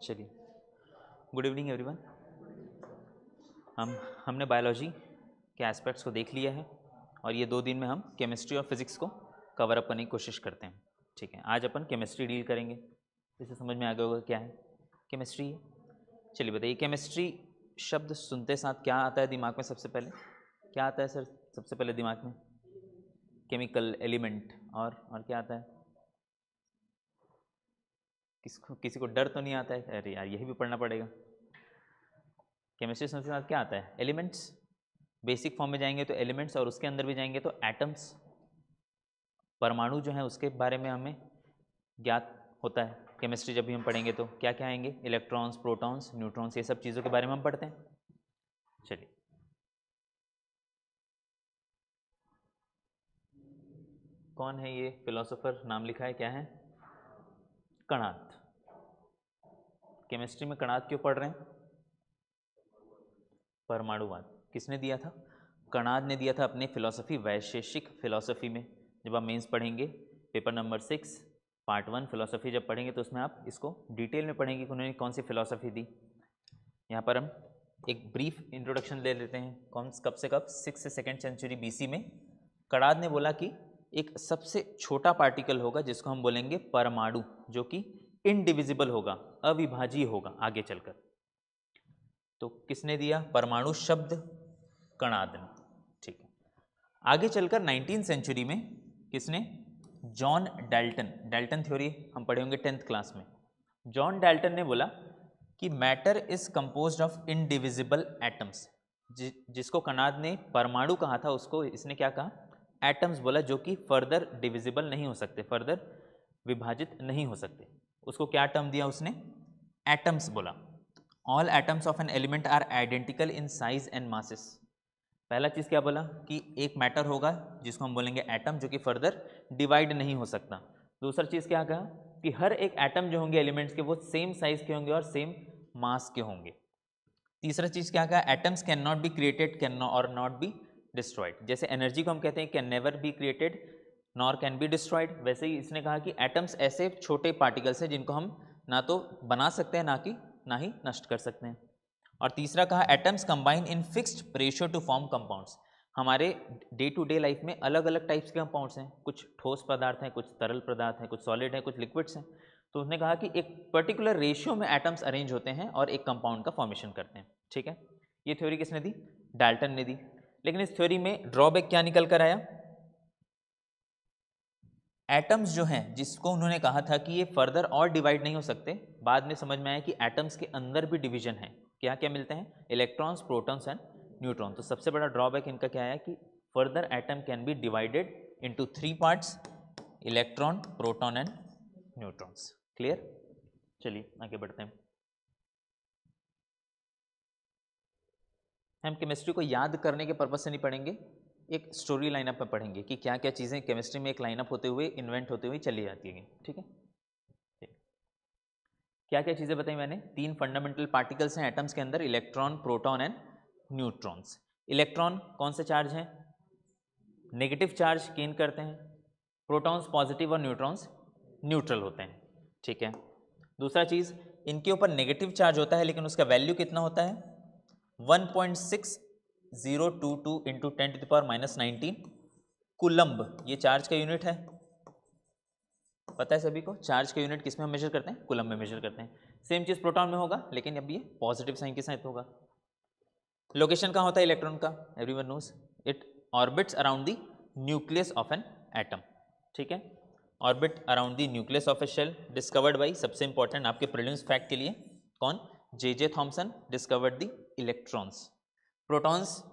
चलिए, good evening everyone. हमने biology के एस्पेक्ट्स को देख लिया है और ये 2 दिन में हम केमिस्ट्री और फिजिक्स को कवर अप करने की कोशिश करते हैं। ठीक है, आज अपन केमिस्ट्री डील करेंगे। इसे समझ में आ गया होगा क्या है केमिस्ट्री है। चलिए बताइए, केमिस्ट्री शब्द सुनते साथ क्या आता है दिमाग में? सबसे पहले क्या आता है सर? सबसे पहले दिमाग में केमिकल एलिमेंट और क्या आता है? किसी को डर तो नहीं आता है? अरे यार, यही भी पढ़ना पड़ेगा। केमिस्ट्री सुनते साथ क्या आता है? एलिमेंट्स। बेसिक फॉर्म में जाएंगे तो एलिमेंट्स, और उसके अंदर भी जाएंगे तो एटम्स, परमाणु जो है उसके बारे में हमें ज्ञात होता है। केमिस्ट्री जब भी हम पढ़ेंगे तो क्या क्या आएंगे? इलेक्ट्रॉन्स, प्रोटॉन्स, न्यूट्रॉन्स, ये सब चीज़ों के बारे में हम पढ़ते हैं। चलिए, कौन है ये फिलोसोफर? नाम लिखा है, क्या है? कणाद। केमिस्ट्री में कणाद क्यों पढ़ रहे हैं? परमाणुवाद किसने दिया था? कणाद ने दिया था अपने फिलॉसफी, वैशेषिक फिलॉसफी में। जब आप मेंस पढ़ेंगे पेपर नंबर 6 पार्ट 1 फिलॉसफी जब पढ़ेंगे तो उसमें आप इसको डिटेल में पढ़ेंगे कि उन्होंने कौन सी फिलॉसफी दी। यहाँ पर हम एक ब्रीफ इंट्रोडक्शन ले लेते हैं। कब से 6 से 2nd सेंचुरी BC में कणाद ने बोला कि एक सबसे छोटा पार्टिकल होगा जिसको हम बोलेंगे परमाणु, जो कि इनडिविजिबल होगा, अविभाज्य होगा आगे चलकर। तो किसने दिया परमाणु शब्द? कणाद ने। ठीक है, आगे चलकर 19th सेंचुरी में किसने? John Dalton. डाल्टन थ्योरी हम पढ़े होंगे 10th क्लास में। जॉन डाल्टन ने बोला कि matter is composed of indivisible atoms. जिसको कणाद ने परमाणु कहा था उसको इसने क्या कहा? एटम्स बोला, जो कि फर्दर डिविजिबल नहीं हो सकते, फर्दर विभाजित नहीं हो सकते। उसको क्या टर्म दिया उसने? एटम्स बोला। All atoms of an element are identical in size and masses. पहला चीज़ क्या बोला? कि एक मैटर होगा जिसको हम बोलेंगे एटम, जो कि फर्दर डिवाइड नहीं हो सकता। दूसरा चीज़ क्या कहा? कि हर एक एटम जो होंगे एलिमेंट्स के वो सेम साइज के होंगे और सेम मास के होंगे। तीसरा चीज़ क्या कहा? Atoms can not be created, can और नॉट बी डिस्ट्रॉयड। जैसे एनर्जी को हम कहते हैं can never be created nor can be destroyed, वैसे ही इसने कहा कि एटम्स ऐसे छोटे पार्टिकल्स हैं जिनको हम ना तो बना सकते हैं ना ही नष्ट कर सकते हैं। और तीसरा कहा atoms combine in fixed ratio two form compounds. हमारे डे टू डे लाइफ में अलग अलग टाइप्स के कंपाउंड्स हैं, कुछ ठोस पदार्थ हैं, कुछ तरल पदार्थ हैं, कुछ सॉलिड हैं, कुछ लिक्विड्स हैं। तो उसने कहा कि एक पर्टिकुलर रेशियो में एटम्स अरेंज होते हैं और एक कंपाउंड का फॉर्मेशन करते हैं। ठीक है, ये थ्योरी किसने दी? डाल्टन ने दी। लेकिन इस थ्योरी में ड्रॉबैक क्या निकल कर आया? एटम्स जो हैं जिसको उन्होंने कहा था कि ये फर्दर और डिवाइड नहीं हो सकते, बाद में समझ में आया कि एटम्स के अंदर भी डिवीजन है। क्या क्या मिलते हैं? Electrons, protons and neutron. तो सबसे बड़ा ड्रॉबैक इनका क्या आया कि further atom can be divided into 3 parts, electron, proton and neutrons. Clear? चलिए आगे बढ़ते हैं। हम केमिस्ट्री को याद करने के पर्पज से नहीं पढ़ेंगे, एक स्टोरी लाइनअप में पढ़ेंगे कि क्या क्या चीज़ें केमिस्ट्री में एक लाइनअप होते हुए इन्वेंट होते हुए चली जाती है। ठीक है, क्या क्या चीज़ें बताई मैंने? 3 फंडामेंटल पार्टिकल्स हैं एटम्स के अंदर, electron, proton and neutrons. Electron कौन से चार्ज हैं? नेगेटिव चार्ज गेन करते हैं। प्रोटॉन्स पॉजिटिव और न्यूट्रॉन्स न्यूट्रल होते हैं। ठीक है, दूसरा चीज़, इनके ऊपर नेगेटिव चार्ज होता है लेकिन उसका वैल्यू कितना होता है? 1.6022 इंटू 10⁻⁻19 कूलम्ब। ये चार्ज का यूनिट है, पता है सभी को। चार्ज का यूनिट किस में हम मेजर करते हैं? कूलम में मेजर करते हैं। सेम चीज़ प्रोटॉन में होगा, लेकिन अब ये पॉजिटिव साइन के साथ होगा। लोकेशन कहाँ होता है इलेक्ट्रॉन का? Everyone knows it orbits around the nucleus of an atom. ठीक है, orbit around the nucleus of a shell, discovered by, सबसे इंपॉर्टेंट आपके प्रीलिम्स फैक्ट के लिए, कौन? J Thomson discovered the electrons. Protons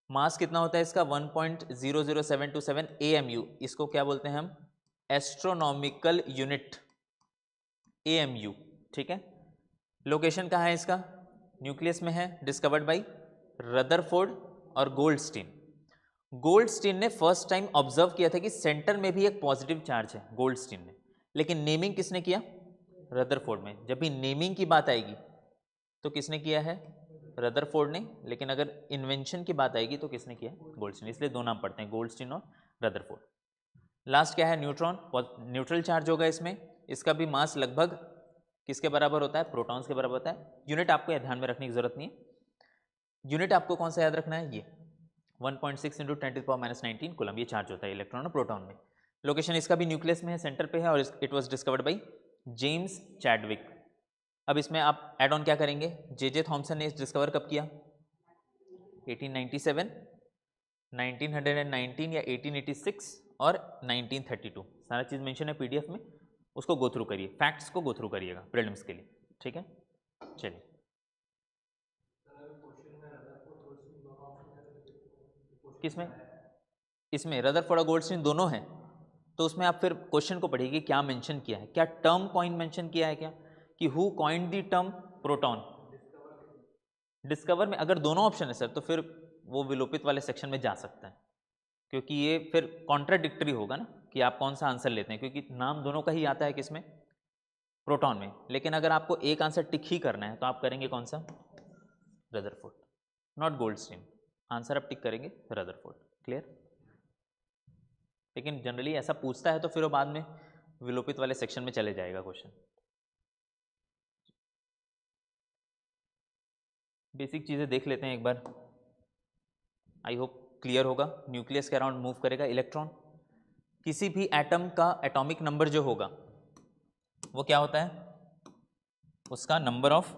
mass कितना होता है इसका? 1.00727 AMU। इसको क्या बोलते हैं हम? Astronomical unit, AMU। ठीक है, लोकेशन कहाँ है इसका? न्यूक्लियस में है, डिस्कवर्ड बाय रदरफोर्ड और गोल्डस्टीन। गोल्डस्टीन ने फर्स्ट टाइम ऑब्जर्व किया था कि सेंटर में भी एक पॉजिटिव चार्ज है, गोल्डस्टीन ने। लेकिन नेमिंग किसने किया? रदरफोर्ड में। जब भी नेमिंग की बात आएगी तो किसने किया है? रदरफोर्ड ने। लेकिन अगर इन्वेंशन की बात आएगी तो किसने किया? गोल्डस्टीन। इसलिए दो नाम पढ़ते हैं, गोल्डस्टीन और रदरफोर्ड। लास्ट क्या है? न्यूट्रॉन। न्यूट्रल चार्ज होगा इसमें, इसका भी मास लगभग किसके बराबर होता है? प्रोटॉन्स के बराबर होता है। यूनिट आपको यह ध्यान में रखने की जरूरत नहीं है। यूनिट आपको कौन सा याद रखना है? ये 1.6 × 10⁻19 कूलम ये चार्ज होता है इलेक्ट्रॉन और प्रोटॉन में। लोकेशन इसका भी न्यूक्लियस में है, सेंटर पे है, और it was discovered by James Chadwick. अब इसमें आप एड ऑन क्या करेंगे? जे थॉमसन ने डिस्कवर कब किया? 1897, 1919 या 1886 और 1932। सारा चीज़ मेंशन है पीडीएफ में, उसको गो थ्रू करिए, फैक्ट्स को गो थ्रू करिएगा प्रीलिम्स के लिए। ठीक है, चलिए। किसमें? इसमें रदरफोर्ड और गोल्डस्टीन दोनों हैं, तो उसमें आप फिर क्वेश्चन को पढ़िए क्या मेंशन किया है, क्या टर्म पॉइंट मेंशन किया है, क्या कि who coined the term proton. Discover में अगर दोनों ऑप्शन है सर, तो फिर वो विलोपित वाले सेक्शन में जा सकता है, क्योंकि ये फिर कॉन्ट्राडिक्टरी होगा ना कि आप कौन सा आंसर लेते हैं, क्योंकि नाम दोनों का ही आता है किसमें? प्रोटॉन में। लेकिन अगर आपको एक आंसर टिक ही करना है तो आप करेंगे कौन सा? Rutherford, not Goldstein. आंसर आप टिक करेंगे रदरफोर्ड। क्लियर? लेकिन जनरली ऐसा पूछता है तो फिर वो बाद में विलोपित वाले सेक्शन में चले जाएगा क्वेश्चन। बेसिक चीज़ें देख लेते हैं एक बार, आई होप क्लियर होगा। न्यूक्लियस के अराउंड मूव करेगा इलेक्ट्रॉन। किसी भी एटम का एटॉमिक नंबर जो होगा वो क्या होता है? उसका नंबर ऑफ,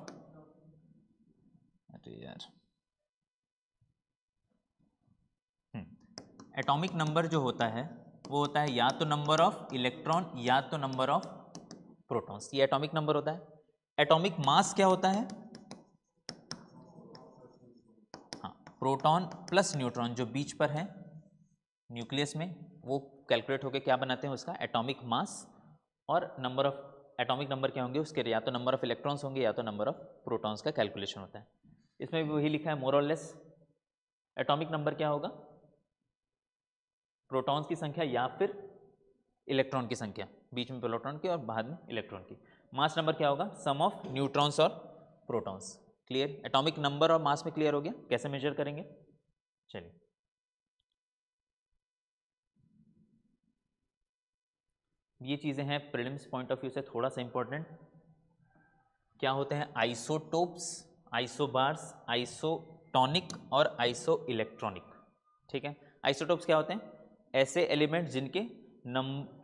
अरे यार, एटॉमिक नंबर जो होता है वो होता है या तो नंबर ऑफ इलेक्ट्रॉन या तो नंबर ऑफ प्रोटॉन्स। ये एटॉमिक नंबर होता है। एटॉमिक मास क्या होता है? हाँ, प्रोटॉन प्लस न्यूट्रॉन जो बीच पर है न्यूक्लियस में, वो कैलकुलेट होकर क्या बनाते हैं? उसका एटॉमिक मास। और नंबर ऑफ एटॉमिक नंबर क्या होंगे उसके? या तो नंबर ऑफ इलेक्ट्रॉन्स होंगे या तो नंबर ऑफ प्रोटॉन्स का कैलकुलेशन होता है। इसमें भी वही लिखा है मोर और लेस। एटॉमिक नंबर क्या होगा? प्रोटॉन्स की संख्या या फिर इलेक्ट्रॉन की संख्या, बीच में प्रोटॉन की और बाद में इलेक्ट्रॉन की। मास नंबर क्या होगा? सम ऑफ न्यूट्रॉन्स और प्रोटॉन्स। क्लियर? एटॉमिक नंबर और मास में क्लियर हो गया कैसे मेजर करेंगे। चलिए, ये चीज़ें हैं प्रीलिम्स पॉइंट ऑफ व्यू से थोड़ा सा इंपॉर्टेंट। क्या होते हैं? आइसोटोप्स, आइसोबार्स, आइसोटॉनिक और आइसो इलेक्ट्रॉनिक। ठीक है, आइसोटोप्स क्या होते हैं? ऐसे एलिमेंट जिनके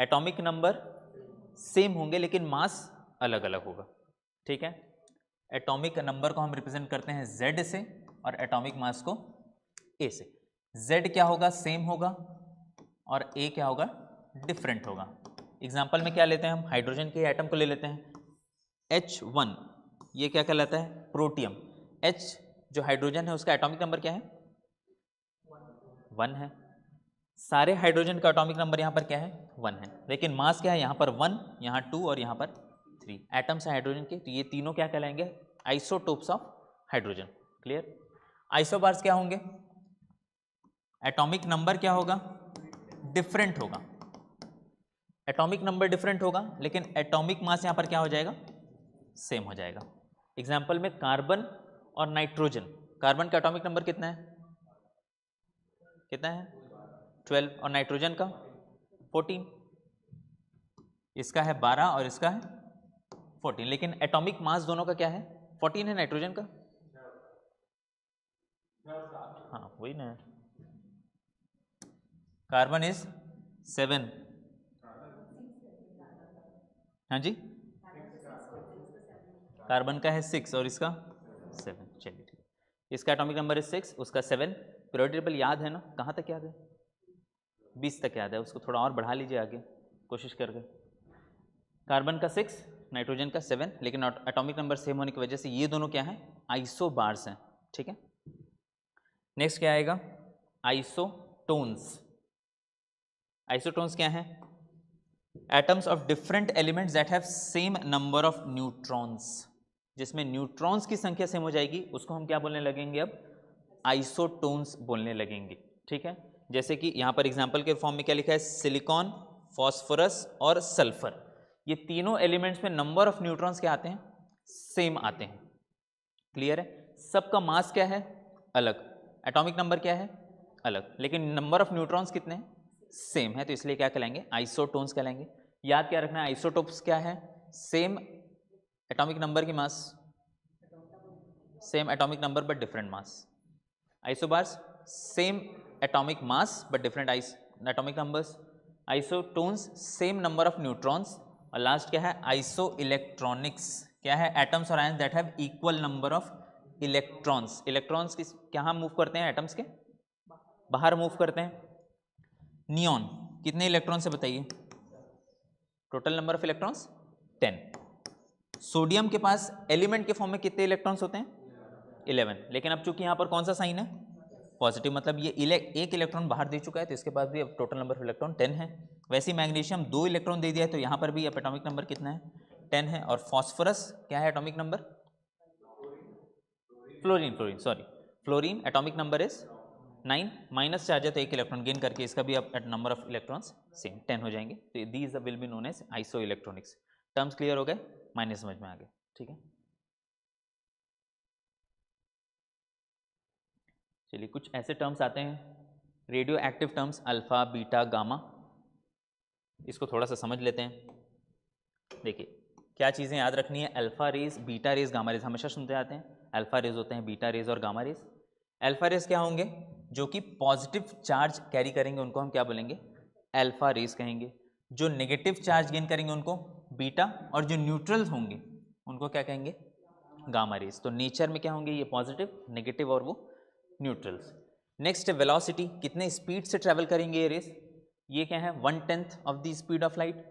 एटॉमिक नंबर सेम होंगे लेकिन मास अलग अलग होगा। ठीक है, एटॉमिक नंबर को हम रिप्रेजेंट करते हैं Z से और एटॉमिक मास को A से। Z क्या होगा? सेम होगा, और A क्या होगा? डिफरेंट होगा। एग्जाम्पल में क्या लेते हैं हम? हाइड्रोजन के एटम को ले लेते हैं, H1, ये क्या कहलाता है? प्रोटियम। H जो हाइड्रोजन है उसका एटॉमिक नंबर क्या है? 1 है। सारे हाइड्रोजन का एटॉमिक नंबर यहाँ पर क्या है? 1 है, लेकिन मास क्या है? यहाँ पर 1, यहाँ 2 और यहाँ पर 3 एटम्स हैं हाइड्रोजन के। तो ये तीनों क्या कहलाएंगे? Isotopes of hydrogen. Clear? Isobars क्या होंगे? एटॉमिक नंबर क्या होगा? डिफरेंट होगा। एटॉमिक नंबर डिफरेंट होगा लेकिन एटॉमिक मास यहाँ पर क्या हो जाएगा? सेम हो जाएगा। एग्जाम्पल में कार्बन और नाइट्रोजन। कार्बन का एटॉमिक नंबर कितना है? कितना है? 12। और नाइट्रोजन का 14। इसका है 12 और इसका है 14, लेकिन एटॉमिक मास दोनों का क्या है? 14 है नाइट्रोजन का। हाँ वही ना, कार्बन इज 7। हाँ जी, कार्बन का है 6 और इसका 7। चलिए ठीक है, इसका एटॉमिक नंबर इज 6, उसका 7। पीरियोडिक टेबल याद है ना? कहाँ तक याद है? 20 तक याद है, उसको थोड़ा और बढ़ा लीजिए आगे कोशिश करके। कार्बन का 6, नाइट्रोजन का 7, लेकिन एटॉमिक नंबर सेम होने की वजह से ये दोनों क्या हैं? आइसोबार्स हैं। ठीक है, नेक्स्ट क्या आएगा? आइसोटोन्स। आइसोटोन्स क्या हैं? Atoms of different elements that have same number of neutrons. जिसमें न्यूट्रॉन्स की संख्या सेम हो जाएगी उसको हम क्या बोलने लगेंगे? अब आइसोटोन्स बोलने लगेंगे। ठीक है, जैसे कि यहाँ पर एग्जाम्पल के फॉर्म में क्या लिखा है? सिलिकॉन, फॉस्फोरस और सल्फर। ये तीनों एलिमेंट्स में नंबर ऑफ न्यूट्रॉन्स क्या आते हैं? सेम आते हैं। क्लियर है? सबका मास क्या है? अलग। एटॉमिक नंबर क्या है? अलग, लेकिन नंबर ऑफ न्यूट्रॉन्स कितने हैं? सेम है, तो इसलिए क्या कहलाएंगे? आइसोटोन्स कहलाएंगे। याद क्या रखना है? आइसोटोप्स क्या है? सेम एटॉमिक नंबर की mass same atomic number but different mass. Isobars same atomic mass but different atomic numbers. Isotones same number of neutrons. और लास्ट क्या है? Iso electronics. क्या है? एटम्स और ions that have equal number of electrons. Electrons किस कहाँ move करते हैं? एटम्स के बाहर मूव करते हैं. नियॉन कितने इलेक्ट्रॉन से बताइए? Total number of electrons 10. Sodium के पास एलिमेंट के फॉर्म में कितने इलेक्ट्रॉन्स होते हैं? 11. लेकिन अब चूंकि यहाँ पर कौन सा साइन है? पॉजिटिव, मतलब ये एक इलेक्ट्रॉन बाहर दे चुका है तो इसके पास भी अब टोटल नंबर ऑफ इलेक्ट्रॉन 10 है. वैसे ही मैग्नीशियम 2 इलेक्ट्रॉन दे दिया है तो यहाँ पर भी अब एटॉमिक नंबर कितना है? 10 है. और फॉस्फोरस क्या है atomic number? Fluorine atomic number is 9. Minus charge है तो एक इलेक्ट्रॉन गेन करके इसका भी अब नंबर ऑफ इलेक्ट्रॉन्स सेम 10 हो जाएंगे. तो these will be known as iso electronics. Terms clear हो गए? माइनस समझ में आ गए. ठीक है, चलिए कुछ ऐसे टर्म्स आते हैं radio active terms, alpha beta gamma. इसको थोड़ा सा समझ लेते हैं. देखिए क्या चीज़ें याद रखनी है. Alpha rays, beta rays, gamma rays हमेशा सुनते आते हैं. अल्फा रेज होते हैं, बीटा रेज और गामा रेज. अल्फा रेज क्या होंगे? जो कि पॉजिटिव चार्ज कैरी करेंगे उनको हम क्या बोलेंगे? अल्फा रेज कहेंगे. जो नेगेटिव चार्ज गेन करेंगे उनको बीटा, और जो न्यूट्रल होंगे उनको क्या कहेंगे? Gamma rays. तो नेचर में क्या होंगे? ये पॉजिटिव, नेगेटिव और वो न्यूट्रल्स. नेक्स्ट वेलोसिटी, कितने स्पीड से ट्रैवल करेंगे ये रेस? ये क्या है? 1/10 of the speed of light.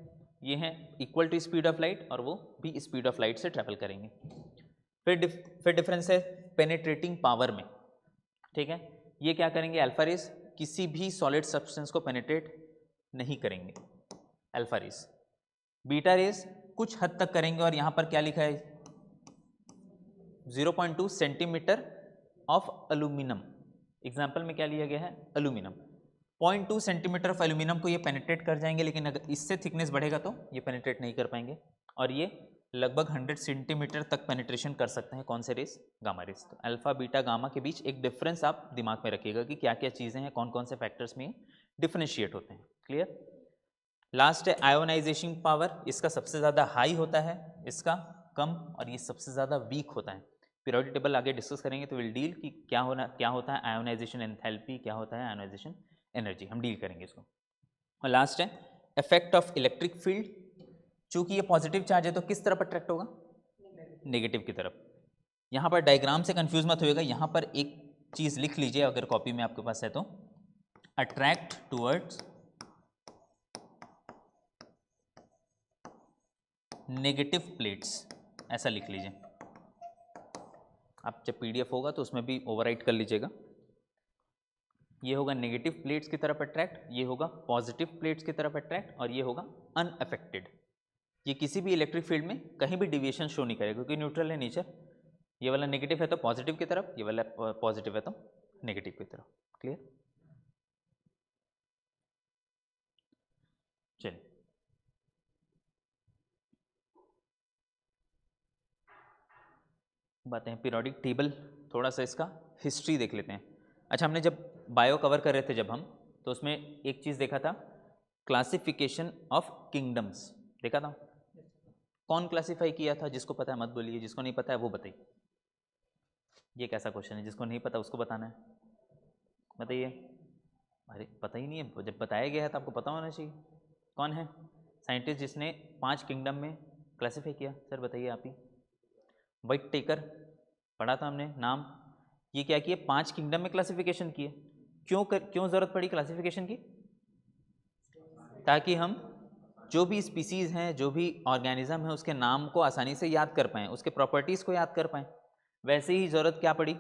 ये है equal to speed of light और वो भी स्पीड ऑफ लाइट से ट्रैवल करेंगे. फिर डिफरेंस है पेनेट्रेटिंग पावर में. ठीक है, ये क्या करेंगे? अल्फा रेस किसी भी सॉलिड सब्सटेंस को पेनेट्रेट नहीं करेंगे, अल्फा रेस. बीटा रेस कुछ हद तक करेंगे और यहाँ पर क्या लिखा है? 0.2 सेंटीमीटर ऑफ एल्यूमिनियम. एग्जाम्पल में क्या लिया गया है? एल्यूमिनियम. 0.2 सेंटीमीटर ऑफ एल्यूमिनियम को ये पेनिट्रेट कर जाएंगे, लेकिन अगर इससे थिकनेस बढ़ेगा तो ये पेनिट्रेट नहीं कर पाएंगे. और ये लगभग 100 सेंटीमीटर तक पेनिट्रेशन कर सकते हैं. कौन से रेस? Gamma rays. तो अल्फा बीटा गामा के बीच एक डिफरेंस आप दिमाग में रखिएगा कि क्या क्या चीज़ें हैं, कौन कौन से फैक्टर्स में डिफरेंशिएट होते हैं. क्लियर? लास्ट है आयोनाइजेशन पावर. इसका सबसे ज़्यादा हाई होता है, इसका कम, और ये सबसे ज़्यादा वीक होता है. पीरियोडिक टेबल आगे डिस्कस करेंगे तो विल डील कि क्या होता है आयोनाइजेशन एंथैल्पी, क्या होता है आयोनाइजेशन एनर्जी, हम डील करेंगे इसको. और लास्ट है इफेक्ट ऑफ इलेक्ट्रिक फील्ड. चूंकि ये पॉजिटिव चार्ज है तो किस तरफ अट्रैक्ट होगा? नेगेटिव की तरफ. यहाँ पर डायग्राम से कंफ्यूज मत होएगा. यहाँ पर एक चीज़ लिख लीजिए अगर कॉपी में आपके पास है तो, अट्रैक्ट टूवर्ड्स नेगेटिव प्लेट्स, ऐसा लिख लीजिए. आप जब पीडीएफ होगा तो उसमें भी ओवरराइट कर लीजिएगा. ये होगा नेगेटिव प्लेट्स की तरफ अट्रैक्ट, ये होगा पॉजिटिव प्लेट्स की तरफ अट्रैक्ट, और ये होगा अनअफेक्टेड. ये किसी भी इलेक्ट्रिक फील्ड में कहीं भी डिविएशन शो नहीं करेगा क्योंकि न्यूट्रल है नेचर. ये वाला नेगेटिव है तो पॉजिटिव की तरफ, ये वाला पॉजिटिव है तो नेगेटिव की तरफ. क्लियर? चलिए बातें हैं पीरियोडिक टेबल. थोड़ा सा इसका हिस्ट्री देख लेते हैं. अच्छा, हमने जब बायो कवर कर रहे थे जब हम, तो उसमें एक चीज़ देखा था, क्लासिफिकेशन ऑफ किंगडम्स देखा था. कौन क्लासिफाई किया था? जिसको पता है मत बोलिए, जिसको नहीं पता है वो बताइए. ये कैसा क्वेश्चन है? जिसको नहीं पता उसको बताना है. बताइए. अरे पता ही नहीं है, जब बताया गया है तो आपको पता होना चाहिए. कौन है साइंटिस्ट जिसने 5 किंगडम में क्लासीफाई किया? सर बताइए आप ही. वाइट टेकर, पढ़ा था हमने नाम. ये क्या किए? 5 किंगडम में क्लासिफिकेशन किए. क्यों ज़रूरत पड़ी क्लासिफिकेशन की? ताकि हम जो भी स्पीसीज़ हैं, जो भी ऑर्गेनिज्म है, उसके नाम को आसानी से याद कर पाएँ, उसके प्रॉपर्टीज़ को याद कर पाएँ. वैसे ही ज़रूरत क्या पड़ी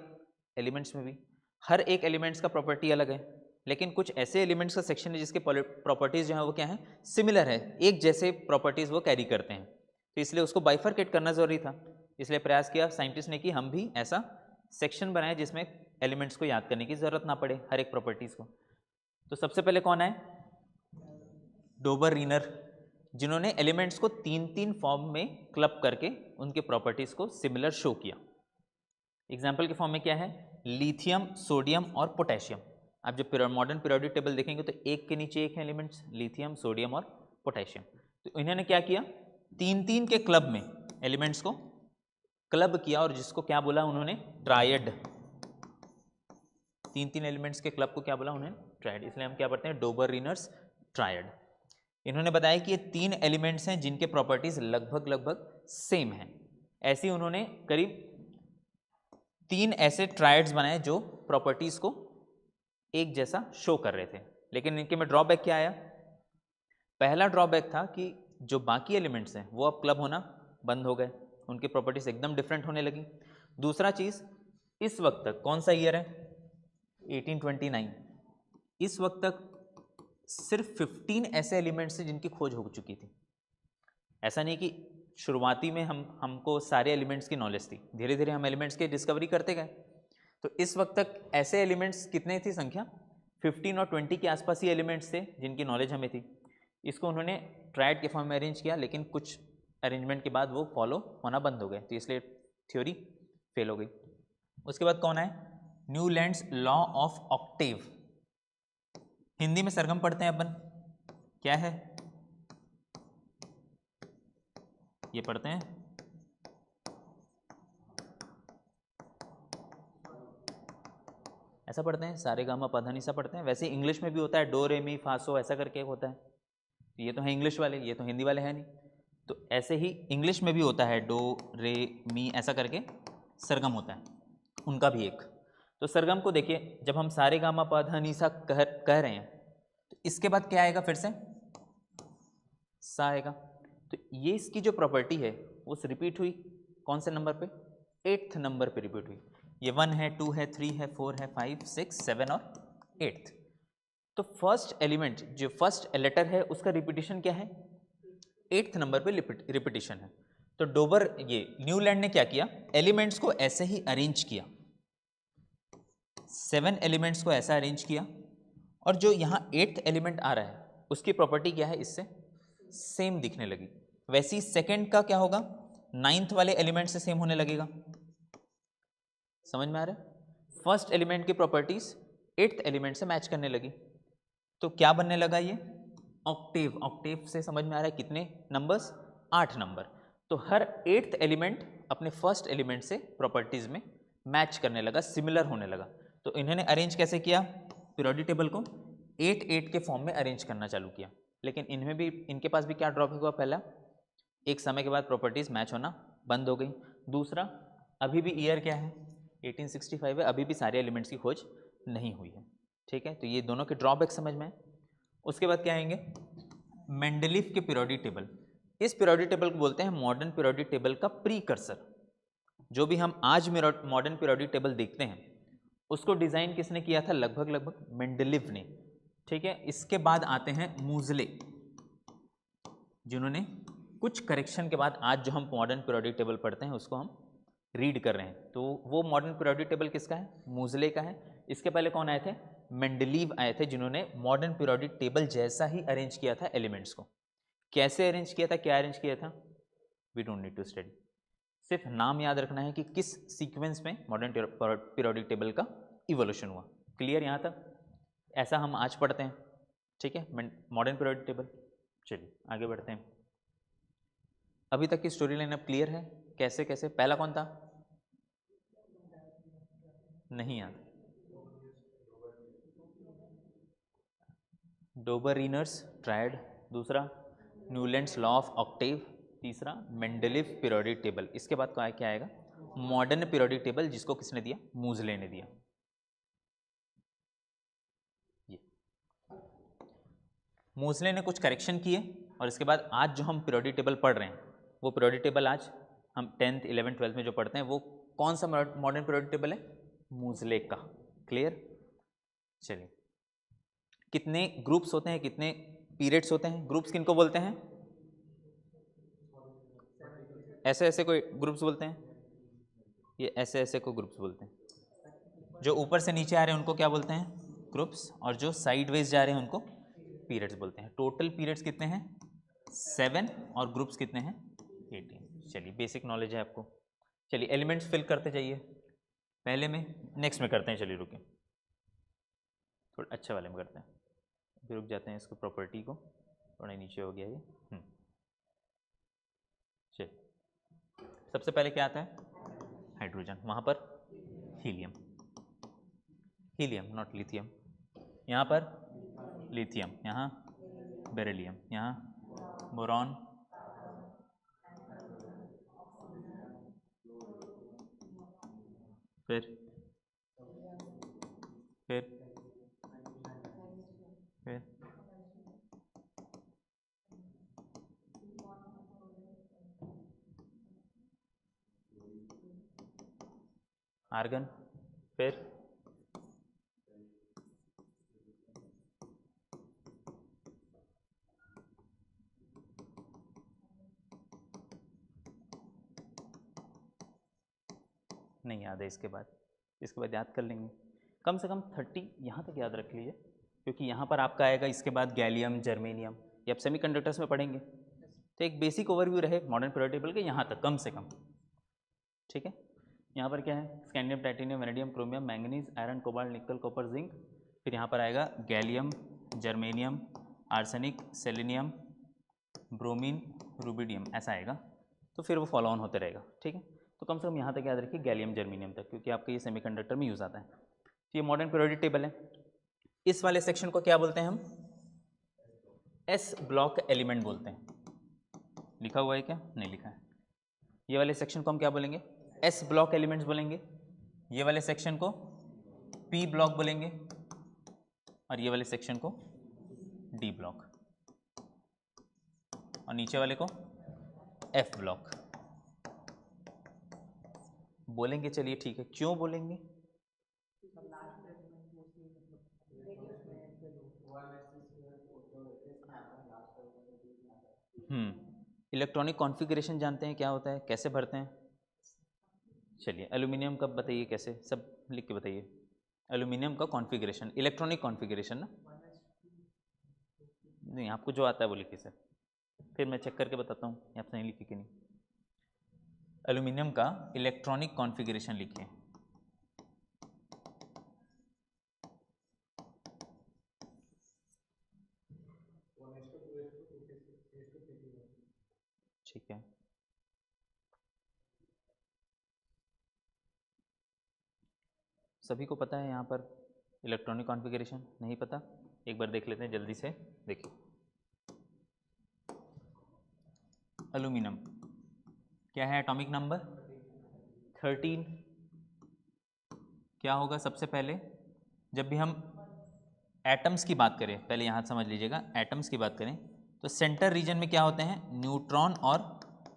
एलिमेंट्स में भी. हर एक एलिमेंट्स का प्रॉपर्टी अलग है, लेकिन कुछ ऐसे एलिमेंट्स का सेक्शन है जिसके प्रॉपर्टीज़ जो है वो क्या है? सिमिलर है, एक जैसे प्रॉपर्टीज़ वो कैरी करते हैं. तो इसलिए उसको बाइफरकेट करना ज़रूरी था. इसलिए प्रयास किया साइंटिस्ट ने कि हम भी ऐसा सेक्शन बनाए जिसमें एलिमेंट्स को याद करने की ज़रूरत ना पड़े, हर एक प्रॉपर्टीज़ को. तो सबसे पहले कौन है? डोबर-रीनर, जिन्होंने एलिमेंट्स को 3-3 फॉर्म में क्लब करके उनके प्रॉपर्टीज़ को सिमिलर शो किया. एग्जाम्पल के फॉर्म में क्या है? लिथियम, सोडियम और पोटेशियम. आप जब मॉडर्न पीरियोडिक टेबल देखेंगे तो एक के नीचे एक है एलिमेंट्स, लिथियम, सोडियम और पोटेशियम. तो इन्होंने क्या किया? 3-3 के क्लब में एलिमेंट्स को क्लब किया और जिसको क्या बोला उन्होंने, ट्रायड। तीन तीन एलिमेंट्स के क्लब को क्या बोला उन्होंने, ट्रायड। इसलिए हम क्या पढ़ते हैं, डोबर-रीनर्स ट्रायड। इन्होंने बताया कि ये तीन एलिमेंट्स हैं जिनके प्रॉपर्टीज लगभग लगभग सेम हैं। ऐसे उन्होंने करीब तीन ऐसे ट्रायड्स बनाए जो प्रॉपर्टीज को एक जैसा शो कर रहे थे। लेकिन इनके में ड्रॉबैक क्या आया? पहला ड्रॉबैक था कि जो बाकी एलिमेंट्स हैं वो अब क्लब होना बंद हो गए, उनकी प्रॉपर्टीज एकदम डिफरेंट होने लगी। दूसरा चीज, इस वक्त तक, कौन सा ईयर है, 1829, इस वक्त तक सिर्फ 15 ऐसे एलिमेंट्स हैं जिनकी खोज हो चुकी थी। ऐसा नहीं कि शुरुआती में हमको सारे एलिमेंट्स की नॉलेज थी, धीरे धीरे हम एलिमेंट्स की डिस्कवरी करते गए। तो इस वक्त तक ऐसे एलिमेंट्स कितने थी संख्या, 15 और 20 के आसपास ही एलिमेंट्स थे जिनकी नॉलेज हमें थी। इसको उन्होंने ट्रायड के फॉर्म में अरेंज किया, लेकिन कुछ अरेंजमेंट के बाद वो फॉलो होना बंद हो गए, तो इसलिए थ्योरी फेल हो गई। उसके बाद कौन आए, Newlands law of Octave. Hindi में सरगम पढ़ते हैं अपन, क्या है ये पढ़ते हैं, ऐसा पढ़ते हैं, सारे गामा पधा निसा पढ़ते हैं। वैसे इंग्लिश में भी होता है डो रे मी फा सो, ऐसा करके होता है। ये तो है इंग्लिश वाले, ये तो हिंदी वाले हैं नहीं। तो ऐसे ही इंग्लिश में भी होता है डो रे मी ऐसा करके सरगम होता है, उनका भी एक। तो सरगम को देखिए, जब हम सारे गामा पधा निसा कह रहे हैं तो इसके बाद क्या आएगा, फिर से सा आएगा। तो ये इसकी जो प्रॉपर्टी है वो रिपीट हुई कौन से नंबर पे, 8th नंबर पे रिपीट हुई। ये 1 है, 2 है, 3 है, 4 है, 5, 6, 7 और 8th। तो फर्स्ट एलिमेंट जो फर्स्ट लेटर है उसका रिपीटिशन क्या है, 8th नंबर पे रिपीटिशन है। तो डोबर, ये न्यूलैंड ने क्या किया, एलिमेंट्स को ऐसे ही अरेंज किया, 7 एलिमेंट्स को ऐसा अरेंज किया, और जो यहाँ 8th एलिमेंट आ रहा है उसकी प्रॉपर्टी क्या है, इससे सेम दिखने लगी। वैसे ही सेकेंड का क्या होगा, 9th वाले एलिमेंट से सेम होने लगेगा। समझ में आ रहा है, फर्स्ट एलिमेंट की प्रॉपर्टीज 8th एलिमेंट से मैच करने लगी, तो क्या बनने लगा ये, ऑक्टेव। ऑक्टेव से समझ में आ रहा है कितने नंबर्स, 8 नंबर। तो हर 8th एलिमेंट अपने फर्स्ट एलिमेंट से प्रॉपर्टीज में मैच करने लगा, सिमिलर होने लगा। तो इन्होंने अरेंज कैसे किया, पीरियोडिक टेबल को 8-8 के फॉर्म में अरेंज करना चालू किया। लेकिन इनमें भी, इनके पास भी क्या ड्रॉबैक हुआ, पहला एक समय के बाद प्रॉपर्टीज मैच होना बंद हो गई। दूसरा, अभी भी ईयर क्या है, 1865 है, अभी भी सारे एलिमेंट्स की खोज नहीं हुई है। ठीक है, तो ये दोनों के ड्रॉबैक समझ में। उसके बाद क्या आएंगे, मेंडलीफ के पीरियोडिक टेबल। इस पीरियोडिक टेबल को बोलते हैं मॉडर्न पीरियोडिक टेबल का प्रीकर्सर। जो भी हम आज मॉडर्न पीरियोडिक टेबल देखते हैं उसको डिज़ाइन किसने किया था, लगभग लगभग मेंडलीफ ने। ठीक है, इसके बाद आते हैं मूजले, जिन्होंने कुछ करेक्शन के बाद आज जो हम मॉडर्न पीरियोडिक टेबल पढ़ते हैं उसको हम रीड कर रहे हैं। तो वो मॉडर्न पीरियोडिक टेबल किसका है, मूजले का है। इसके पहले कौन आए थे, मेंडलीव आए थे, जिन्होंने मॉडर्न पीरियोडिक टेबल जैसा ही अरेंज किया था एलिमेंट्स को। कैसे अरेंज किया था, क्या अरेंज किया था, we don't need to study, सिर्फ नाम याद रखना है कि किस सीक्वेंस में मॉडर्न पीरियोडिक टेबल का इवोल्यूशन हुआ। क्लियर यहाँ तक, ऐसा हम आज पढ़ते हैं। ठीक है, मॉडर्न पीरियोडिक टेबल। चलिए आगे बढ़ते हैं। अभी तक की स्टोरी लाइन अब क्लियर है, कैसे कैसे, पहला कौन था, नहीं याद, डोबर-रीनर्स ट्रायड, दूसरा न्यूलैंड्स लॉ ऑफ ऑक्टेव, तीसरा मेंडलीफ पीरियोडिक टेबल। इसके बाद क्या आएगा, मॉडर्न पीरियोडिक टेबल, जिसको किसने दिया, मूजले ने दिया। ये मूजले ने कुछ करेक्शन किए, और इसके बाद आज जो हम पीरियोडिक टेबल पढ़ रहे हैं वो पीरियोडिक टेबल आज हम 10th 11th 12th में जो पढ़ते हैं वो कौन सा मॉडर्न पीरियोडिक टेबल है, मूजले का। क्लियर। चलिए, कितने ग्रुप्स होते हैं, कितने पीरियड्स होते हैं, ग्रुप्स किनको बोलते हैं, ऐसे ऐसे कोई ग्रुप्स बोलते हैं, ये ऐसे ऐसे को ग्रुप्स बोलते हैं। जो ऊपर से नीचे आ रहे हैं उनको क्या बोलते हैं, ग्रुप्स, और जो साइडवेज जा रहे हैं उनको पीरियड्स बोलते हैं। टोटल पीरियड्स कितने हैं, 7, और ग्रुप्स कितने हैं, 18। चलिए, बेसिक नॉलेज है आपको। चलिए एलिमेंट्स फिल करते जाइए, पहले में नेक्स्ट में करते हैं। चलिए रुके, थोड़ा अच्छे वाले में करते हैं, फिर रुक जाते हैं, इसको प्रॉपर्टी को, थोड़ा नीचे हो गया ये। चलिए सबसे पहले क्या आता है? हाइड्रोजन, वहाँ पर हीलियम, हीलियम नॉट लिथियम, यहाँ पर लिथियम, यहाँ बेरिलियम, यहाँ बोरॉन, फिर आर्गन, फिर नहीं याद है इसके बाद याद कर लेंगे, कम से कम 30 यहाँ तक याद रख लीजिए, क्योंकि यहाँ पर आपका आएगा इसके बाद गैलियम, जर्मेनियम, ये आप सेमीकंडक्टर्स में पढ़ेंगे, तो एक बेसिक ओवरव्यू रहे मॉडर्न पीरियोडिक टेबल के यहाँ तक कम से कम, ठीक है। यहाँ पर क्या है? Scandium, titanium, vanadium, chromium, manganese, iron, cobalt, निकल, कॉपर, जिंक, फिर यहाँ पर आएगा gallium, germanium, arsenic, selenium, bromine, rubidium, ऐसा आएगा, तो फिर वो फॉलो ऑन होते रहेगा, ठीक है। तो कम से कम यहाँ तक याद रखिए गैलियम, जर्मेनियम तक, क्योंकि आपका ये सेमीकंडक्टर में यूज़ आता है। तो ये मॉडर्न पीरियोडिक टेबल है। इस वाले सेक्शन को क्या बोलते हैं हम? एस ब्लॉक एलिमेंट बोलते हैं। लिखा हुआ है क्या? नहीं लिखा है। ये वाले सेक्शन को हम क्या बोलेंगे? एस ब्लॉक एलिमेंट्स बोलेंगे। ये वाले सेक्शन को पी ब्लॉक बोलेंगे और ये वाले सेक्शन को डी ब्लॉक, और नीचे वाले को एफ ब्लॉक बोलेंगे। चलिए ठीक है, क्यों बोलेंगे? इलेक्ट्रॉनिक कॉन्फ़िगरेशन जानते हैं क्या होता है, कैसे भरते हैं? चलिए एल्यूमिनियम का बताइए कैसे, सब लिख के बताइए। एल्यूमिनियम का कॉन्फ़िगरेशन, इलेक्ट्रॉनिक कॉन्फ़िगरेशन ना, नहीं आपको जो आता है वो लिखिए सर, फिर मैं चेक करके बताता हूँ आप सही लिखिए कि नहीं। एल्यूमिनियम का इलेक्ट्रॉनिक कॉन्फ़िगरेशन लिखिए। ठीक है, सभी को पता है यहाँ पर इलेक्ट्रॉनिक कॉन्फ़िगरेशन? नहीं पता? एक बार देख लेते हैं जल्दी से। देखिए एल्यूमिनियम क्या है? Atomic number 13। क्या होगा सबसे पहले जब भी हम एटम्स की बात करें, पहले यहाँ समझ लीजिएगा, एटम्स की बात करें तो सेंटर रीजन में क्या होते हैं? न्यूट्रॉन और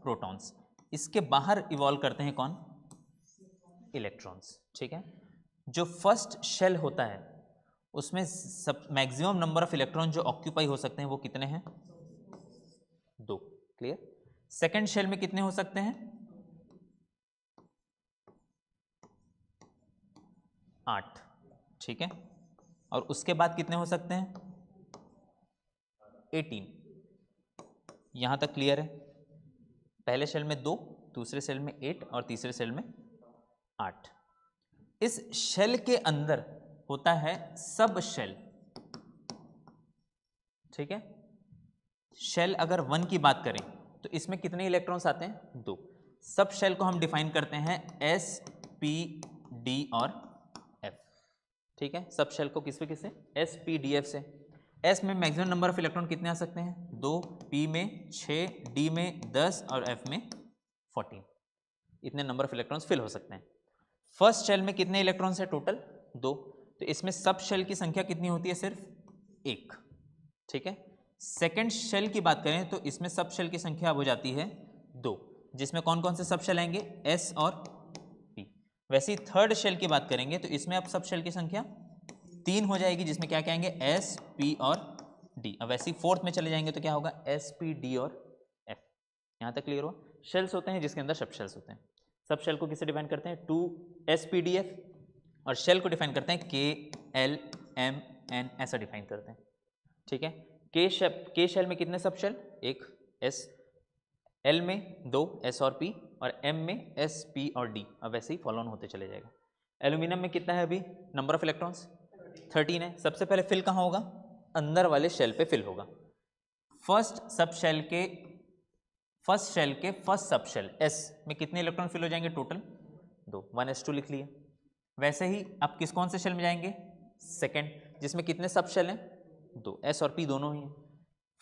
प्रोटॉन्स। इसके बाहर इवॉल्व करते हैं कौन? इलेक्ट्रॉन्स, ठीक है। जो फर्स्ट शेल होता है उसमें सब मैक्सिमम नंबर ऑफ इलेक्ट्रॉन जो ऑक्यूपाई हो सकते हैं वो कितने हैं? 2। क्लियर? सेकेंड शेल में कितने हो सकते हैं? 8, ठीक है। और उसके बाद कितने हो सकते हैं? 18। यहां तक क्लियर है? पहले शेल में 2, दूसरे सेल में 8 और तीसरे सेल में 8। इस शेल के अंदर होता है सब शेल, ठीक है। शेल अगर 1 की बात करें तो इसमें कितने इलेक्ट्रॉन्स आते हैं? 2। सब शेल को हम डिफाइन करते हैं एस, पी, डी और एफ, ठीक है। सब शेल को किस पे किससे? एस, पी, डी, एफ से। एस में मैक्सिमम नंबर ऑफ इलेक्ट्रॉन कितने आ सकते हैं? 2, पी में 6, डी में 10 और एफ में 14। इतने नंबर ऑफ इलेक्ट्रॉन्स फिल हो सकते हैं। फर्स्ट शेल में कितने इलेक्ट्रॉन्स है टोटल? 2। तो इसमें सब शेल की संख्या कितनी होती है? सिर्फ 1, ठीक है। सेकेंड शेल की बात करें तो इसमें सब शेल की संख्या अब हो जाती है 2, जिसमें कौन कौन से सब शेल आएंगे? एस और पी। वैसे ही थर्ड शेल की बात करेंगे तो इसमें अब सब शेल की संख्या 3 हो जाएगी, जिसमें क्या क्या आएंगे? एस, पी और डी। अब वैसे ही फोर्थ में चले जाएंगे तो क्या होगा? एस, पी, डी और एफ। यहाँ तक क्लियर हुआ? शेल्स होते हैं जिसके अंदर सब शेल्स होते हैं। सब शेल को किससे डिफाइन करते हैं? 2 एस, पी, डी, एफ। और शेल को डिफाइन करते हैं के, एल, एम, एन, ऐसा डिफाइन करते हैं, ठीक है। के शेल में कितने सब शेल? 1 एस, एल में 2 एस और पी, और एम में एस, पी और डी। अब वैसे ही फॉलो ऑन होते चले जाएगा। एल्यूमिनियम में कितना है अभी नंबर ऑफ इलेक्ट्रॉन्स? 13 है। सबसे पहले फिल कहाँ होगा? अंदर वाले शेल पे फिल होगा। फर्स्ट सब शेल के फर्स्ट शेल के फर्स्ट सब शेल S में कितने इलेक्ट्रॉन फिल हो जाएंगे टोटल? 2, 1s2 लिख लिया। वैसे ही अब किस कौन से शेल में जाएंगे? सेकेंड, जिसमें कितने सब शेल हैं? 2, S और P दोनों ही हैं।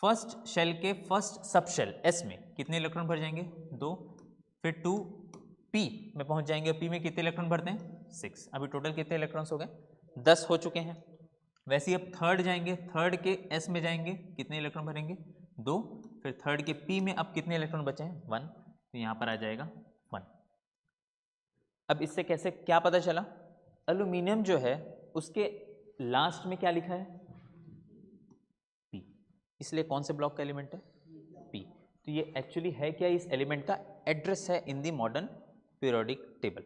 फर्स्ट शेल के फर्स्ट सब शेल S में कितने इलेक्ट्रॉन भर जाएंगे? 2, फिर 2P में पहुंच जाएंगे और P में कितने इलेक्ट्रॉन भरते हैं? 6। अभी टोटल कितने इलेक्ट्रॉन्स हो गए? 10 हो चुके हैं। वैसे ही अब थर्ड जाएंगे, थर्ड के S में जाएंगे, कितने इलेक्ट्रॉन भरेंगे? 2, फिर थर्ड के P में अब कितने इलेक्ट्रॉन बचे हैं? 1, तो यहाँ पर आ जाएगा 1। अब इससे कैसे क्या पता चला? एल्यूमिनियम जो है उसके लास्ट में क्या लिखा है? P, इसलिए कौन से ब्लॉक का एलिमेंट है? P। तो ये एक्चुअली है क्या? इस एलिमेंट का एड्रेस है इन दी मॉडर्न पीरियोडिक टेबल।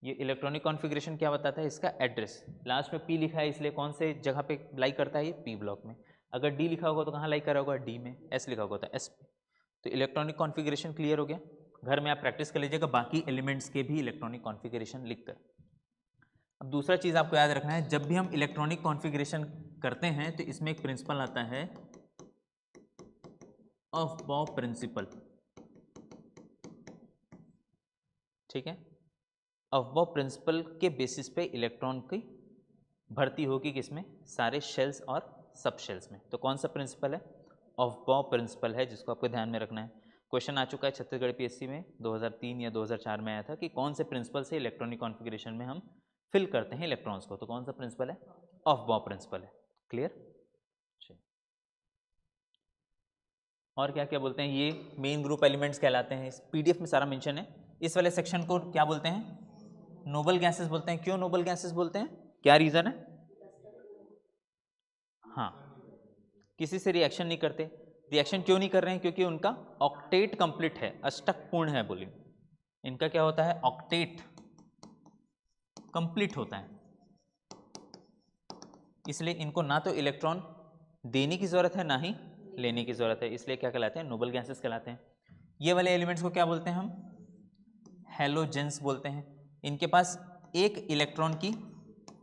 ये इलेक्ट्रॉनिक कॉन्फ़िगरेशन क्या बताता है? इसका एड्रेस। लास्ट में P लिखा है इसलिए कौन से जगह पे लाई करता है? ये P ब्लॉक में। अगर D लिखा होगा तो कहाँ लाई करा होगा? D में। S लिखा होगा तो S पे। तो इलेक्ट्रॉनिक कॉन्फ़िगरेशन क्लियर हो गया। घर में आप प्रैक्टिस कर लीजिएगा बाकी एलिमेंट्स के भी इलेक्ट्रॉनिक कॉन्फ़िगरेशन लिखकर। अब दूसरा चीज़ आपको याद रखना है, जब भी हम इलेक्ट्रॉनिक कॉन्फ़िगरेशन करते हैं तो इसमें एक प्रिंसिपल आता है, अफबाउ प्रिंसिपल। ठीक है, अफबाउ प्रिंसिपल के बेसिस पे इलेक्ट्रॉन की भर्ती होगी किसमें? सारे शेल्स और सब शेल्स में। तो कौन सा प्रिंसिपल है? अफबाउ प्रिंसिपल है, जिसको आपको ध्यान में रखना है। क्वेश्चन आ चुका है छत्तीसगढ़ पीएससी में 2003 या 2004 में आया था कि कौन से प्रिंसिपल से इलेक्ट्रॉनिक कॉन्फ़िगरेशन में हम फिल करते हैं इलेक्ट्रॉन्स को। तो कौन सा प्रिंसिपल है? अफबाउ प्रिंसिपल है। क्लियर? और क्या क्या बोलते हैं? ये मेन ग्रुप एलिमेंट्स कहलाते हैं। इस पीडीएफ में सारा मेंशन है। इस वाले सेक्शन को क्या बोलते हैं? नोबल गैसेस बोलते हैं। क्यों नोबल गैसेस बोलते हैं? क्या रीजन है? हाँ, किसी से रिएक्शन नहीं करते। रिएक्शन क्यों नहीं कर रहे हैं? क्योंकि उनका ऑक्टेट कंप्लीट है, अष्टक पूर्ण है। बोलिए, इनका क्या होता है? ऑक्टेट कंप्लीट होता है, इसलिए इनको ना तो इलेक्ट्रॉन देने की जरूरत है ना ही लेने की जरूरत है। इसलिए क्या कहलाते हैं? नोबल गैसेस कहलाते हैं। ये वाले एलिमेंट्स को क्या बोलते हैं हम? हैलोजेंस बोलते हैं। इनके पास एक इलेक्ट्रॉन की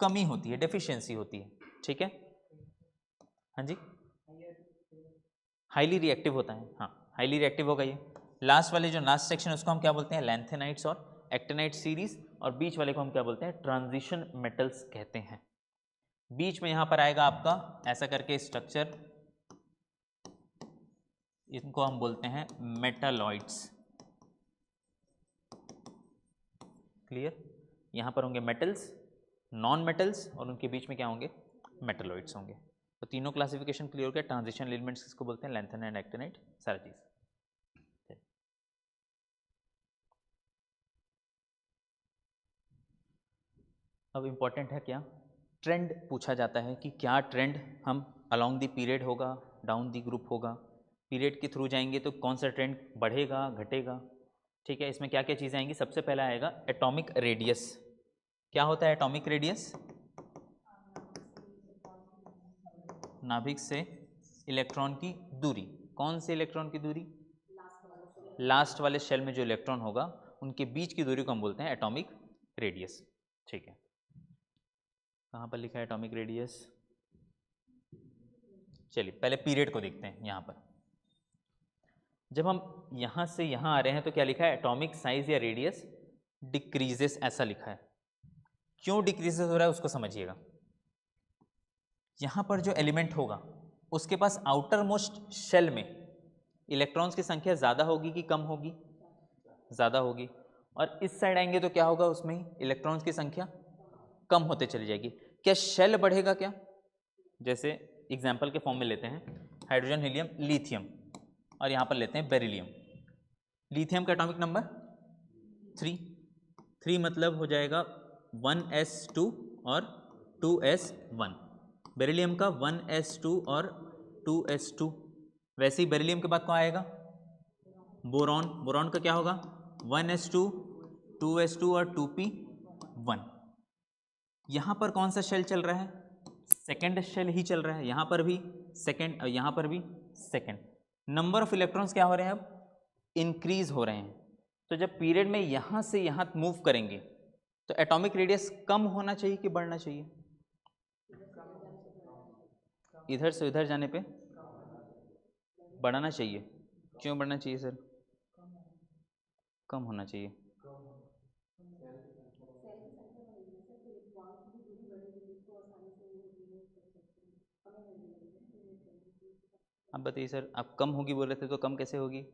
कमी होती है, डेफिशिएंसी होती है। ठीक है, हाँ जी, हाईली रिएक्टिव होता है। हाँ, हाईली रिएक्टिव होगा ये। लास्ट वाले जो लास्ट सेक्शन उसको हम क्या बोलते हैं? लैंथेनाइट्स और एक्टिनाइट सीरीज। और बीच वाले को हम क्या बोलते हैं? ट्रांजिशन मेटल्स कहते हैं। बीच में यहां पर आएगा आपका ऐसा करके स्ट्रक्चर, इनको हम बोलते हैं मेटालॉइड्स। क्लियर? यहां पर होंगे मेटल्स, नॉन मेटल्स, और उनके बीच में क्या होंगे? मेटालॉइड्स होंगे। तो तीनों क्लासिफिकेशन क्लियर हो गया। ट्रांजिशन एलिमेंट्स किसको बोलते हैं? लैंथेनाइट, एक्टिनाइट, सारा चीज। अब इंपॉर्टेंट है क्या? ट्रेंड पूछा जाता है कि क्या ट्रेंड हम अलोंग द पीरियड होगा, डाउन द ग्रुप होगा। पीरियड के थ्रू जाएंगे तो कौन सा ट्रेंड बढ़ेगा, घटेगा। ठीक है, इसमें क्या क्या चीज़ें आएंगी? सबसे पहला आएगा एटॉमिक रेडियस। क्या होता है एटॉमिक रेडियस? नाभिक से इलेक्ट्रॉन की दूरी। कौन से इलेक्ट्रॉन की दूरी? लास्ट वाले शेल में जो इलेक्ट्रॉन होगा उनके बीच की दूरी को हम बोलते हैं एटॉमिक रेडियस। ठीक है, कहाँ पर लिखा है एटॉमिक रेडियस? चलिए पहले पीरियड को देखते हैं। यहाँ पर जब हम यहाँ से यहाँ आ रहे हैं तो क्या लिखा है? एटॉमिक साइज या रेडियस डिक्रीजेस, ऐसा लिखा है। क्यों डिक्रीजेस हो रहा है उसको समझिएगा। यहाँ पर जो एलिमेंट होगा उसके पास आउटर मोस्ट शेल में इलेक्ट्रॉन्स की संख्या ज़्यादा होगी कि कम होगी? ज़्यादा होगी। और इस साइड आएंगे तो क्या होगा? उसमें इलेक्ट्रॉन्स की संख्या कम होते चली जाएगी। क्या शेल बढ़ेगा क्या? जैसे एग्जाम्पल के फॉर्म में लेते हैं हाइड्रोजन, हीलियम, लिथियम, और यहाँ पर लेते हैं बेरिलियम। लिथियम का एटॉमिक नंबर 3 मतलब हो जाएगा 1s2 और 2s1। बेरिलियम का 1s2 और 2s2। वैसे ही बेरिलियम के बाद कौन आएगा? बोरॉन। बोरॉन का क्या होगा? 1s2, 2s2 और 2p1। यहाँ पर कौन सा शेल चल रहा है? सेकेंड शेल ही चल रहा है। यहाँ पर भी सेकेंड और यहाँ पर भी सेकेंड। नंबर ऑफ इलेक्ट्रॉन्स क्या हो रहे हैं? अब इंक्रीज हो रहे हैं। तो जब पीरियड में यहाँ से यहाँ मूव करेंगे तो एटॉमिक रेडियस कम होना चाहिए कि बढ़ना चाहिए? इधर से उधर जाने पे बढ़ना चाहिए। क्यों बढ़ना चाहिए सर? कम होना चाहिए। आप बताइए सर, आप कम होगी बोल रहे थे तो कम कैसे होगी?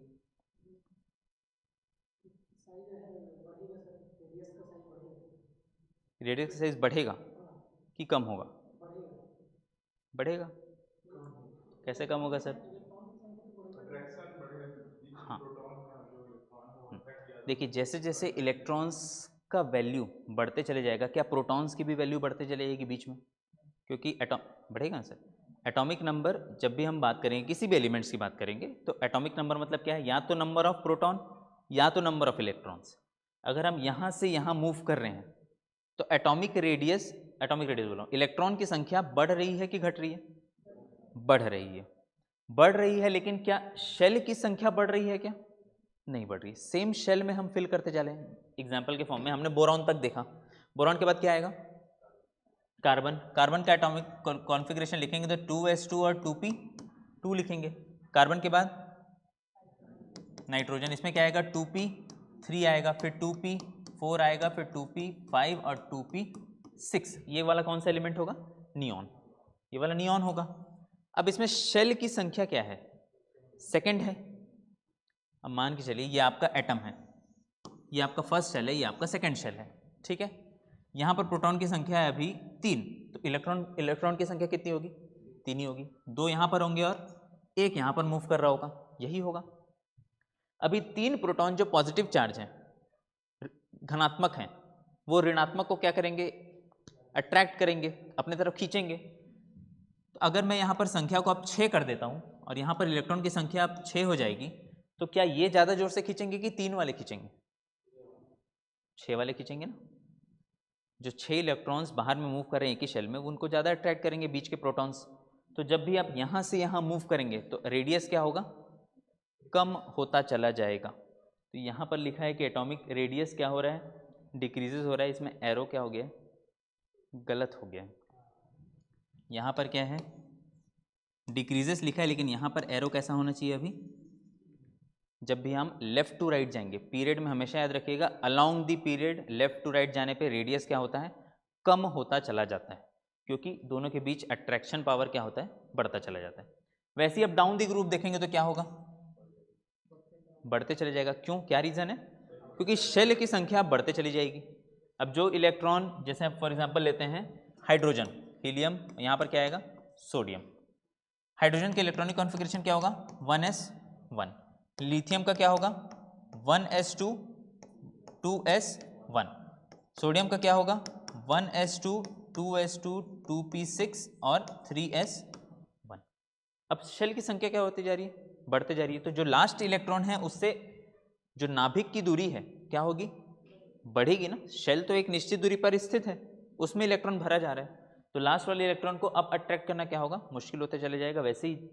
रेडियस का साइज बढ़ेगा कि कम होगा? बढ़ेगा। कैसे कम होगा सर? हाँ, देखिए जैसे जैसे इलेक्ट्रॉन्स का वैल्यू बढ़ते चले जाएगा, क्या प्रोटॉन्स की भी वैल्यू बढ़ते चले जाएगी बीच में? क्योंकि एटॉम बढ़ेगा सर। एटॉमिक नंबर जब भी हम बात करेंगे, किसी भी एलिमेंट्स की बात करेंगे, तो एटॉमिक नंबर मतलब क्या है? या तो नंबर ऑफ प्रोटॉन या तो नंबर ऑफ इलेक्ट्रॉन्स। अगर हम यहाँ से यहाँ मूव कर रहे हैं तो एटॉमिक रेडियस बोल रहा हूँ, इलेक्ट्रॉन की संख्या बढ़ रही है कि घट रही है? बढ़ रही है। बढ़ रही है, लेकिन क्या शेल की संख्या बढ़ रही है क्या? नहीं बढ़ रही। सेम शेल में हम फिल करते चले। एग्जाम्पल के फॉर्म में हमने बोरॉन तक देखा, बोरॉन के बाद क्या आएगा? कार्बन। कार्बन का एटॉमिक कॉन्फ़िगरेशन लिखेंगे तो 2s2 और 2p, 2 लिखेंगे। कार्बन के बाद नाइट्रोजन, इसमें क्या आएगा? 2p3 आएगा, फिर 2p4 आएगा, फिर 2p5 और 2p6। ये वाला कौन सा एलिमेंट होगा? नियॉन। ये वाला नियॉन होगा। अब इसमें शेल की संख्या क्या है? सेकंड है। अब मान के चलिए ये आपका एटम है, ये आपका फर्स्ट शेल है, ये आपका सेकंड शेल है, ठीक है। यहाँ पर प्रोटॉन की संख्या है अभी 3, तो इलेक्ट्रॉन की संख्या कितनी होगी? 3 ही होगी। 2 यहाँ पर होंगे और 1 यहाँ पर मूव कर रहा होगा, यही होगा। अभी 3 प्रोटॉन जो पॉजिटिव चार्ज हैं, धनात्मक हैं, वो ऋणात्मक को क्या करेंगे? अट्रैक्ट करेंगे, अपने तरफ खींचेंगे। तो अगर मैं यहाँ पर संख्या को अब 6 कर देता हूँ और यहाँ पर इलेक्ट्रॉन की संख्या अब 6 हो जाएगी, तो क्या ये ज़्यादा जोर से खींचेंगे कि 3 वाले खींचेंगे? 6 वाले खींचेंगे ना। जो 6 इलेक्ट्रॉन्स बाहर में मूव कर रहे हैं एक ही शेल में, उनको ज़्यादा अट्रैक्ट करेंगे बीच के प्रोटॉन्स। तो जब भी आप यहाँ से यहाँ मूव करेंगे तो रेडियस क्या होगा? कम होता चला जाएगा। तो यहाँ पर लिखा है कि एटॉमिक रेडियस क्या हो रहा है? डिक्रीजेज हो रहा है। इसमें एरो क्या हो गया? गलत हो गया। यहाँ पर क्या है? डिक्रीजेस लिखा है, लेकिन यहाँ पर एरो कैसा होना चाहिए? अभी जब भी हम लेफ्ट टू राइट जाएंगे पीरियड में, हमेशा याद रखिएगा along the period left to right जाने पे रेडियस क्या होता है? कम होता चला जाता है, क्योंकि दोनों के बीच अट्रैक्शन पावर क्या होता है? बढ़ता चला जाता है। वैसे ही अब डाउन द ग्रुप देखेंगे तो क्या होगा? बढ़ते चले जाएगा। क्यों? क्या रीज़न है? क्योंकि शेल की संख्या बढ़ते चली जाएगी। अब जो इलेक्ट्रॉन, जैसे फॉर एग्जाम्पल लेते हैं हाइड्रोजन, हीलियम, यहाँ पर क्या आएगा? सोडियम। हाइड्रोजन के इलेक्ट्रॉनिक कॉन्फ़िगरेशन क्या होगा? 1s1। लिथियम का क्या होगा? 1s2 2s1। सोडियम का क्या होगा? 1s2 2s2 2p6 और 3s1। अब शेल की संख्या क्या होती जा रही है? बढ़ते जा रही है। तो जो लास्ट इलेक्ट्रॉन है उससे जो नाभिक की दूरी है क्या होगी? बढ़ेगी ना। शेल तो एक निश्चित दूरी पर स्थित है, उसमें इलेक्ट्रॉन भरा जा रहा है, तो लास्ट वाले इलेक्ट्रॉन को अब अट्रैक्ट करना क्या होगा? मुश्किल होते चले जाएगा। वैसे ही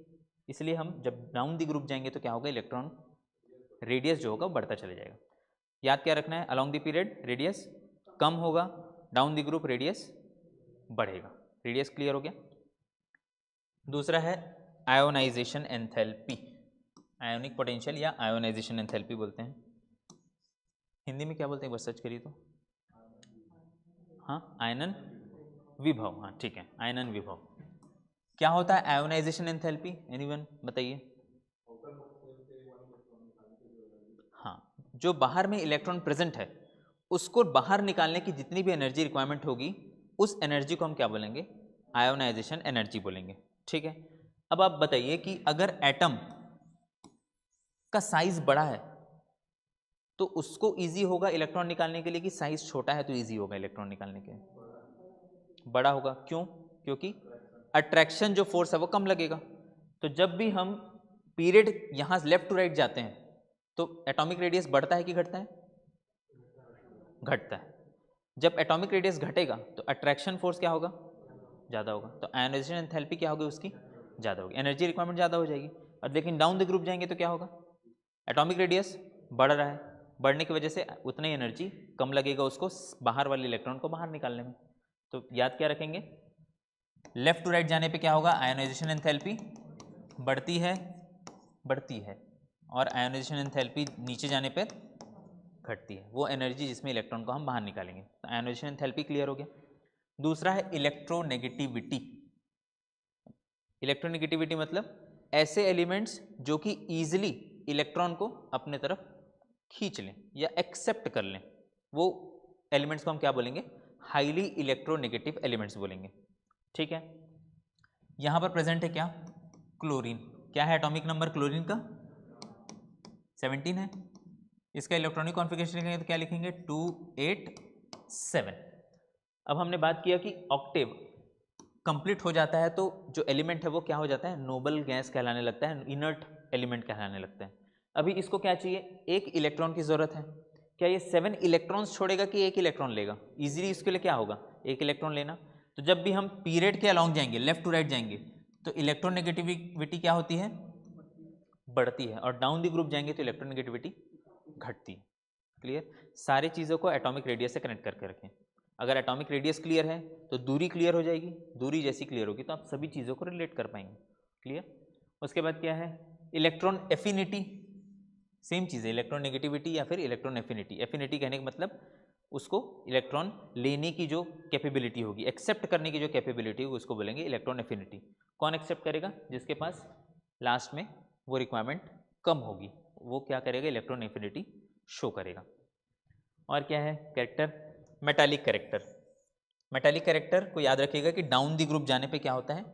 इसलिए हम जब डाउन दी ग्रुप जाएंगे तो क्या होगा? इलेक्ट्रॉन रेडियस जो होगा बढ़ता चले जाएगा। याद क्या रखना है? अलोंग द पीरियड रेडियस कम होगा, डाउन द ग्रुप रेडियस बढ़ेगा। रेडियस क्लियर हो गया। दूसरा है आयोनाइजेशन एंथैल्पी। आयोनिक पोटेंशियल या आयोनाइजेशन एंथैल्पी बोलते हैं। हिंदी में क्या बोलते हैं? एक बार सर्च करिए तो। हाँ, आयनन विभव। हाँ ठीक है, आयनन विभव। क्या होता है आयोनाइजेशन एंथैल्पी? एनीवन बताइए। हाँ, जो बाहर में इलेक्ट्रॉन प्रेजेंट है उसको बाहर निकालने की जितनी भी एनर्जी रिक्वायरमेंट होगी, उस एनर्जी को हम क्या बोलेंगे? आयोनाइजेशन एनर्जी बोलेंगे। ठीक है। अब आप बताइए कि अगर एटम का साइज बड़ा है तो उसको इजी होगा इलेक्ट्रॉन निकालने के लिए, कि साइज छोटा है तो इजी होगा इलेक्ट्रॉन निकालने के लिए? बड़ा होगा। क्यों? क्योंकि अट्रैक्शन जो फोर्स है वो कम लगेगा। तो जब भी हम पीरियड यहाँ लेफ्ट टू राइट जाते हैं तो एटॉमिक रेडियस बढ़ता है कि घटता है? घटता है। जब एटॉमिक रेडियस घटेगा तो अट्रैक्शन फोर्स क्या होगा? ज़्यादा होगा। तो आयोनाइजेशन एंथैल्पी क्या होगी उसकी? ज़्यादा होगी, एनर्जी रिक्वायरमेंट ज़्यादा हो जाएगी। और लेकिन डाउन द ग्रुप जाएंगे तो क्या होगा? एटॉमिक रेडियस बढ़ रहा है, बढ़ने की वजह से उतनी एनर्जी कम लगेगा उसको बाहर वाले इलेक्ट्रॉन को बाहर निकालने में। तो याद क्या रखेंगे? लेफ्ट टू राइट जाने पे क्या होगा? आयोनाइजेशन एंथैल्पी बढ़ती है, और आयोनाइजेशन एंथैल्पी नीचे जाने पर घटती है, वो एनर्जी जिसमें इलेक्ट्रॉन को हम बाहर निकालेंगे। तो आयोनाइजेशन एंथैल्पी क्लियर हो गया। दूसरा है इलेक्ट्रोनेगेटिविटी। इलेक्ट्रोनेगेटिविटी मतलब ऐसे एलिमेंट्स जो कि ईजिली इलेक्ट्रॉन को अपने तरफ खींच लें या एक्सेप्ट कर लें, वो एलिमेंट्स को हम क्या बोलेंगे? हाईली इलेक्ट्रोनेगेटिव एलिमेंट्स बोलेंगे। ठीक है, यहां पर प्रेजेंट है क्या? क्लोरीन। क्या है एटॉमिक नंबर क्लोरीन का? 17 है। इसका इलेक्ट्रॉनिक कॉन्फ़िगरेशन लिखेंगे तो क्या लिखेंगे? 287। अब हमने बात किया कि ऑक्टेव कंप्लीट हो जाता है तो जो एलिमेंट है वो क्या हो जाता है? नोबल गैस कहलाने लगता है, इनर्ट एलिमेंट कहलाने लगता है। अभी इसको क्या चाहिए? एक इलेक्ट्रॉन की ज़रूरत है। क्या ये 7 इलेक्ट्रॉन्स छोड़ेगा कि एक इलेक्ट्रॉन लेगा? इजीली इसके लिए क्या होगा? एक इलेक्ट्रॉन लेना। तो जब भी हम पीरियड के अलॉन्ग जाएंगे, लेफ्ट टू राइट जाएंगे, तो इलेक्ट्रोनेगेटिविटी क्या होती है? बढ़ती है। और डाउन द ग्रुप जाएंगे तो इलेक्ट्रोनेगेटिविटी घटती है। क्लियर? सारी चीज़ों को एटॉमिक रेडियस से कनेक्ट करके रखें। अगर एटॉमिक रेडियस क्लियर है तो दूरी क्लियर हो जाएगी, दूरी जैसी क्लियर होगी तो आप सभी चीज़ों को रिलेट कर पाएंगे। क्लियर? उसके बाद क्या है? Electron affinity. सेम चीज़ है, इलेक्ट्रॉन नेगेटिविटी या फिर इलेक्ट्रॉन एफिनिटी। एफिनिटी कहने का मतलब उसको इलेक्ट्रॉन लेने की जो कैपेबिलिटी होगी, एक्सेप्ट करने की जो कैपेबिलिटी होगी, उसको बोलेंगे इलेक्ट्रॉन एफिनिटी। कौन एक्सेप्ट करेगा? जिसके पास लास्ट में वो रिक्वायरमेंट कम होगी, वो क्या करेगा? इलेक्ट्रॉन एफिनिटी शो करेगा। और क्या है? Character, metallic character. Metallic character को याद रखिएगा कि डाउन दी ग्रुप जाने पे क्या होता है?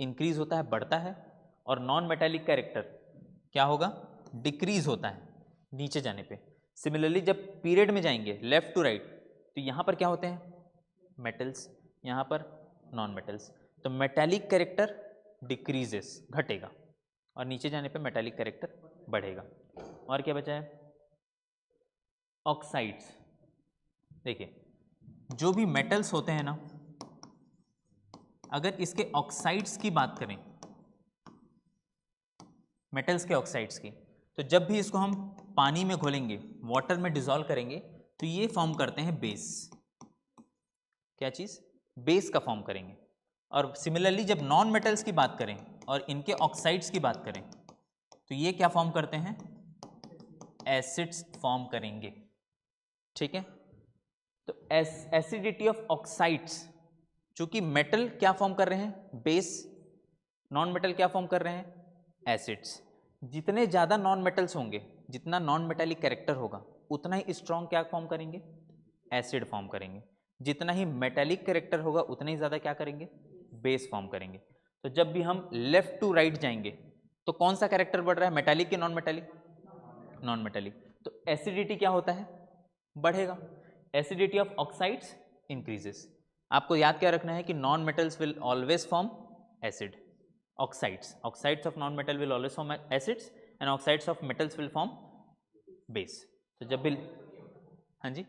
इंक्रीज होता है, बढ़ता है। और नॉन मेटालिक कैरेक्टर क्या होगा? डिक्रीज होता है नीचे जाने पे। सिमिलरली जब पीरियड में जाएंगे लेफ्ट टू राइट तो यहाँ पर क्या होते हैं? मेटल्स, यहाँ पर नॉन मेटल्स। तो मेटालिक कैरेक्टर डिक्रीजेस, घटेगा, और नीचे जाने पे मेटालिक कैरेक्टर बढ़ेगा। और क्या बचा है? ऑक्साइड्स। देखिए, जो भी मेटल्स होते हैं ना, अगर इसके ऑक्साइड्स की बात करें, मेटल्स के ऑक्साइड्स की, तो जब भी इसको हम पानी में घोलेंगे, वाटर में डिसॉल्व करेंगे, तो ये फॉर्म करते हैं बेस। क्या चीज़? बेस का फॉर्म करेंगे। और सिमिलरली जब नॉन मेटल्स की बात करें और इनके ऑक्साइड्स की बात करें तो ये क्या फॉर्म करते हैं? एसिड्स फॉर्म करेंगे। ठीक है, तो एसिडिटी ऑफ ऑक्साइड्स, चूंकि मेटल क्या फॉर्म कर रहे हैं? बेस। नॉन मेटल क्या फॉर्म कर रहे हैं? एसिड्स। जितने ज़्यादा नॉन मेटल्स होंगे, जितना नॉन मेटालिक कैरेक्टर होगा, उतना ही स्ट्रॉन्ग क्या फॉर्म करेंगे? एसिड फॉर्म करेंगे। जितना ही मेटालिक कैरेक्टर होगा उतना ही ज़्यादा क्या करेंगे? बेस फॉर्म करेंगे। तो जब भी हम लेफ्ट टू राइट जाएंगे तो कौन सा कैरेक्टर बढ़ रहा है? मेटालिक कि नॉन मेटालिक? Non metallic. तो एसिडिटी क्या होता है? बढ़ेगा। Acidity of oxides increases. आपको याद क्या रखना है कि non metals will always form acid, oxides of non metal will always form acids and oxides of metals will form base. तो जब भी, हाँ जी,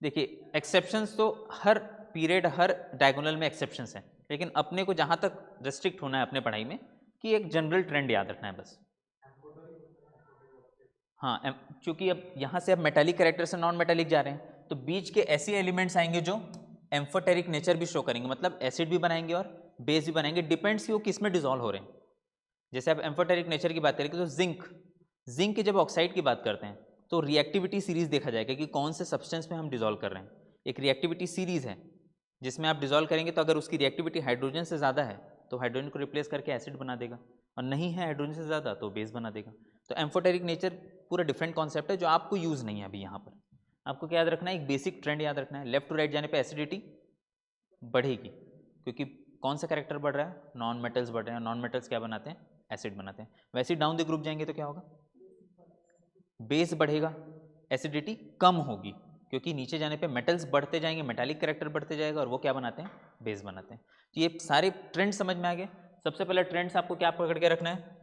देखिए एक्सेप्शंस तो हर पीरियड, हर डायगोनल में एक्सेप्शंस हैं, लेकिन अपने को जहाँ तक रेस्ट्रिक्ट होना है अपने पढ़ाई में कि एक जनरल ट्रेंड याद रखना है बस। हाँ, क्योंकि अब यहाँ से अब मेटालिक कैरेक्टर से नॉन मेटालिक जा रहे हैं तो बीच के ऐसे एलिमेंट्स आएंगे जो एम्फोटेरिक नेचर भी शो करेंगे, मतलब एसिड भी बनाएंगे और बेस भी बनाएंगे, डिपेंड्स कि वो किस में डिजॉल्व हो रहे हैं। जैसे आप एम्फोटेरिक नेचर की बात करेंगे तो जिंक के जब ऑक्साइड की बात करते हैं तो रिएक्टिविटी सीरीज देखा जाएगा कि कौन से सब्सटेंस में हम डिजॉल्व कर रहे हैं। एक रिएक्टिविटी सीरीज है जिसमें आप डिजॉल्व करेंगे तो अगर उसकी रिएक्टिविटी हाइड्रोजन से ज़्यादा है तो हाइड्रोजन को रिप्लेस करके एसिड बना देगा, और नहीं है हाइड्रोजन से ज़्यादा तो बेस बना देगा। तो एम्फोटेरिक नेचर पूरा डिफरेंट कॉन्सेप्ट है जो आपको यूज़ नहीं है अभी यहाँ पर। आपको क्या याद रखना है? एक बेसिक ट्रेंड याद रखना है, लेफ्ट टू राइट जाने पर एसिडिटी बढ़ेगी क्योंकि कौन सा कैरेक्टर बढ़ रहा है? नॉन मेटल्स बढ़ रहे हैं, नॉन मेटल्स क्या बनाते हैं? एसिड बनाते हैं। वैसे ही डाउन द ग्रुप जाएंगे तो क्या होगा? बेस बढ़ेगा, एसिडिटी कम होगी, क्योंकि नीचे जाने पे मेटल्स बढ़ते जाएंगे, मेटालिक कैरेक्टर बढ़ते जाएगा और वो क्या बनाते हैं? बेस बनाते हैं। तो ये सारे ट्रेंड समझ में आ गए। सबसे पहले ट्रेंड्स आपको क्या पकड़ के रखना है?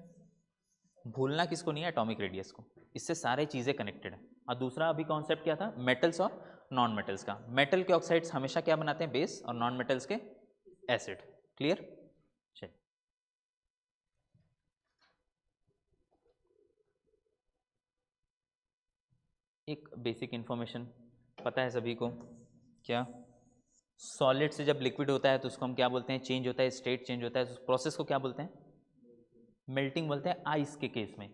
भूलना किसको नहीं है? एटॉमिक रेडियस को। इससे सारे चीज़ें कनेक्टेड है। और दूसरा अभी कॉन्सेप्ट क्या था? मेटल्स और नॉन मेटल्स का। मेटल के ऑक्साइड्स हमेशा क्या बनाते हैं? बेस, और नॉन मेटल्स के एसिड। क्लियर? चलिए, एक बेसिक इन्फॉर्मेशन पता है सभी को, क्या? सॉलिड से जब लिक्विड होता है तो उसको हम क्या बोलते हैं? चेंज होता है, स्टेट चेंज होता है, उस प्रोसेस को क्या बोलते हैं? मेल्टिंग बोलते हैं आइस के केस में।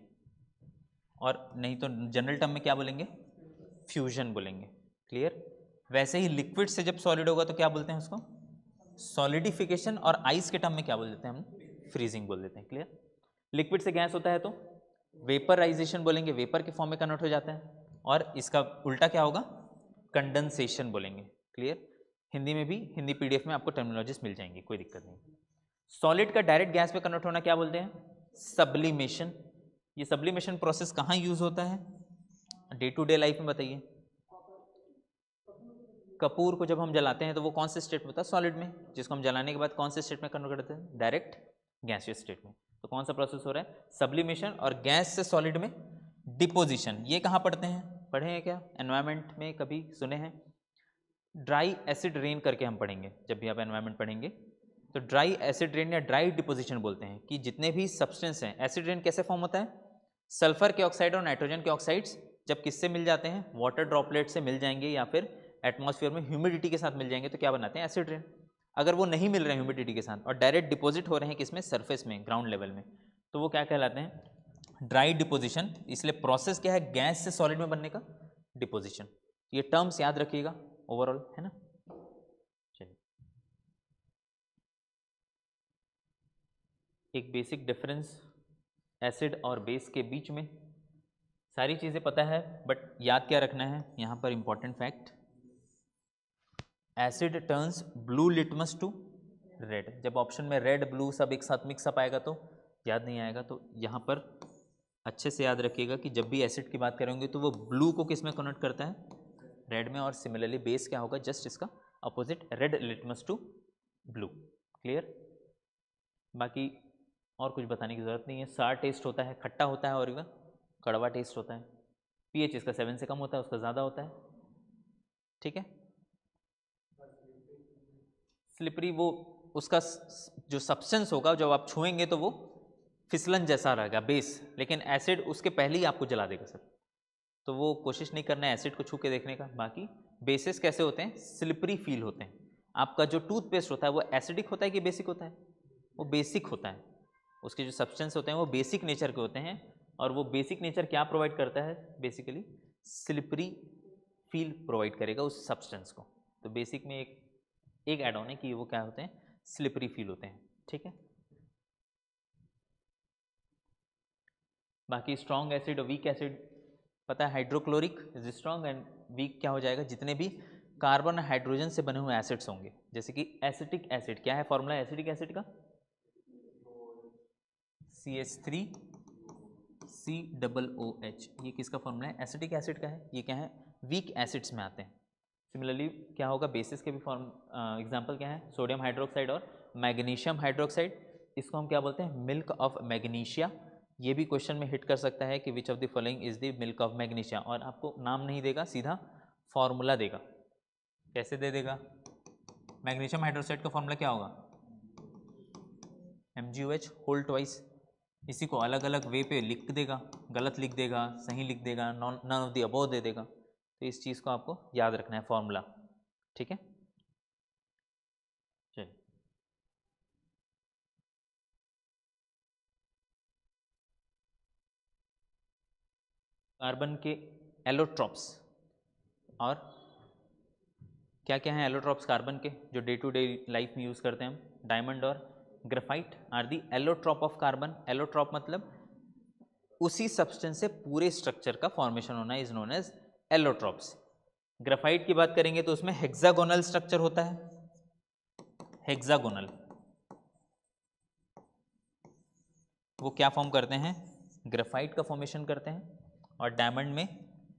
और नहीं तो जनरल टर्म में क्या बोलेंगे? फ्यूजन बोलेंगे। क्लियर। वैसे ही लिक्विड से जब सॉलिड होगा तो क्या बोलते हैं उसको? सॉलिडिफिकेशन। और आइस के टर्म में क्या बोल देते हैं हम? फ्रीजिंग बोल देते हैं। क्लियर। लिक्विड से गैस होता है तो वेपराइजेशन बोलेंगे, वेपर के फॉर्म में कन्वर्ट हो जाता है। और इसका उल्टा क्या होगा? कंडेंसेशन बोलेंगे। क्लियर। हिंदी में भी, हिंदी पीडीएफ में आपको टर्मिनोलॉजीज मिल जाएंगी, कोई दिक्कत नहीं। सॉलिड का डायरेक्ट गैस में कन्वर्ट होना क्या बोलते हैं? सब्लिमेशन। ये सब्लिमेशन प्रोसेस कहाँ यूज होता है? डे टू डे लाइफ में बताइए। कपूर को जब हम जलाते हैं तो वो कौन से स्टेट में होता है? सॉलिड में। जिसको हम जलाने के बाद कौन से स्टेट में कन्वर्ट करते हैं? डायरेक्ट गैसियस स्टेट में। तो कौन सा प्रोसेस हो रहा है? सब्लिमेशन। और गैस से सॉलिड में डिपोजिशन। ये कहाँ पढ़ते हैं? पढ़े हैं क्या एनवायरमेंट में? कभी सुने हैं? ड्राई एसिड रेन करके हम पढ़ेंगे जब भी आप एनवायरमेंट पढ़ेंगे। तो ड्राई एसिड रेन या ड्राई डिपोजिशन बोलते हैं कि जितने भी सब्सटेंस हैं, एसिड रेन कैसे फॉर्म होता है? सल्फर के ऑक्साइड और नाइट्रोजन के ऑक्साइड्स जब किससे मिल जाते हैं? वाटर ड्रॉपलेट से मिल जाएंगे या फिर एटमॉस्फेयर में ह्यूमिडिटी के साथ मिल जाएंगे तो क्या बनाते हैं? Acid rain. अगर वो नहीं मिल रहे हैं ह्यूमिडिटी के साथ और डायरेक्ट डिपॉजिट हो रहे हैं किसमें? सरफेस में, ग्राउंड लेवल में, तो वो क्या कहलाते हैं? Dry deposition. इसलिए प्रोसेस क्या है? गैस से सॉलिड में बनने का डिपोजिशन। ये टर्म्स याद रखिएगा ओवरऑल, है ना। चलिए, एक बेसिक डिफरेंस एसिड और बेस के बीच में। सारी चीज़ें पता है बट याद क्या रखना है यहाँ पर? Important fact, acid turns blue litmus to red. जब ऑप्शन में रेड ब्लू सब एक साथ मिक्सअप आएगा तो याद नहीं आएगा। तो यहाँ पर अच्छे से याद रखिएगा कि जब भी एसिड की बात करेंगे तो वो ब्लू को किस में कन्वर्ट करता है? रेड में। और सिमिलरली बेस क्या होगा? जस्ट इसका opposite, red litmus to blue. Clear. बाकी और कुछ बताने की ज़रूरत नहीं है। सार टेस्ट होता है, खट्टा होता है और इवन कड़वा टेस्ट होता है। पीएच इसका 7 से कम होता है, उसका ज़्यादा होता है। ठीक है। स्लिपरी, वो उसका जो सब्सटेंस होगा जब आप छुएंगे तो वो फिसलन जैसा रहेगा बेस, लेकिन एसिड उसके पहले ही आपको जला देगा सर। तो वो कोशिश नहीं करना है एसिड को छू के देखने का। बाकी बेसिस कैसे होते हैं? स्लिपरी फील होते हैं। आपका जो टूथपेस्ट होता है वो एसिडिक होता है कि बेसिक होता है? वो बेसिक होता है। उसके जो सब्सटेंस होते हैं वो बेसिक नेचर के होते हैं। और वो बेसिक नेचर क्या प्रोवाइड करता है? बेसिकली स्लिपरी फील प्रोवाइड करेगा उस सब्सटेंस को। तो बेसिक में एक ऐड ऑन है कि वो क्या होते हैं? स्लिपरी फील होते हैं। ठीक है। बाकी स्ट्रॉन्ग एसिड और वीक एसिड पता है। Hydrochloric is strong and weak क्या हो जाएगा? जितने भी कार्बन हाइड्रोजन से बने हुए एसिड्स होंगे, जैसे कि एसिटिक एसिड। क्या है फॉर्मूला एसिटिक एसिड का? CH3COOH। ये किसका फॉर्मूला है? एसिटिक एसिड का है। ये क्या है? वीक एसिड्स में आते हैं। सिमिलरली क्या होगा? बेसिस के भी फॉर्म एग्जांपल क्या है? सोडियम हाइड्रोक्साइड और मैग्नीशियम हाइड्रोक्साइड। इसको हम क्या बोलते हैं? Milk of magnesia. ये भी क्वेश्चन में हिट कर सकता है कि विच of the following is the milk of magnesia. और आपको नाम नहीं देगा, सीधा फॉर्मूला देगा। कैसे दे देगा? मैग्नीशियम हाइड्रोक्साइड का फॉर्मूला क्या होगा? MgOH whole twice. इसी को अलग अलग वे पे लिख देगा, गलत लिख देगा, सही लिख देगा, नॉन ऑफ द अबव दे देगा। तो इस चीज़ को आपको याद रखना है, फॉर्मूला। ठीक है। चलिए, कार्बन के एलोट्रॉप्स और क्या क्या हैं एलोट्रॉप्स कार्बन के जो डे टू डे लाइफ में यूज़ करते हैं हम? डायमंड और graphite are the allotrope of carbon. Allotrope मतलब उसी सब्सटेंस से पूरे स्ट्रक्चर का फॉर्मेशन होना is known as allotropes. Graphite की बात करेंगे तो उसमें हेक्सागोनल स्ट्रक्चर होता है। हेक्सागोनल वो क्या फॉर्म करते हैं? ग्रेफाइट का फॉर्मेशन करते हैं। और डायमंड में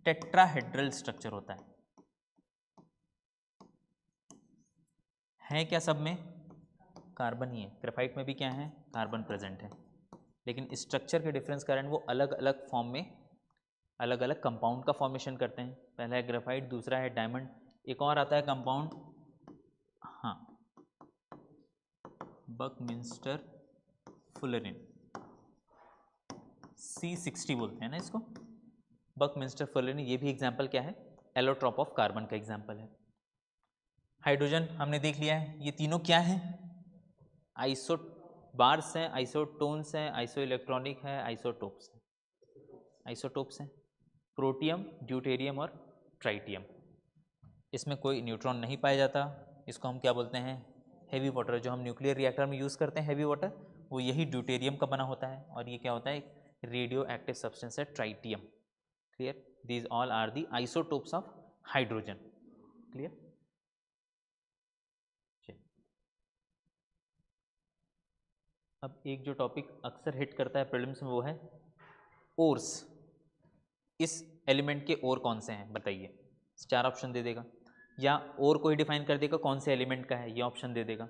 टेट्राहेड्रल स्ट्रक्चर होता है क्या सब में? कार्बन ही है। ग्रेफाइट में भी क्या है? कार्बन प्रेजेंट है। लेकिन स्ट्रक्चर के डिफरेंस कारण वो अलग अलग फॉर्म में अलग अलग कंपाउंड का फॉर्मेशन करते हैं। पहला है ग्रेफाइट, दूसरा है डायमंड, एक और आता है कंपाउंड, हाँ, बकमिंस्टर फुलरिन, C60 बोलते हैं ना इसको, बकमिंस्टर फुलरिन। ये भी एग्जाम्पल क्या है? एलोट्रॉप ऑफ कार्बन का एग्जाम्पल है। हाइड्रोजन हमने देख लिया है। ये तीनों क्या है? आइसो बार्स हैं, आइसोटोन्स हैं, आइसो इलेक्ट्रॉनिक है, आइसोटोप्स हैं। आइसोटोप्स हैं प्रोटियम, ड्यूटेरियम और ट्राइटियम। इसमें कोई न्यूट्रॉन नहीं पाया जाता, इसको हम क्या बोलते हैं, हेवी वाटर। जो हम न्यूक्लियर रिएक्टर में यूज़ करते हैं हेवी वाटर, वो यही ड्यूटेरियम का बना होता है, और ये क्या होता है, रेडियो एक्टिव सब्सटेंस है tritium. Clear, these all are the isotopes of hydrogen. Clear. अब एक जो टॉपिक अक्सर हिट करता है प्रीलिम्स में वो है ओर्स। इस एलिमेंट के और कौन से हैं बताइए, 4 ऑप्शन दे देगा, या और कोई डिफाइन कर देगा कौन से एलिमेंट का है, ये ऑप्शन दे देगा।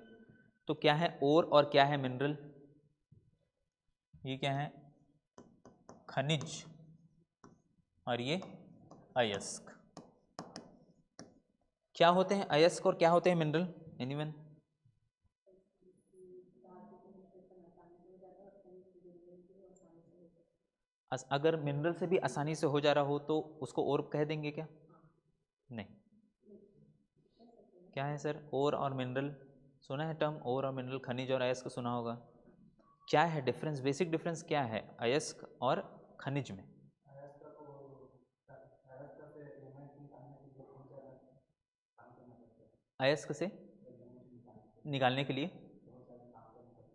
तो क्या है और क्या है मिनरल, ये क्या है खनिज, और ये अयस्क। क्या होते हैं अयस्क और क्या होते हैं मिनरल, एनीवन? अगर मिनरल से भी आसानी से हो जा रहा हो तो उसको और कह देंगे क्या? नहीं। क्या है सर और मिनरल, सुना है टर्म और मिनरल, खनिज और अयस्क सुना होगा। क्या है डिफरेंस, बेसिक डिफरेंस क्या है अयस्क और खनिज में? अयस्क से निकालने के लिए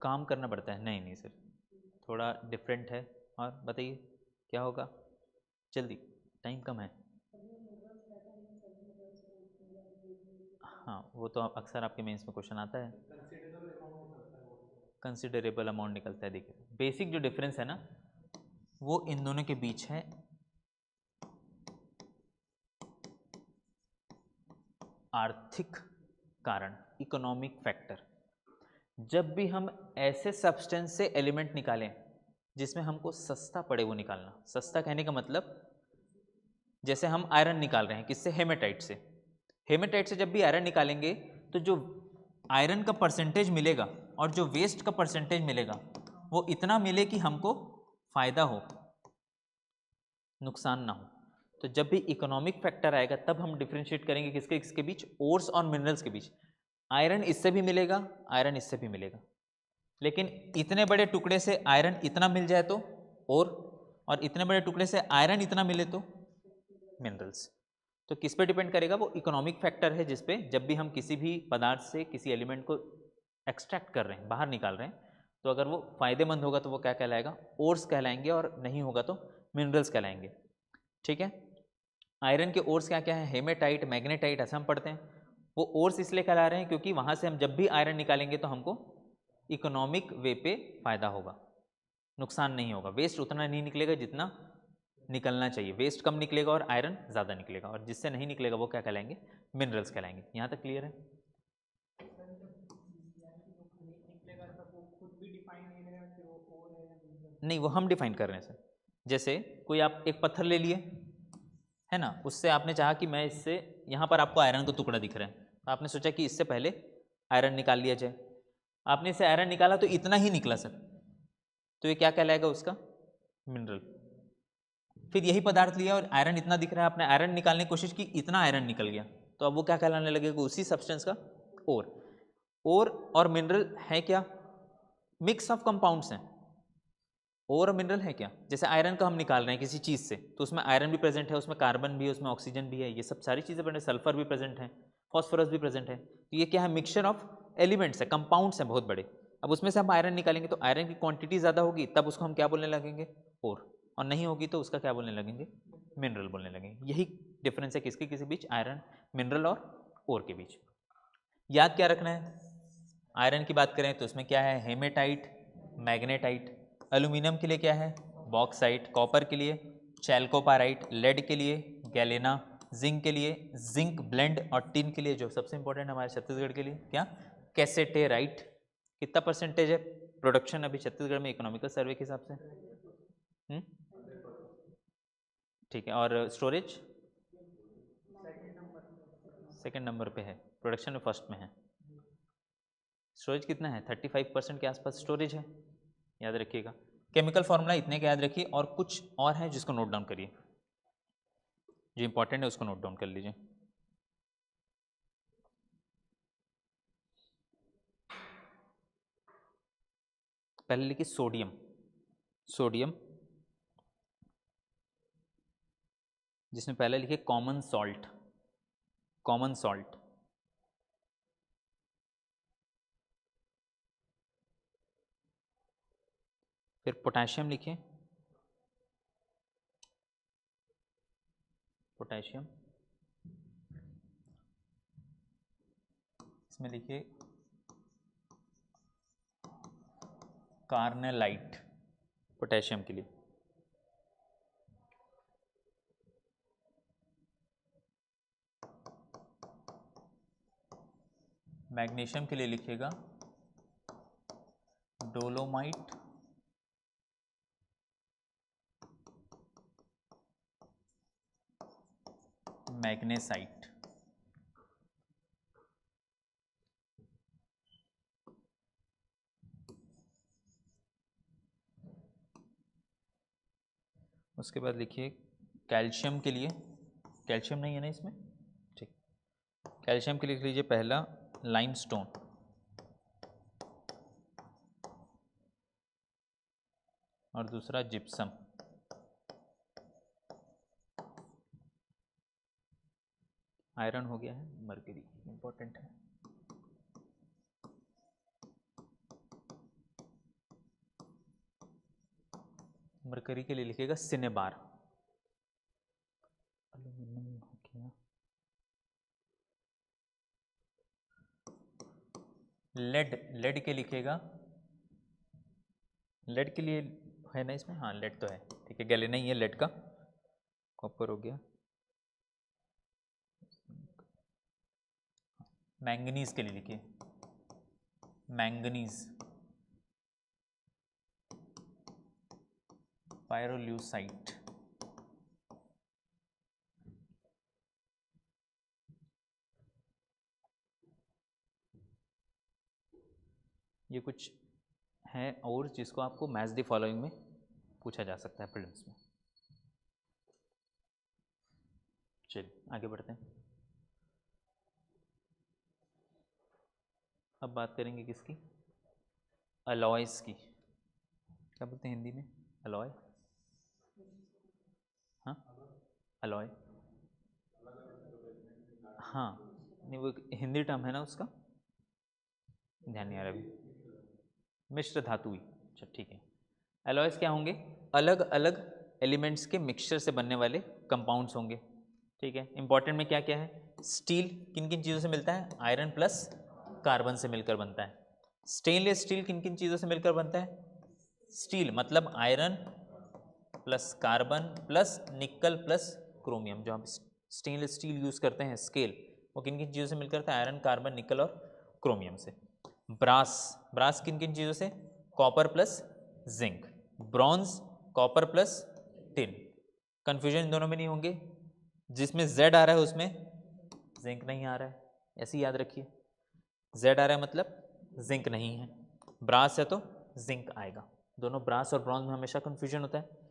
काम करना पड़ता है, नहीं नहीं सर, थोड़ा डिफरेंट है। और बताइए क्या होगा, जल्दी, टाइम कम है। हाँ वो तो अक्सर आपके मेंस में क्वेश्चन आता है, कंसिडरेबल अमाउंट निकलता है। देखिए बेसिक जो डिफरेंस है ना वो इन दोनों के बीच है आर्थिक कारण, इकोनॉमिक फैक्टर। जब भी हम ऐसे सब्सटेंस से एलिमेंट निकालें जिसमें हमको सस्ता पड़े वो निकालना, सस्ता कहने का मतलब जैसे हम आयरन निकाल रहे हैं किससे, हेमेटाइट से। हेमेटाइट से जब भी आयरन निकालेंगे तो जो आयरन का परसेंटेज मिलेगा और जो वेस्ट का परसेंटेज मिलेगा वो इतना मिले कि हमको फायदा हो, नुकसान ना हो। तो जब भी इकोनॉमिक फैक्टर आएगा तब हम डिफ्रेंशिएट करेंगे किसके किसके बीच, ओर्स और मिनरल्स के बीच। आयरन इससे भी मिलेगा, आयरन इससे भी मिलेगा, लेकिन इतने बड़े टुकड़े से आयरन इतना मिल जाए तो और इतने बड़े टुकड़े से आयरन इतना मिले तो मिनरल्स। तो किस पे डिपेंड करेगा, वो इकोनॉमिक फैक्टर है, जिसपे जब भी हम किसी भी पदार्थ से किसी एलिमेंट को एक्सट्रैक्ट कर रहे हैं, बाहर निकाल रहे हैं, तो अगर वो फायदेमंद होगा तो वो क्या कहलाएगा, ओर्स कहलाएंगे, और नहीं होगा तो मिनरल्स कहलाएंगे। ठीक है। आयरन के ओर्स क्या क्या है, हेमेटाइट, मैग्नेटाइट, ऐसा हम पढ़ते हैं। वो ओर्स इसलिए कहला रहे हैं क्योंकि वहां से हम जब भी आयरन निकालेंगे तो हमको इकोनॉमिक वे पे फायदा होगा, नुकसान नहीं होगा। वेस्ट उतना नहीं निकलेगा जितना निकलना चाहिए, वेस्ट कम निकलेगा और आयरन ज़्यादा निकलेगा, और जिससे नहीं निकलेगा वो क्या कहलाएंगे, मिनरल्स कहलाएंगे। यहाँ तक क्लियर है? नहीं, वो हम डिफाइन कर रहे हैं सर। जैसे कोई आप एक पत्थर ले लिए है ना, उससे आपने चाहा कि मैं इससे, यहाँ पर आपको आयरन का टुकड़ा दिख रहा है, तो आपने सोचा कि इससे पहले आयरन निकाल लिया जाए। आपने इससे आयरन निकाला तो इतना ही निकला सर, तो ये क्या कहलाएगा उसका, मिनरल। फिर यही पदार्थ लिया और आयरन इतना दिख रहा है, आपने आयरन निकालने की कोशिश की, इतना आयरन निकल गया, तो अब वो क्या कहलाने लगेगा, उसी सब्सटेंस का ओर। और मिनरल है क्या, मिक्स ऑफ कंपाउंड्स हैं। और मिनरल है क्या, जैसे आयरन का हम निकाल रहे हैं किसी चीज़ से, तो उसमें आयरन भी प्रेजेंट है, उसमें कार्बन भी है, उसमें ऑक्सीजन भी है, ये सब सारी चीज़ें बने, सल्फर भी प्रेजेंट है, फॉस्फोरस भी प्रेजेंट है। तो ये क्या है, मिक्सचर ऑफ एलिमेंट्स है, कंपाउंड्स हैं बहुत बड़े। अब उसमें से हम आयरन निकालेंगे तो आयरन की क्वांटिटी ज़्यादा होगी, तब उसको हम क्या बोलने लगेंगे, और नहीं होगी तो उसका क्या बोलने लगेंगे, मिनरल बोलने लगेंगे। यही डिफरेंस है किसके किसी बीच, आयरन, मिनरल और के बीच। याद क्या रखना है, आयरन की बात करें तो उसमें क्या है, हेमेटाइट, मैग्नेटाइट। एल्यूमिनियम के लिए क्या है, बॉक्साइट। कॉपर के लिए चैल्कोपाराइट। लेड के लिए गैलेना। जिंक के लिए जिंक ब्लेंड। और टिन के लिए जो सबसे इंपॉर्टेंट हमारे छत्तीसगढ़ के लिए क्या, कैसेटेराइट। कितना परसेंटेज है प्रोडक्शन अभी छत्तीसगढ़ में इकोनॉमिकल सर्वे के हिसाब से? ठीक है। और स्टोरेज सेकेंड नंबर पे है, प्रोडक्शन में फर्स्ट में है। स्टोरेज कितना है, 35% के आसपास स्टोरेज है, याद रखिएगा। केमिकल फॉर्मूला इतने का याद रखिए, और कुछ और है जिसको नोट डाउन करिए, जो इंपॉर्टेंट है उसको नोट डाउन कर लीजिए। पहले लिखिए सोडियम, सोडियम जिसमें पहले लिखे कॉमन सॉल्ट, कॉमन सॉल्ट। फिर पोटेशियम लिखे, पोटेशियम। इसमें लिखिए कार्नेलाइट, पोटेशियम के लिए। मैग्नीशियम के लिए लिखिएगा डोलोमाइट, मैग्नेसाइट। उसके बाद लिखिए कैल्शियम के लिए, कैल्शियम नहीं है ना इसमें, ठीक। कैल्शियम के लिए लिख लीजिए पहला लाइमस्टोन, और दूसरा जिप्सम। आयरन हो गया है, मर्करी इंपॉर्टेंट है। मरकरी के लिए लिखिएगा सिनेबार। एल्यूमिनियम हो गया। लेड, लेड के लिखिएगा, लेड के लिए है ना इसमें, हाँ लेड तो है, ठीक है। गैलेन नहीं है लेड का। कॉपर हो गया। मैंगनीज के लिए लिखिए मैंगनीज, पायरोल्यूसाइट। ये कुछ है और जिसको आपको मैच द फॉलोइंग में पूछा जा सकता है प्रीलिम्स में। चलिए आगे बढ़ते हैं। अब बात करेंगे किसकी, अलॉयस की। क्या बोलते हैं हिंदी में अलॉय? हाँ अलॉय, हाँ नहीं वो हिंदी टर्म है ना उसका, ध्यान नहीं आ रहा अभी। मिश्र धातुई, अच्छा ठीक है। अलॉयस क्या होंगे? अलग अलग एलिमेंट्स के मिक्सचर से बनने वाले कंपाउंड्स होंगे, ठीक है। इंपॉर्टेंट में क्या क्या है? स्टील किन किन चीज़ों से मिलता है? आयरन प्लस कार्बन से मिलकर बनता है। स्टेनलेस स्टील किन किन चीज़ों से मिलकर बनता है? स्टील मतलब iron plus carbon plus nickel plus chromium. जो हम स्टेनलेस स्टील यूज़ करते हैं स्केल, वो किन किन चीज़ों से मिलकर आता है? आयरन, कार्बन, निकल और क्रोमियम से। ब्रास, ब्रास किन किन चीज़ों से? Copper plus zinc. Bronze copper plus tin. Confusion in दोनों में नहीं होंगे, जिसमें जेड आ रहा है उसमें जिंक नहीं आ रहा है, ऐसे ही याद रखिए। जेड आ रहा है मतलब जिंक नहीं है, ब्रास है तो जिंक आएगा। दोनों ब्रास और ब्रॉन्ज में हमेशा कन्फ्यूजन होता है।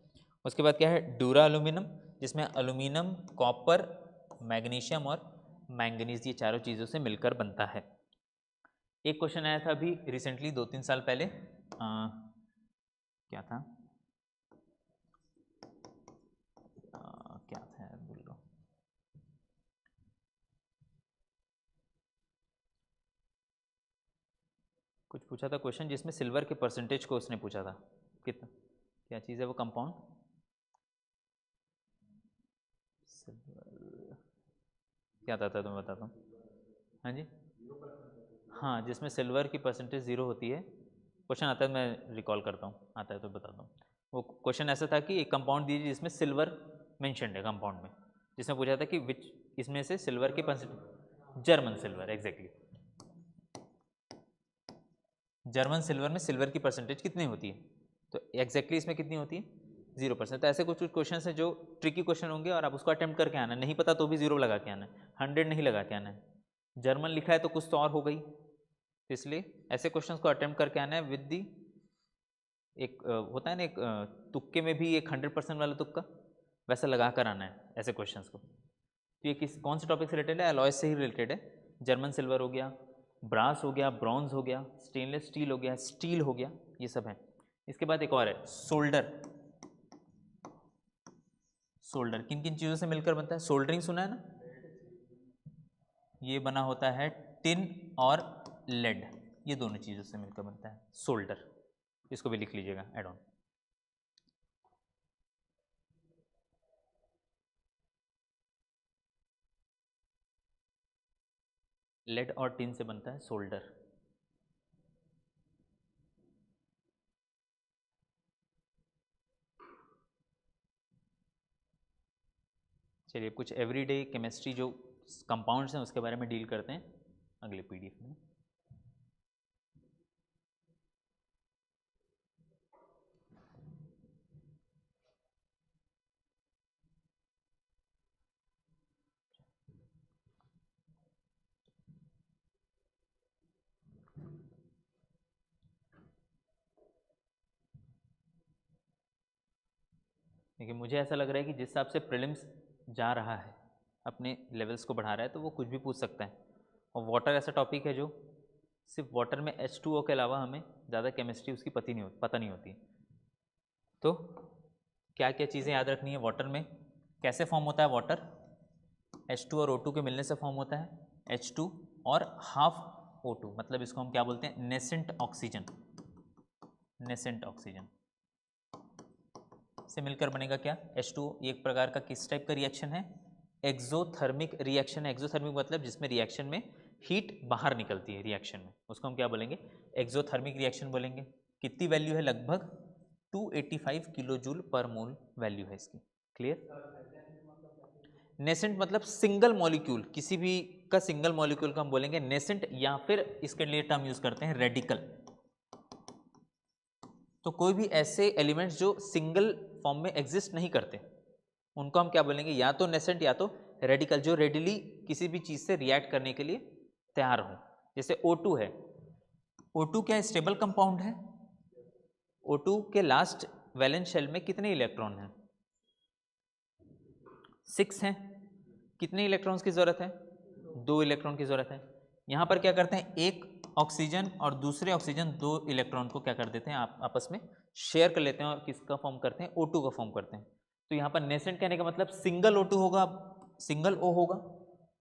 उसके बाद क्या है? डूरा एल्यूमिनियम, जिसमें एल्यूमिनियम, कॉपर, मैग्नीशियम और मैंगनीज, ये चारों चीज़ों से मिलकर बनता है। एक क्वेश्चन आया था अभी रिसेंटली 2-3 साल पहले, क्या था क्या था यार, भूल रहा हूँ। कुछ पूछा था क्वेश्चन जिसमें सिल्वर के परसेंटेज को उसने पूछा था, कितना, क्या चीज़ है वो कंपाउंड? सिल्वर क्या था तुम्हें बताता हूँ। हाँ जी, हाँ जिसमें सिल्वर की परसेंटेज 0 होती है। क्वेश्चन आता है, मैं रिकॉल करता हूँ, आता है तो बताता हूँ। वो क्वेश्चन ऐसा था कि एक कंपाउंड दीजिए जिसमें सिल्वर मेंशन्ड है कंपाउंड में, जिसमें पूछा था कि विच, इसमें से सिल्वर की percentage, German silver exactly. German silver में सिल्वर की परसेंटेज कितनी होती है? तो एग्जैक्टली इसमें कितनी होती है? 0%। तो ऐसे कुछ कुछ क्वेश्चन है जो ट्रिकी क्वेश्चन होंगे और आप उसको अटेम्प्ट करके आना है, नहीं पता तो भी 0 लगा के आना है, 100 नहीं लगा के आना है। जर्मन लिखा है तो कुछ तो और हो गई, तो इसलिए ऐसे क्वेश्चंस को अटेम्प्ट करके आना है विद दी, एक होता है ना एक तुक्के में भी एक 100% वाला तुक्का, वैसा लगा कर आना है ऐसे क्वेश्चंस को। तो ये किस कौन से टॉपिक से रिलेटेड है? अलॉयस से ही रिलेटेड है। जर्मन सिल्वर हो गया, ब्रास हो गया, ब्रॉन्ज हो गया, स्टेनलेस स्टील हो गया, स्टील हो गया, ये सब है। इसके बाद एक और है सोल्डर, सोल्डर किन किन चीज़ों से मिलकर बनता है? सोल्डरिंग सुना है ना, ये बना होता है टिन और लेड, ये दोनों चीज़ों से मिलकर बनता है सोल्डर। इसको भी लिख लीजिएगा एड ऑन। लेड और टिन से बनता है सोल्डर। चलिए कुछ एवरीडे केमिस्ट्री जो कंपाउंड्स हैं उसके बारे में डील करते हैं अगले पीडीएफ में। देखिए मुझे ऐसा लग रहा है कि जिस हिसाब से प्रीलिम्स जा रहा है, अपने लेवल्स को बढ़ा रहा है, तो वो कुछ भी पूछ सकता है। और वाटर ऐसा टॉपिक है जो सिर्फ वाटर में H2O के अलावा हमें ज़्यादा केमिस्ट्री उसकी पता नहीं होती। तो क्या क्या चीज़ें याद रखनी है वाटर में? कैसे फॉर्म होता है वाटर? H2 और O2 के मिलने से फॉर्म होता है H2 और हाफ O2, मतलब इसको हम क्या बोलते हैं? Nascent oxygen. नेसेंट ऑक्सीजन से मिलकर बनेगा क्या? H2O। एक प्रकार का किस टाइप का रिएक्शन है? एक्सोथर्मिक रिएक्शन है। एक्सोथर्मिक मतलब जिसमें रिएक्शन में हीट बाहर निकलती है रिएक्शन में, उसको हम क्या बोलेंगे? एक्सोथर्मिक रिएक्शन बोलेंगे। कितनी वैल्यू है? लगभग 285 किलो जूल पर मोल वैल्यू है इसकी। क्लियर? नेसेंट मतलब सिंगल मॉलिक्यूल, किसी भी का सिंगल मॉलिक्यूल का हम बोलेंगे नेसेंट, या फिर इसके लिए टर्म यूज करते हैं रेडिकल। तो कोई भी ऐसे एलिमेंट्स जो सिंगल फॉर्म में एग्जिस्ट नहीं करते उनको हम क्या बोलेंगे? या तो नेसेंट या तो रेडिकल, जो रेडिली किसी भी चीज से रिएक्ट करने के लिए तैयार हो। जैसे O2 है, O2 क्या स्टेबल कंपाउंड है? O2 के लास्ट वैलेंस शेल में कितने इलेक्ट्रॉन हैं? 6 हैं। कितने इलेक्ट्रॉन्स की जरूरत है? 2 इलेक्ट्रॉन की जरूरत है। यहां पर क्या करते हैं? एक ऑक्सीजन और दूसरे ऑक्सीजन 2 इलेक्ट्रॉन को क्या कर देते हैं? आप आपस में शेयर कर लेते हैं और किसका फॉर्म करते हैं? O2 का फॉर्म करते हैं। तो यहाँ पर नेसेंट कहने का मतलब सिंगल O2 होगा, सिंगल O होगा।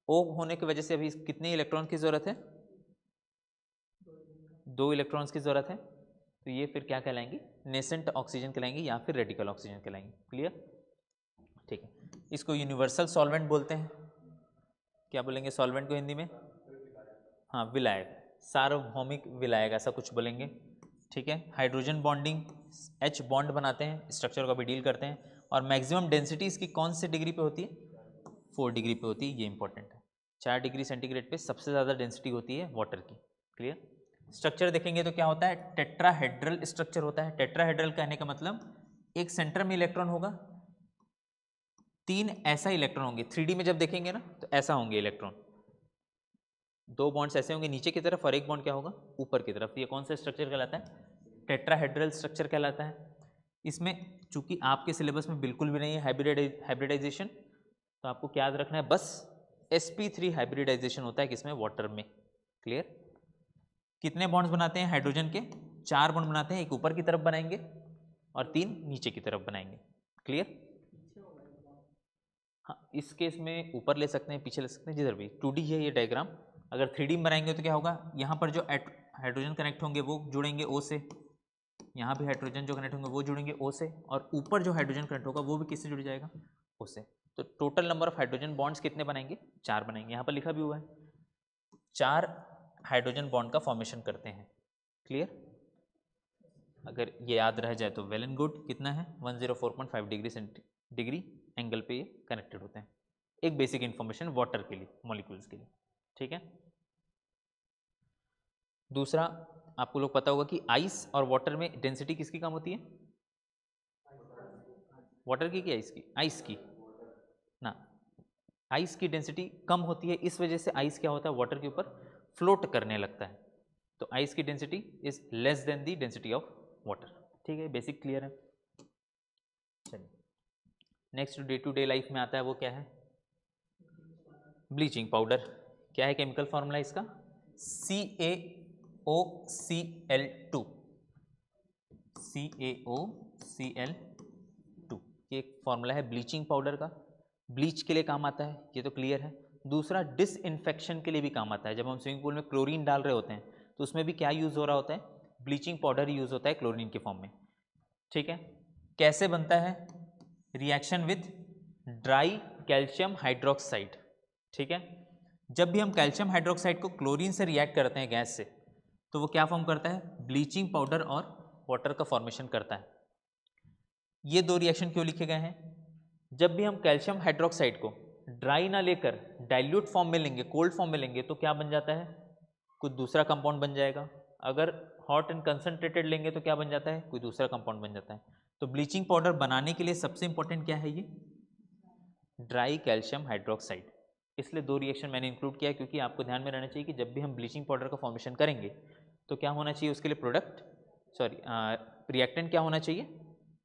O होने की वजह से अभी कितने इलेक्ट्रॉन की जरूरत है? 2 इलेक्ट्रॉन्स की जरूरत है। तो ये फिर क्या कहलाएंगे? नेसेंट ऑक्सीजन कहलाएंगे या फिर रेडिकल ऑक्सीजन कहलाएंगे। क्लियर? ठीक है। इसको यूनिवर्सल सॉल्वेंट बोलते हैं। क्या बोलेंगे सॉल्वेंट को हिंदी में? हाँ, विलायक, सार्वभौमिक विलायक, ऐसा कुछ बोलेंगे। ठीक है। हाइड्रोजन बॉन्डिंग, H बॉन्ड बनाते हैं, स्ट्रक्चर को भी डील करते हैं। और मैक्सिमम डेंसिटी इसकी कौन से डिग्री पे होती है? 4 डिग्री पे होती है। ये इंपॉर्टेंट है। 4 डिग्री सेंटीग्रेड पे सबसे ज़्यादा डेंसिटी होती है वाटर की। क्लियर? स्ट्रक्चर देखेंगे तो क्या होता है? टेट्राहेड्रल स्ट्रक्चर होता है। टेट्राहेड्रल कहने का मतलब एक सेंटर में इलेक्ट्रॉन होगा, 3 ऐसा इलेक्ट्रॉन होंगे। 3D में जब देखेंगे ना तो ऐसा होंगे इलेक्ट्रॉन, 2 बॉन्ड्स ऐसे होंगे नीचे की तरफ और एक बॉन्ड क्या होगा? ऊपर की तरफ। ये कौन सा स्ट्रक्चर कहलाता है? टेट्राहेड्रल स्ट्रक्चर कहलाता है। इसमें चूंकि आपके सिलेबस में बिल्कुल भी नहीं है हाइब्रिडाइजेशन, तो आपको क्या याद रखना है? बस sp3 हाइब्रिडाइजेशन होता है किसमें? वाटर में। क्लियर? कितने बॉन्ड्स बनाते हैं हाइड्रोजन के? 4 बॉन्ड बनाते हैं। एक ऊपर की तरफ बनाएंगे और 3 नीचे की तरफ बनाएंगे। क्लियर? हाँ, इस केस में ऊपर ले सकते हैं, पीछे ले सकते हैं, जिधर भी। 2D है ये डायग्राम। अगर 3D में बनाएंगे तो क्या होगा? यहाँ पर जो हाइड्रोजन कनेक्ट होंगे वो जुड़ेंगे O से, यहाँ भी हाइड्रोजन जो कनेक्ट होंगे वो जुड़ेंगे O से, और ऊपर जो हाइड्रोजन कनेक्ट होगा वो भी किससे जुड़ जाएगा? O से। तो total number of hydrogen bonds कितने बनाएंगे? 4 बनाएंगे। यहाँ पर लिखा भी हुआ है 4 हाइड्रोजन बॉन्ड का फॉर्मेशन करते हैं। क्लियर? अगर ये याद रह जाए तो वेल एंड गुड। कितना है? 104.5 डिग्री एंगल पे ये कनेक्टेड होते हैं। एक बेसिक इंफॉर्मेशन वाटर के लिए, मॉलिक्यूल्स के लिए। ठीक है। दूसरा, आपको लोग पता होगा कि आइस और वाटर में डेंसिटी किसकी कम होती है? वाटर की कि आइस की? आइस की ना। आइस की डेंसिटी कम होती है, इस वजह से आइस क्या होता है? वाटर के ऊपर फ्लोट करने लगता है। तो आइस की density is less than the density of water. ठीक है, बेसिक क्लियर है। चलिए next day to day life में आता है वो क्या है? Bleaching powder. क्या है केमिकल फॉर्मूला इसका? CaOCl2। CaOCl2। ये एक फॉर्मूला है ब्लीचिंग पाउडर का, ब्लीच के लिए काम आता है, ये तो क्लियर है। दूसरा डिसइंफेक्शन के लिए भी काम आता है। जब हम स्विमिंग पूल में क्लोरीन डाल रहे होते हैं तो उसमें भी क्या यूज़ हो रहा होता है, ब्लीचिंग पाउडर यूज़ होता है क्लोरीन के फॉर्म में, ठीक है। कैसे बनता है, reaction with dry calcium hydroxide, ठीक है। जब भी हम कैल्शियम हाइड्रोक्साइड को क्लोरीन से रिएक्ट करते हैं गैस से, तो वो क्या फॉर्म करता है, ब्लीचिंग पाउडर और वाटर का फॉर्मेशन करता है। ये दो रिएक्शन क्यों लिखे गए हैं, जब भी हम कैल्शियम हाइड्रोक्साइड को ड्राई ना लेकर डाइल्यूट फॉर्म में लेंगे, कोल्ड फॉर्म में लेंगे, तो क्या बन जाता है, कुछ दूसरा कंपाउंड बन जाएगा। अगर हॉट एंड कंसनट्रेटेड लेंगे तो क्या बन जाता है, कोई दूसरा कंपाउंड बन जाता है। तो ब्लीचिंग पाउडर बनाने के लिए सबसे इंपॉर्टेंट क्या है, ये ड्राई कैल्शियम हाइड्रोक्साइड। इसलिए दो रिएक्शन मैंने इंक्लूड किया है, क्योंकि आपको ध्यान में रहना चाहिए कि जब भी हम ब्लीचिंग पाउडर का फॉर्मेशन करेंगे तो क्या होना चाहिए उसके लिए, प्रोडक्ट रिएक्टेंट क्या होना चाहिए,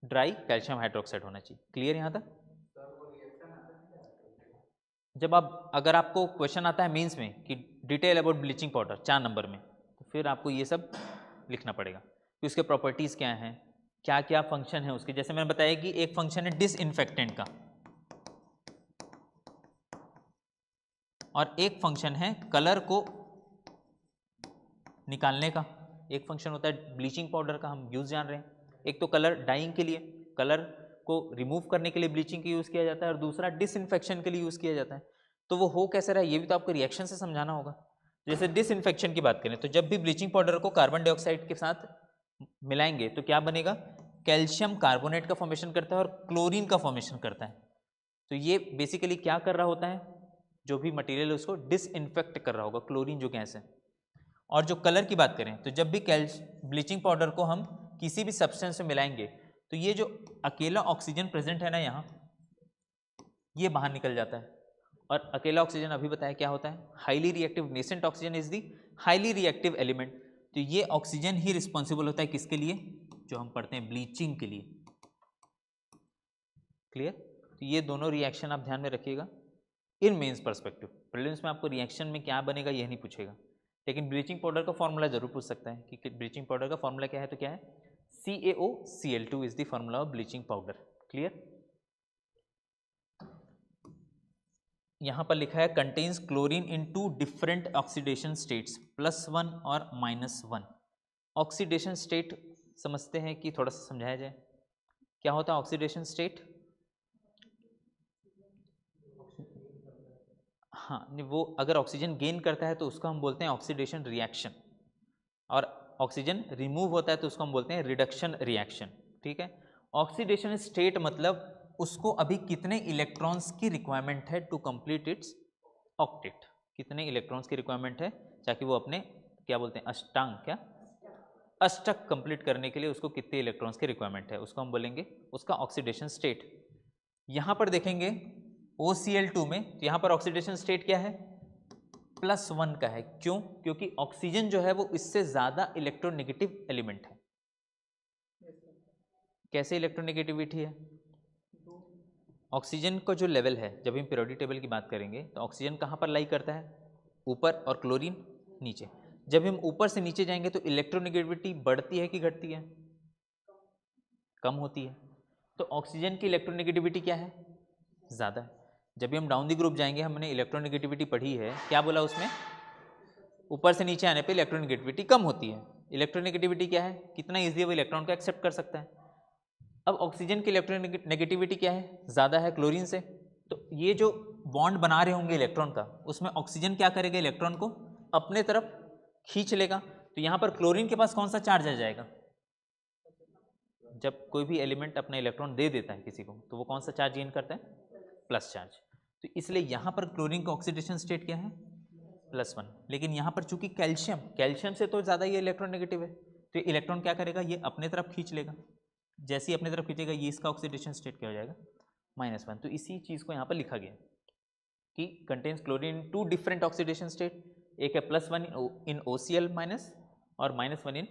ड्राई कैल्शियम हाइड्रोक्साइड होना चाहिए। क्लियर यहाँ तक। जब आप, अगर आपको क्वेश्चन आता है मेंस में कि detail about bleaching powder 4 number में, तो फिर आपको ये सब लिखना पड़ेगा कि उसके प्रॉपर्टीज़ क्या हैं, क्या क्या फंक्शन है उसके। जैसे मैंने बताया कि एक फंक्शन है डिसइंफेक्टेंट का और एक फंक्शन है कलर को निकालने का। एक फंक्शन होता है ब्लीचिंग पाउडर का, हम यूज़ जान रहे हैं। एक तो कलर डाइंग के लिए, कलर को रिमूव करने के लिए ब्लीचिंग का यूज़ किया जाता है, और दूसरा डिसइंफेक्शन के लिए यूज़ किया जाता है। तो वो हो कैसे रहा है, ये भी तो आपको रिएक्शन से समझाना होगा। जैसे डिसइंफेक्शन की बात करें तो जब भी ब्लीचिंग पाउडर को कार्बन डाइऑक्साइड के साथ मिलाएंगे तो क्या बनेगा, कैल्शियम कार्बोनेट का फॉर्मेशन करता है और क्लोरीन का फॉर्मेशन करता है। तो ये बेसिकली क्या कर रहा होता है, जो भी मटेरियल है उसको डिसइंफेक्ट कर रहा होगा, क्लोरीन जो गैस है। और जो कलर की बात करें तो जब भी ब्लीचिंग पाउडर को हम किसी भी सब्सटेंस में मिलाएंगे तो ये जो अकेला ऑक्सीजन प्रेजेंट है ना यहाँ, ये बाहर निकल जाता है। और अकेला ऑक्सीजन अभी बताया क्या होता है, highly reactive, nascent oxygen is the highly reactive element. तो ये ऑक्सीजन ही रिस्पॉन्सिबल होता है किसके लिए, जो हम पढ़ते हैं ब्लीचिंग के लिए। क्लियर। तो ये दोनों रिएक्शन आप ध्यान में रखिएगा इन मेंस पर्सपेक्टिव। प्रीलिम्स में आपको रिएक्शन में क्या बनेगा ये नहीं पूछेगा, लेकिन ब्लीचिंग पाउडर का फॉर्मूला जरूर पूछ सकता है कि ब्लीचिंग पाउडर का फॉर्मूला क्या है, तो क्या है, CaOCl2 is the formula of bleaching powder. Clear. यहाँ पर लिखा है कंटेन्स क्लोरीन इन 2 डिफरेंट ऑक्सीडेशन स्टेट्स, +1 और -1। ऑक्सीडेशन स्टेट समझते हैं कि थोड़ा सा समझाया जाए, क्या होता है ऑक्सीडेशन स्टेट। हाँ, वो अगर ऑक्सीजन गेन करता है तो उसको हम बोलते हैं ऑक्सीडेशन रिएक्शन, और ऑक्सीजन रिमूव होता है तो उसको हम बोलते हैं रिडक्शन रिएक्शन, ठीक है। ऑक्सीडेशन स्टेट मतलब उसको अभी कितने इलेक्ट्रॉन्स की रिक्वायरमेंट है टू कंप्लीट इट्स ऑक्टेट, कितने इलेक्ट्रॉन्स की रिक्वायरमेंट है ताकि वो अपने क्या बोलते हैं अष्टांग, क्या अष्टक कंप्लीट करने के लिए उसको कितने इलेक्ट्रॉन्स की रिक्वायरमेंट है, उसको हम बोलेंगे उसका ऑक्सीडेशन स्टेट। यहाँ पर देखेंगे OCl2 में, तो यहाँ पर ऑक्सीडेशन स्टेट क्या है, +1 का है। क्यों, क्योंकि ऑक्सीजन जो है वो इससे ज़्यादा इलेक्ट्रोनेगेटिव एलिमेंट है। कैसे इलेक्ट्रोनेगेटिविटी है, ऑक्सीजन का जो लेवल है, जब हम पीरियोडिक टेबल की बात करेंगे तो ऑक्सीजन कहाँ पर लाई करता है, ऊपर, और क्लोरीन नीचे। जब हम ऊपर से नीचे जाएंगे तो इलेक्ट्रोनेगेटिविटी बढ़ती है कि घटती है, कम होती है। तो ऑक्सीजन की इलेक्ट्रोनेगेटिविटी क्या है, ज़्यादा है। जब भी हम डाउन दी ग्रुप जाएंगे, हमने इलेक्ट्रोनेगेटिविटी पढ़ी है, क्या बोला उसमें, ऊपर से नीचे आने पे इलेक्ट्रोनेगेटिविटी कम होती है। इलेक्ट्रोनेगेटिविटी क्या है, कितना ईजिली वो इलेक्ट्रॉन को एक्सेप्ट कर सकता है। अब ऑक्सीजन की इलेक्ट्रोनेगेटिविटी क्या है, ज़्यादा है क्लोरीन से। तो ये जो बॉन्ड बना रहे होंगे इलेक्ट्रॉन का, उसमें ऑक्सीजन क्या करेगा, इलेक्ट्रॉन को अपने तरफ खींच लेगा। तो यहाँ पर क्लोरीन के पास कौन सा चार्ज आ जाएगा, जब कोई भी एलिमेंट अपना इलेक्ट्रॉन दे देता है किसी को तो वो कौन सा चार्ज गेन करता है, प्लस चार्ज। तो इसलिए यहाँ पर क्लोरीन का ऑक्सीडेशन स्टेट क्या है, +1। लेकिन यहाँ पर चूंकि कैल्शियम से तो ज़्यादा ये इलेक्ट्रॉन नेगेटिव है, तो इलेक्ट्रॉन क्या करेगा, ये अपने तरफ खींच लेगा। जैसे ही अपने तरफ खींचेगा, ये इसका ऑक्सीडेशन स्टेट क्या हो जाएगा, -1। तो इसी चीज़ को यहाँ पर लिखा गया कि contains chlorine 2 different oxidation state, एक है +1 इन OCl- और -1 इन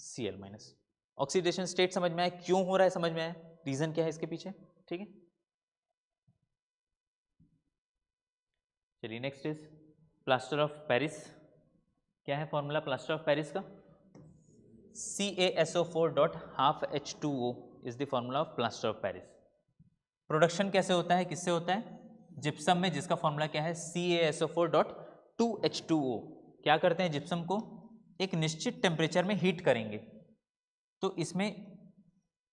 Cl-। ऑक्सीडेशन स्टेट समझ में आया, क्यों हो रहा है समझ में आया, रीजन क्या है इसके पीछे, ठीक है। चलिए next is plaster of Paris. क्या है फॉर्मूला प्लास्टर ऑफ पेरिस का, CaSO4.12H2O is the formula of plaster of Paris. Production कैसे होता है, किससे होता है, जिप्सम में, जिसका फॉर्मूला क्या है, CaSO4.2H2O। क्या करते हैं, जिप्सम को एक निश्चित टेम्परेचर में हीट करेंगे। तो इसमें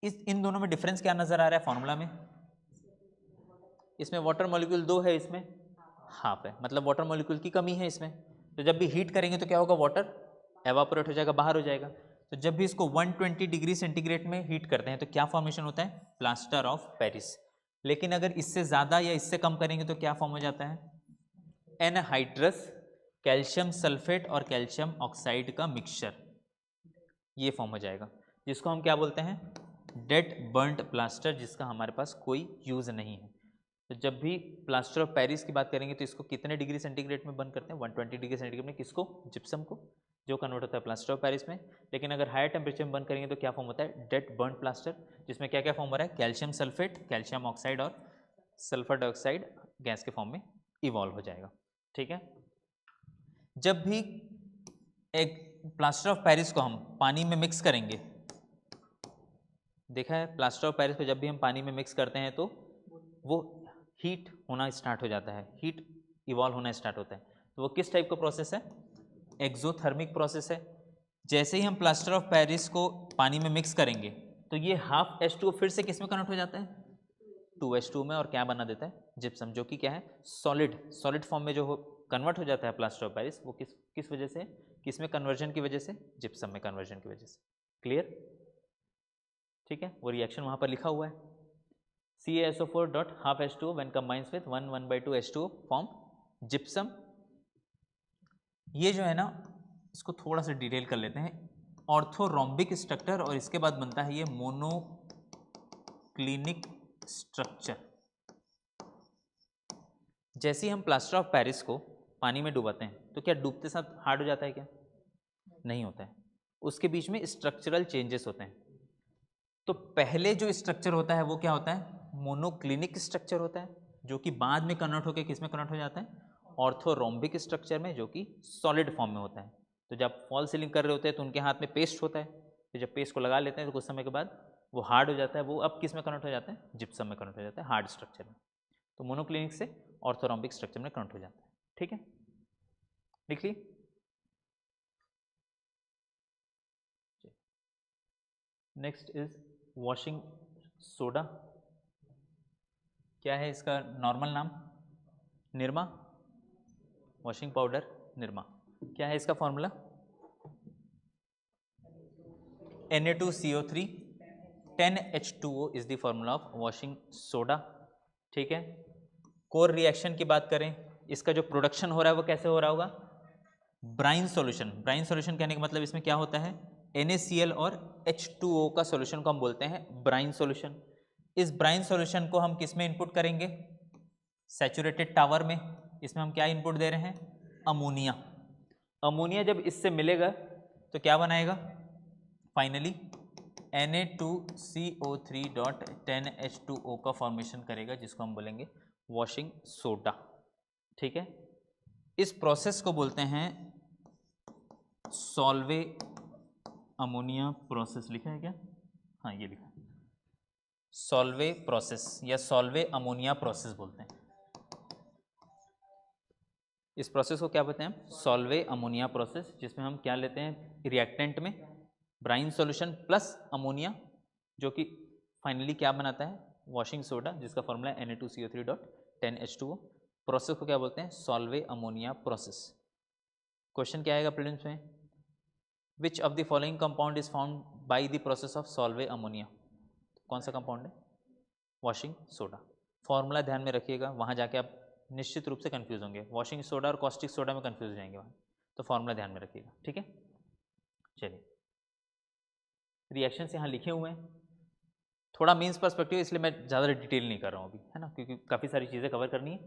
इन दोनों में डिफरेंस क्या नजर आ रहा है फॉर्मूला में, इसमें वाटर मॉलिक्यूल 2 है, इसमें हाफ है, मतलब वाटर मॉलिक्यूल की कमी है इसमें। तो जब भी हीट करेंगे तो क्या होगा, वाटर एवापोरेट हो जाएगा, बाहर हो जाएगा। तो जब भी इसको 120 डिग्री सेंटीग्रेड में हीट करते हैं तो क्या फॉर्मेशन होता है, प्लास्टर ऑफ पेरिस। लेकिन अगर इससे ज़्यादा या इससे कम करेंगे तो क्या फॉर्म हो जाता है, एनहाइड्रस कैल्शियम सल्फेट और कैल्शियम ऑक्साइड का मिक्सचर, ये फॉर्म हो जाएगा, जिसको हम क्या बोलते हैं, डेड बर्न्ड प्लास्टर, जिसका हमारे पास कोई यूज़ नहीं है। तो जब भी प्लास्टर ऑफ पेरिस की बात करेंगे तो इसको कितने डिग्री सेंटीग्रेड में बर्न करते हैं, 120 डिग्री सेंटीग्रेड में, किसको, जिप्सम को, जो कन्वर्ट होता है प्लास्टर ऑफ पेरिस में। लेकिन अगर हायर टेम्परेचर में बर्न करेंगे तो क्या फॉर्म होता है, डेड बर्न प्लास्टर, जिसमें क्या क्या फॉर्म हो रहा है, कैल्शियम सल्फेट, कैल्शियम ऑक्साइड और सल्फर डाइऑक्साइड गैस के फॉर्म में इवॉल्व हो जाएगा। ठीक है, जब भी एक प्लास्टर ऑफ पेरिस को हम पानी में मिक्स करेंगे, देखा है प्लास्टर ऑफ पेरिस को जब भी हम पानी में मिक्स करते हैं तो वो हीट होना स्टार्ट हो जाता है, हीट इवॉल्व होना स्टार्ट होता है। तो वो किस टाइप का प्रोसेस है, एक्सोथर्मिक प्रोसेस है। जैसे ही हम प्लास्टर ऑफ पेरिस को पानी में मिक्स करेंगे तो ये हाफ H2O फिर से किस में कन्वर्ट हो जाता है, 2H2O में, और क्या बना देता है, जिप्सम, जो कि क्या है, सॉलिड फॉर्म में जो कन्वर्ट हो जाता है प्लास्टर ऑफ पेरिस, वो किस वजह से, किस में कन्वर्जन की वजह से, जिप्सम में कन्वर्जन की वजह से। क्लियर, ठीक है, वो रिएक्शन वहाँ पर लिखा हुआ है, CaSO4.12H2O when combines with 1/2 H2O form gypsum। ये जो है ना, इसको थोड़ा सा डिटेल कर लेते हैं, ऑर्थोरोम्बिक स्ट्रक्चर, और इसके बाद बनता है ये मोनोक्लिनिक स्ट्रक्चर। जैसे ही हम प्लास्टर ऑफ पेरिस को पानी में डुबाते हैं तो क्या डूबते साथ हार्ड हो जाता है, क्या नहीं होता है, उसके बीच में स्ट्रक्चरल चेंजेस होते हैं। तो पहले जो स्ट्रक्चर होता है वो क्या होता है, मोनोक्लिनिक स्ट्रक्चर होता है, जो कि बाद में कन्वर्ट होकर किस में कन्वर्ट हो जाता है, ऑर्थोरोम्बिक स्ट्रक्चर में, जो कि सॉलिड फॉर्म में होता है। तो जब फॉल सीलिंग कर रहे होते हैं तो उनके हाथ में पेस्ट होता है, तो जब पेस्ट को लगा लेते हैं तो कुछ समय के बाद वो हार्ड हो जाता है, वो अब किस में कन्वर्ट हो जाता है, जिप्सम में कन्वर्ट हो जाता है, हार्ड स्ट्रक्चर में। तो मोनोक्लिनिक से ऑर्थोरोम्बिक स्ट्रक्चर में कन्वर्ट हो जाता है। ठीक है, लिख ली। Next is washing soda. क्या है इसका नॉर्मल नाम, निरमा, वॉशिंग पाउडर निरमा। क्या है इसका formula, Na2CO3 10H2O is the formula of washing soda. ठीक है, कोर रिएक्शन की बात करें, इसका जो प्रोडक्शन हो रहा है वो कैसे हो रहा होगा, ब्राइन सॉल्यूशन। ब्राइन सॉल्यूशन कहने का मतलब इसमें क्या होता है, NaCl और H2O का सॉल्यूशन को हम बोलते हैं ब्राइन सॉल्यूशन। इस ब्राइन सॉल्यूशन को हम किस में इनपुट करेंगे, सैचुरेटेड टावर में। इसमें हम क्या इनपुट दे रहे हैं, अमोनिया। अमोनिया जब इससे मिलेगा तो क्या बनाएगा, फाइनली Na2CO3.10H2O का फॉर्मेशन करेगा, जिसको हम बोलेंगे वॉशिंग सोडा। ठीक है, इस प्रोसेस को बोलते हैं सॉल्वे अमोनिया प्रोसेस। लिखा है क्या, हाँ ये लिखा है, सॉल्वे प्रोसेस या सॉल्वे अमोनिया प्रोसेस बोलते हैं। इस प्रोसेस को क्या बोलते हैं, सॉल्वे अमोनिया प्रोसेस, जिसमें हम क्या लेते हैं, रिएक्टेंट में ब्राइन सॉल्यूशन प्लस अमोनिया, जो कि फाइनली क्या बनाता है, वॉशिंग सोडा, जिसका फॉर्मूला है Na2CO3.10H2O। प्रोसेस को क्या बोलते हैं, सॉल्वे अमोनिया प्रोसेस। क्वेश्चन क्या आएगा प्रीलिम्स में, विच of the following compound is found by the process of Solvay ammonia. कौन सा कंपाउंड है, वॉशिंग सोडा। फॉर्मूला ध्यान में रखिएगा, वहाँ जाके आप निश्चित रूप से कंफ्यूज होंगे, वॉशिंग सोडा और कॉस्टिक सोडा में कंफ्यूज हो जाएंगे वहाँ, तो फॉर्मूला ध्यान में रखिएगा। ठीक है, चलिए रिएक्शंस यहाँ लिखे हुए हैं, थोड़ा मीन्स पर्सपेक्टिव, इसलिए मैं ज़्यादा डिटेल नहीं कर रहा हूँ अभी, है ना, क्योंकि काफ़ी सारी चीज़ें कवर करनी है।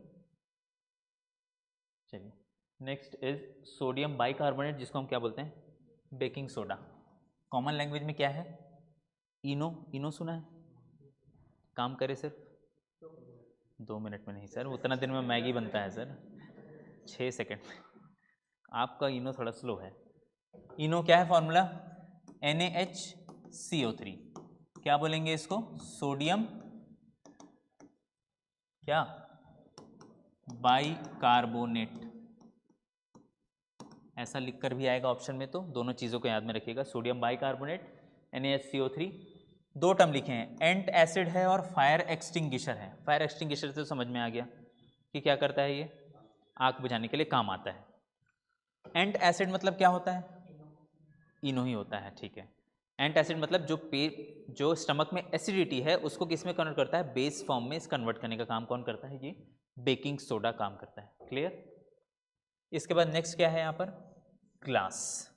चलिए नेक्स्ट इज सोडियम बाइकार्बोनेट, जिसको हम क्या बोलते हैं, बेकिंग सोडा। कॉमन लैंग्वेज में क्या है, इनो। इनो सुना है, काम करे सिर्फ 2 मिनट में नहीं सर, उतना दिन में मैगी बनता है सर, 6 सेकेंड में। आपका इनो थोड़ा स्लो है। इनो क्या है फॉर्मूला, NaHCO3। क्या बोलेंगे इसको, सोडियम क्या, बाइकार्बोनेट, ऐसा लिखकर भी आएगा ऑप्शन में, तो दोनों चीज़ों को याद में रखिएगा। सोडियम बाइकार्बोनेट NaHCO3, दो टर्म लिखे हैं, एंट एसिड है और फायर एक्सटिंग्विशर है। फायर एक्सटिंग्विशर से तो समझ में आ गया कि क्या करता है, ये आग बुझाने के लिए काम आता है। एंट एसिड मतलब क्या होता है, इनो ही होता है, ठीक है। एंट एसिड मतलब जो पेट, जो स्टमक में एसिडिटी है उसको किस में कन्वर्ट करता है, बेस फॉर्म में। इस कन्वर्ट करने का काम कौन करता है, ये बेकिंग सोडा काम करता है। क्लियर। इसके बाद नेक्स्ट क्या है यहाँ पर, ग्लास।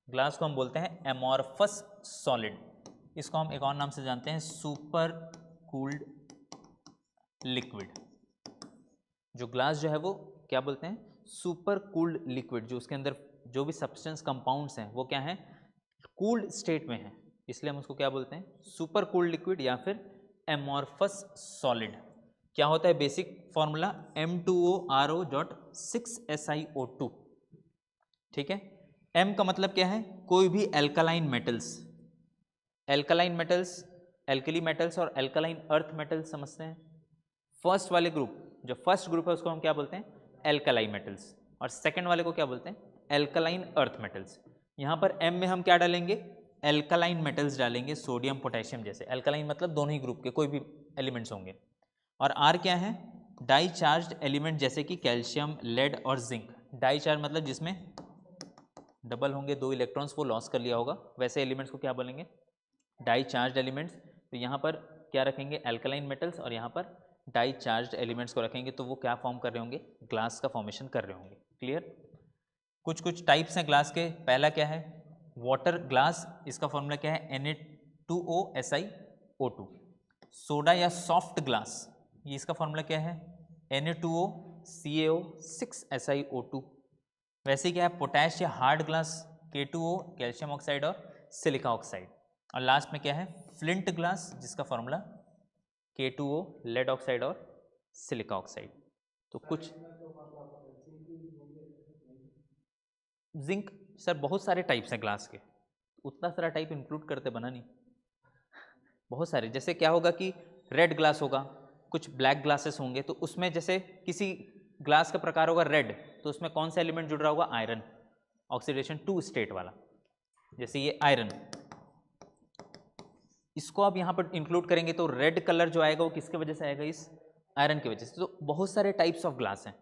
ग्लास को हम बोलते हैं एमॉर्फस सॉलिड। इसको हम एक और नाम से जानते हैं, सुपर कूल्ड लिक्विड। जो ग्लास जो है वो क्या बोलते हैं, सुपर कूल्ड लिक्विड। जो उसके अंदर जो भी सब्सटेंस कंपाउंड्स हैं वो क्या हैं, कूल्ड स्टेट में है, इसलिए हम उसको क्या बोलते हैं, सुपर कूल्ड लिक्विड या फिर एमॉर्फस सॉलिड। क्या होता है बेसिक फॉर्मूला, M2O6SiO2, ठीक है। M का मतलब क्या है, कोई भी alkaline metals. Alkaline metals, alkali metals और एल्कालाइन अर्थ मेटल्स समझते हैं। फर्स्ट वाले ग्रुप, जो फर्स्ट ग्रुप है उसको हम क्या बोलते हैं, एल्कालाइन मेटल्स, और सेकंड वाले को क्या बोलते हैं, एल्कालाइन अर्थ मेटल्स। यहाँ पर M में हम क्या डालेंगे, एल्कालाइन मेटल्स डालेंगे, सोडियम पोटेशियम जैसे। एल्कालाइन मतलब दोनों ही ग्रुप के कोई भी एलिमेंट्स होंगे। और R क्या है, डाई चार्ज एलिमेंट जैसे कि कैल्शियम, लेड और जिंक। डाई चार्ज मतलब जिसमें डबल होंगे, 2 इलेक्ट्रॉन्स वो लॉस कर लिया होगा, वैसे एलिमेंट्स को क्या बोलेंगे, डाई चार्ज एलिमेंट्स। तो यहाँ पर क्या रखेंगे, एल्कालाइन मेटल्स, और यहाँ पर डाई चार्ज एलिमेंट्स को रखेंगे, तो वो क्या फॉर्म कर रहे होंगे, ग्लास का फॉर्मेशन कर रहे होंगे। क्लियर। कुछ कुछ टाइप्स हैं ग्लास के। पहला क्या है, वाटर ग्लास, इसका फॉर्मूला क्या है, Na2OSiO2। सोडा या सॉफ्ट ग्लास, ये इसका फॉर्मूला क्या है, Na2OCaO6SiO2। वैसे ही क्या है, पोटैश या hard glass, K2O calcium oxide और सिलिका ऑक्साइड। और लास्ट में क्या है, फ्लिंट ग्लास, जिसका फॉर्मूला K2O लेड ऑक्साइड और सिलिका ऑक्साइड। तो कुछ जिंक, सर बहुत सारे टाइप्स हैं ग्लास के, उतना सारा टाइप इंक्लूड करते बना नहीं, बहुत सारे। जैसे क्या होगा कि रेड ग्लास होगा, कुछ ब्लैक ग्लासेस होंगे, तो उसमें जैसे किसी ग्लास का प्रकार होगा रेड, तो उसमें कौन सा एलिमेंट जुड़ रहा होगा, आयरन, ऑक्सीडेशन 2 स्टेट वाला। जैसे ये आयरन, इसको आप यहाँ पर इंक्लूड करेंगे तो रेड कलर जो आएगा वो किसके वजह से आएगा, इस आयरन की वजह से। तो बहुत सारे टाइप्स ऑफ ग्लास हैं,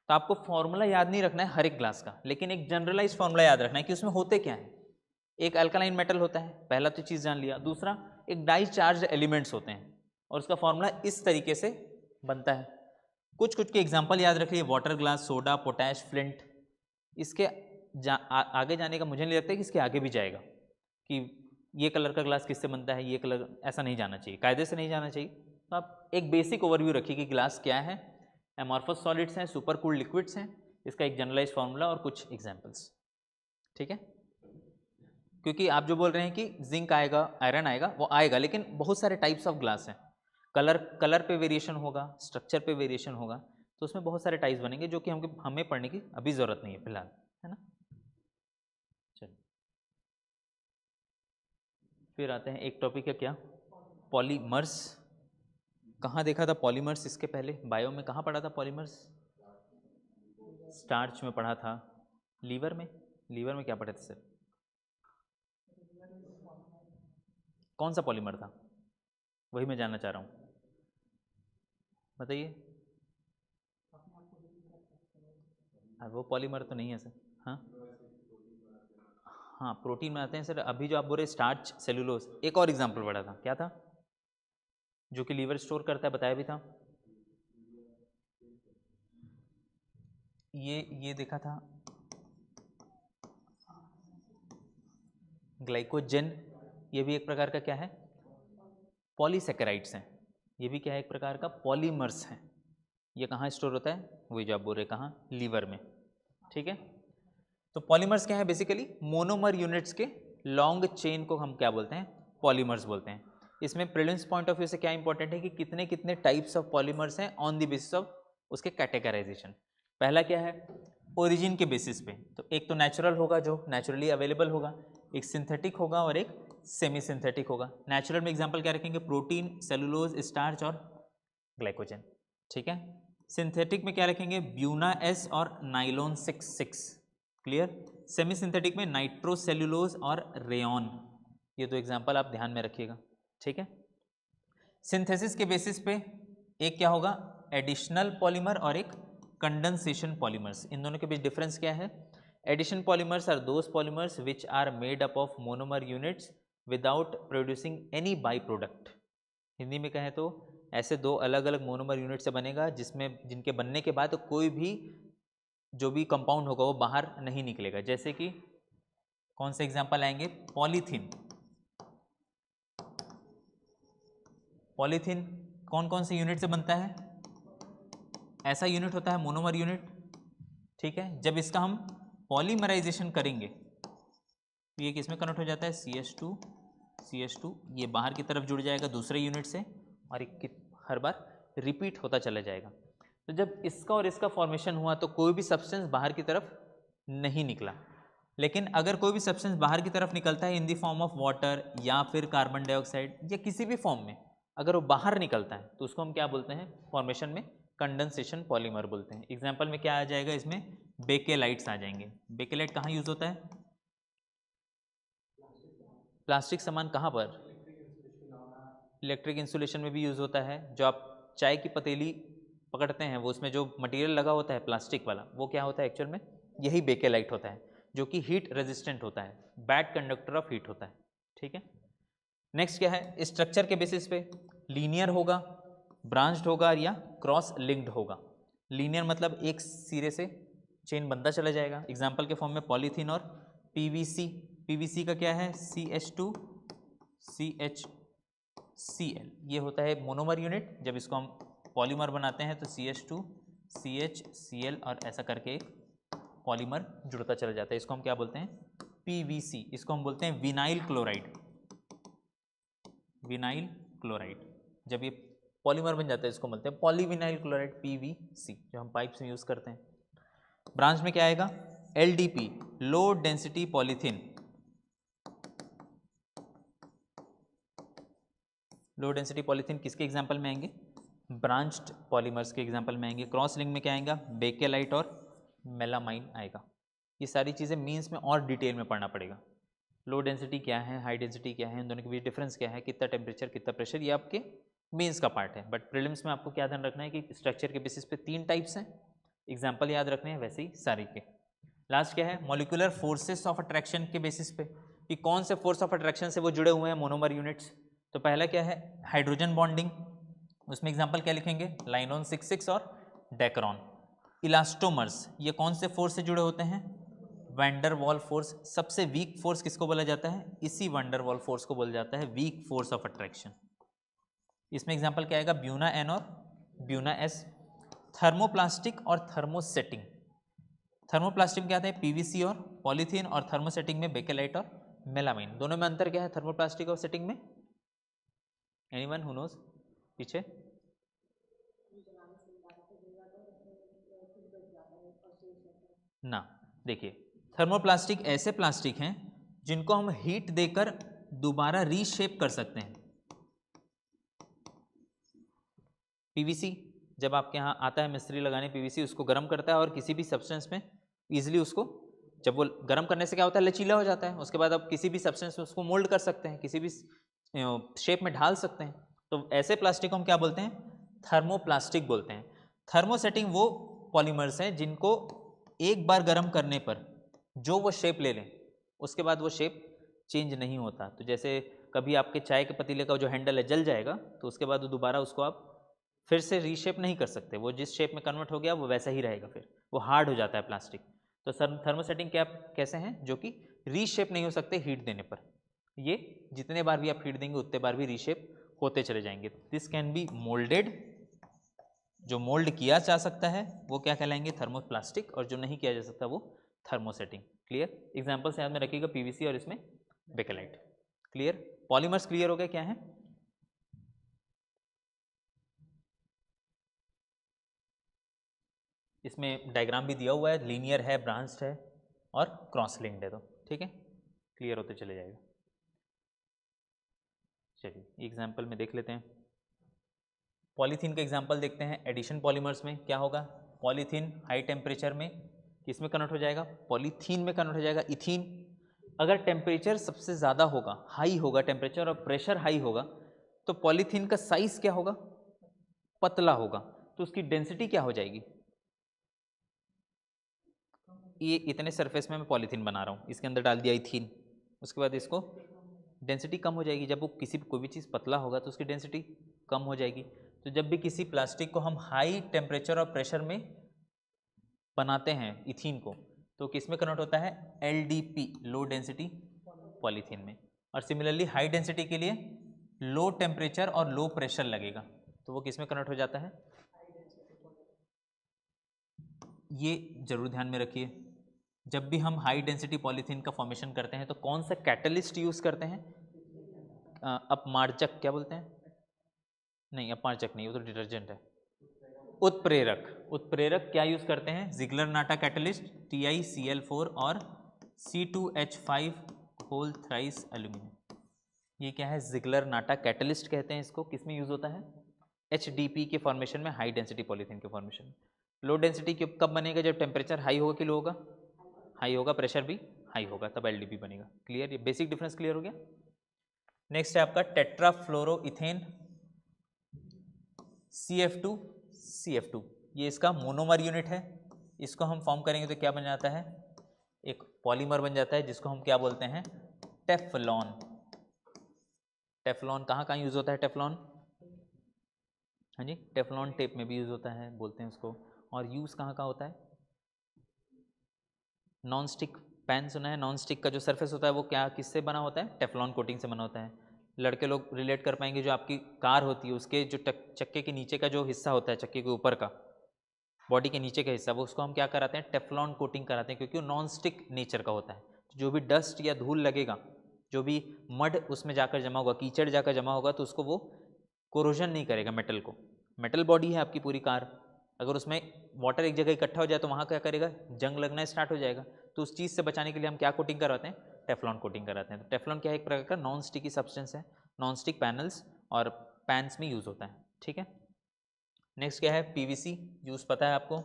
तो आपको फॉर्मूला याद नहीं रखना है हर एक ग्लास का, लेकिन एक जनरलाइज फॉर्मूला याद रखना है कि उसमें होते क्या है। एक अल्कालाइन मेटल होता है, पहला तो चीज़ जान लिया। दूसरा, एक डाई चार्ज एलिमेंट्स होते हैं और उसका फॉर्मूला इस तरीके से बनता है। कुछ कुछ के एग्जाम्पल याद रखिए, water glass, soda, potash, flint. इसके आगे जाने का मुझे नहीं लगता कि इसके आगे भी जाएगा कि ये कलर का ग्लास किससे बनता है, ये कलर, ऐसा नहीं जाना चाहिए, कायदे से नहीं जाना चाहिए। तो आप एक बेसिक ओवरव्यू रखिए कि ग्लास क्या है, एमॉर्फस सॉलिड्स हैं, सुपर कूल्ड लिक्विड्स हैं, इसका एक जनरलाइज फार्मूला और कुछ एग्जाम्पल्स, ठीक है। क्योंकि आप जो बोल रहे हैं कि जिंक आएगा, आयरन आएगा, वो आएगा, लेकिन बहुत सारे टाइप्स ऑफ ग्लास हैं। कलर पे वेरिएशन होगा, स्ट्रक्चर पे वेरिएशन होगा, तो उसमें बहुत सारे टाइप्स बनेंगे जो कि हमें पढ़ने की अभी ज़रूरत नहीं है फिलहाल, है ना। चलिए फिर आते हैं एक टॉपिक है, क्या, पॉलीमर्स। कहाँ देखा था पॉलीमर्स इसके पहले, बायो में कहाँ पढ़ा था पॉलीमर्स, स्टार्च में पढ़ा था। लीवर में, लीवर में क्या पढ़े थे सर, कौन सा पॉलीमर था, वही मैं जानना चाह रहा हूँ, बताइए। वो पॉलीमर तो नहीं है सर। हाँ हाँ, प्रोटीन बनाते हैं सर। अभी जो आप बोल रहे स्टार्च, सेलुलोज, एक और एग्जाम्पल पढ़ा था, क्या था, जो कि लीवर स्टोर करता है, बताया भी था। ये देखा था, ग्लाइकोजन, ये भी एक प्रकार का क्या है, पॉलीसेकेराइड्स हैं। ये भी क्या है, एक प्रकार का पॉलीमर्स हैं। ये कहाँ स्टोर होता है, वही जो आप बोल रहे कहाँ, लीवर में, ठीक है। तो पॉलीमर्स क्या है, बेसिकली मोनोमर यूनिट्स के लॉन्ग चेन को हम क्या बोलते हैं, पॉलीमर्स बोलते हैं। इसमें प्रीलिम्स पॉइंट ऑफ व्यू से क्या इंपॉर्टेंट है कि कितने कितने टाइप्स ऑफ पॉलीमर्स हैं ऑन द बेसिस ऑफ उसके कैटेगराइजेशन। पहला क्या है, ओरिजिन के बेसिस पे, तो एक तो नेचुरल होगा जो नेचुरली अवेलेबल होगा, एक सिंथेटिक होगा और एक सेमी सिंथेटिक होगा। नेचुरल में एग्जांपल क्या रखेंगे, प्रोटीन, सेलुलोज, स्टार्च और ग्लाइकोजन, ठीक है। सिंथेटिक में क्या लिखेंगे, ब्यूना एस और नाइलॉन 6,6। क्लियर। सेमी सिंथेटिक में नाइट्रोसेल्यूलोज और रेयॉन। ये दो एग्जाम्पल आप ध्यान में रखिएगा, ठीक है। सिंथेसिस के बेसिस पे एक क्या होगा, एडिशनल पॉलीमर और एक कंडेंसेशन पॉलीमर्स। इन दोनों के बीच डिफरेंस क्या है? Addition polymers are those polymers which are made up of monomer units without producing any by product. Hindi में कहें तो ऐसे दो अलग अलग मोनोमर यूनिट से बनेगा जिसमें जिनके बनने के बाद कोई भी जो भी कंपाउंड होगा वो बाहर नहीं निकलेगा। जैसे कि कौन से एग्जाम्पल आएंगे, पॉलीथीन। पॉलीथीन कौन कौन से यूनिट से बनता है? ऐसा यूनिट होता है मोनोमर यूनिट, ठीक है। जब इसका हम पॉलीमराइजेशन करेंगे तो ये किसमें कन्वर्ट हो जाता है, CH2, ये बाहर की तरफ जुड़ जाएगा दूसरे यूनिट से और हर बार रिपीट होता चला जाएगा। तो जब इसका और इसका फॉर्मेशन हुआ तो कोई भी सब्सटेंस बाहर की तरफ नहीं निकला। लेकिन अगर कोई भी सब्सटेंस बाहर की तरफ निकलता है in the form of water या फिर कार्बन डाइऑक्साइड या किसी भी फॉर्म में, अगर वो बाहर निकलता है तो उसको हम क्या बोलते हैं फॉर्मेशन में, कंडेंसेशन पॉलीमर बोलते हैं। एग्जाम्पल में क्या आ जाएगा, इसमें बेकेलाइट्स आ जाएंगे। बेकेलाइट कहाँ यूज होता है? प्लास्टिक सामान कहाँ पर? इलेक्ट्रिक इंसुलेशन में भी यूज होता है। जो आप चाय की पतीली पकड़ते हैं वो उसमें जो मटेरियल लगा होता है प्लास्टिक वाला, वो क्या होता है एक्चुअल में, यही बेकेलाइट होता है, जो कि हीट रेजिस्टेंट होता है, बैड कंडक्टर ऑफ हीट होता है, ठीक है। नेक्स्ट क्या है, स्ट्रक्चर के बेसिस पे लीनियर होगा, ब्रांच्ड होगा या क्रॉस लिंक्ड होगा। लीनियर मतलब एक सिरे से चेन बनता चला जाएगा। एग्जाम्पल के फॉर्म में पॉलीथीन और पीवीसी। पीवीसी का क्या है, CH2 CHCl, ये होता है मोनोमर यूनिट। जब इसको हम पॉलीमर बनाते हैं तो CH2 CHCl और ऐसा करके एक पॉलीमर जुड़ता चला जाता है। इसको हम क्या बोलते हैं, PVC। इसको हम बोलते हैं विनाइल क्लोराइड। विनाइल क्लोराइड जब ये पॉलीमर बन जाता है इसको बोलते हैं पॉलीविनाइल क्लोराइड, PVC, जो हम पाइप्स में यूज करते हैं। ब्रांच में क्या आएगा, LDP, low density polythene. Low density polythene किसके एग्जांपल में आएंगे, ब्रांच्ड पॉलीमर्स के एग्जांपल में आएंगे। क्रॉस लिंक में क्या आएगा, बेकेलाइट और मेलामाइन आएगा। ये सारी चीज़ें मीन्स में और डिटेल में पढ़ना पड़ेगा। लो डेंसिटी क्या है, हाई डेंसिटी क्या है, इन दोनों के बीच डिफरेंस क्या है, कितना टेम्परेचर कितना प्रेशर, ये आपके मेंस का पार्ट है। बट प्रीलिम्स में आपको क्या ध्यान रखना है कि स्ट्रक्चर के बेसिस पे 3 टाइप्स हैं, एग्जाम्पल याद रखने हैं, वैसे ही सारे के। लास्ट क्या है, मॉलिक्यूलर फोर्सेस ऑफ अट्रैक्शन के बेसिस पे कि कौन से फोर्स ऑफ अट्रैक्शन से वो जुड़े हुए हैं मोनोमर यूनिट्स। तो पहला क्या है, हाइड्रोजन बॉन्डिंग, उसमें एग्जाम्पल क्या लिखेंगे, लाइनोन 6,6 और डेक्रॉन। इलास्टोमर्स, ये कौन से फोर्स से जुड़े होते हैं, वैंडर वॉल फोर्स। सबसे वीक फोर्स किसको बोला जाता है, इसी वैंडर वॉल फोर्स को बोला जाता है वीक फोर्स ऑफ अट्रैक्शन। इसमें एग्जाम्पल क्या आएगा, ब्यूना एन और ब्यूना एस। थर्मोप्लास्टिक और थर्मोसेटिंग। थर्मोप्लास्टिक क्या आता है, PVC और पॉलीथीन, और थर्मोसेटिंग में बेकेलाइट और मेलामाइन। दोनों में अंतर क्या है थर्मोप्लास्टिक और सेटिंग में, एनीवन हु नोज? पीछे ना, देखिए थर्मोप्लास्टिक ऐसे प्लास्टिक हैं जिनको हम हीट देकर दोबारा रीशेप कर सकते हैं। PVC जब आपके यहाँ आता है मिस्त्री लगाने, PVC उसको गर्म करता है और किसी भी सब्सटेंस में ईजिली उसको, जब वो गर्म करने से क्या होता है, लचीला हो जाता है। उसके बाद आप किसी भी सब्सटेंस में उसको मोल्ड कर सकते हैं, किसी भी शेप में ढाल सकते हैं। तो ऐसे प्लास्टिक को हम क्या बोलते हैं, थर्मोप्लास्टिक बोलते हैं। थर्मोसेटिंग वो पॉलीमर्स हैं जिनको एक बार गर्म करने पर जो वो शेप ले लें उसके बाद वो शेप चेंज नहीं होता। तो जैसे कभी आपके चाय के पतीले का जो हैंडल है जल जाएगा तो उसके बाद दोबारा उसको आप फिर से रीशेप नहीं कर सकते, वो जिस शेप में कन्वर्ट हो गया वो वैसा ही रहेगा, फिर वो हार्ड हो जाता है प्लास्टिक। तो थर्मोसेटिंग क्या कैसे हैं, जो कि रीशेप नहीं हो सकते हीट देने पर। ये जितने बार भी आप हीट देंगे उतने बार भी रीशेप होते चले जाएंगे। दिस कैन बी मोल्डेड, जो मोल्ड किया जा सकता है वो क्या कहलाएंगे, थर्मोप्लास्टिक, और जो नहीं किया जा सकता वो थर्मोसेटिंग। क्लियर, एग्जाम्पल से याद में रखिएगा, PVC और इसमें बेकेलाइट। क्लियर, पॉलीमर्स क्लियर हो गए क्या है। इसमें डायग्राम भी दिया हुआ है, लीनियर है, ब्रांच्ड है और क्रॉस लिंक्ड है, तो ठीक है, क्लियर होते चले जाएगा। चलिए एग्जाम्पल में देख लेते हैं। पॉलीथीन का एग्जांपल देखते हैं। एडिशन पॉलीमर्स में क्या होगा, पॉलीथीन हाई टेम्परेचर में किस में कन्वर्ट हो जाएगा, पॉलीथीन में कन्वर्ट हो जाएगा, इथीन। अगर टेम्परेचर सबसे ज़्यादा होगा, हाई होगा टेम्परेचर और प्रेशर हाई होगा, तो पॉलीथीन का साइज क्या होगा, पतला होगा, तो उसकी डेंसिटी क्या हो जाएगी। ये इतने सरफेस में मैं पॉलीथीन बना रहा हूँ, इसके अंदर डाल दिया इथीन, उसके बाद इसको डेंसिटी कम हो जाएगी। जब वो किसी कोई भी चीज़ पतला होगा तो उसकी डेंसिटी कम हो जाएगी। तो जब भी किसी प्लास्टिक को हम हाई टेम्परेचर और प्रेशर में बनाते हैं इथीन को, तो किस में कन्वर्ट होता है, LDP, लो डेंसिटी पॉलीथीन में। और सिमिलरली हाई डेंसिटी के लिए लो टेम्परेचर और लो प्रेशर लगेगा, तो वो किस में कन्वर्ट हो जाता है, ये जरूर ध्यान में रखिए। जब भी हम हाई डेंसिटी पॉलीथीन का फॉर्मेशन करते हैं तो कौन सा कैटलिस्ट यूज़ करते हैं, अपमार्जक, क्या बोलते हैं, नहीं अपमार्जक नहीं, वो तो डिटर्जेंट है, उत्प्रेरक। उत्प्रेरक क्या यूज़ करते हैं, जिगलर नाटा कैटलिस्ट, TiCl4 और C2H5 होल थ्राइस एल्यूमिनियम। ये क्या है, जिगलर नाटा कैटलिस्ट कहते हैं इसको। किस में यूज़ होता है, HDP के फॉर्मेशन में, हाई डेंसिटी पॉलीथीन के फॉर्मेशन में। लो डेंसिटी कब बनेगा, जब टेम्परेचर हाई होगा कि लो होगा, हाई होगा, प्रेशर भी हाई होगा, तब LDP बनेगा। क्लियर, ये बेसिक डिफरेंस क्लियर हो गया। नेक्स्ट है आपका टेट्राफ्लोरोइथेन CF2, ये इसका मोनोमर यूनिट है। इसको हम फॉर्म करेंगे तो क्या बन जाता है, एक पॉलीमर बन जाता है जिसको हम क्या बोलते हैं, टेफ्लॉन। टेफ्लॉन कहाँ कहाँ यूज़ होता है, टेफ्लॉन, हाँ जी, टेफ्लॉन टेप में भी यूज़ होता है, बोलते हैं उसको। और यूज़ कहाँ कहाँ होता है, नॉन स्टिक पैन सुना है, नॉन स्टिक का जो सरफेस होता है वो क्या किससे बना होता है, टेफ्लॉन कोटिंग से बना होता है। लड़के लोग रिलेट कर पाएंगे, जो आपकी कार होती है उसके जो चक्के के नीचे का जो हिस्सा होता है, चक्के के ऊपर का, बॉडी के नीचे का हिस्सा, वो उसको हम क्या कराते हैं, टेफ्लॉन कोटिंग कराते हैं, क्योंकि वो नॉन स्टिक नेचर का होता है। तो जो भी डस्ट या धूल लगेगा, जो भी मड उसमें जाकर जमा होगा, कीचड़ जाकर जमा होगा, तो उसको वो कोरोजन नहीं करेगा मेटल को। मेटल बॉडी है आपकी पूरी कार, अगर उसमें वाटर एक जगह इकट्ठा हो जाए तो वहाँ क्या करेगा, जंग लगना स्टार्ट हो जाएगा। तो उस चीज़ से बचाने के लिए हम क्या कोटिंग करवाते हैं, टेफ्लॉन कोटिंग कराते हैं। तो टेफ्लॉन क्या है, एक प्रकार का नॉन स्टिकी सब्सटेंस है, नॉन स्टिक पैनल्स और पैन्स में यूज़ होता है। ठीक है, नेक्स्ट क्या है, PVC यूज़ पता है आपको,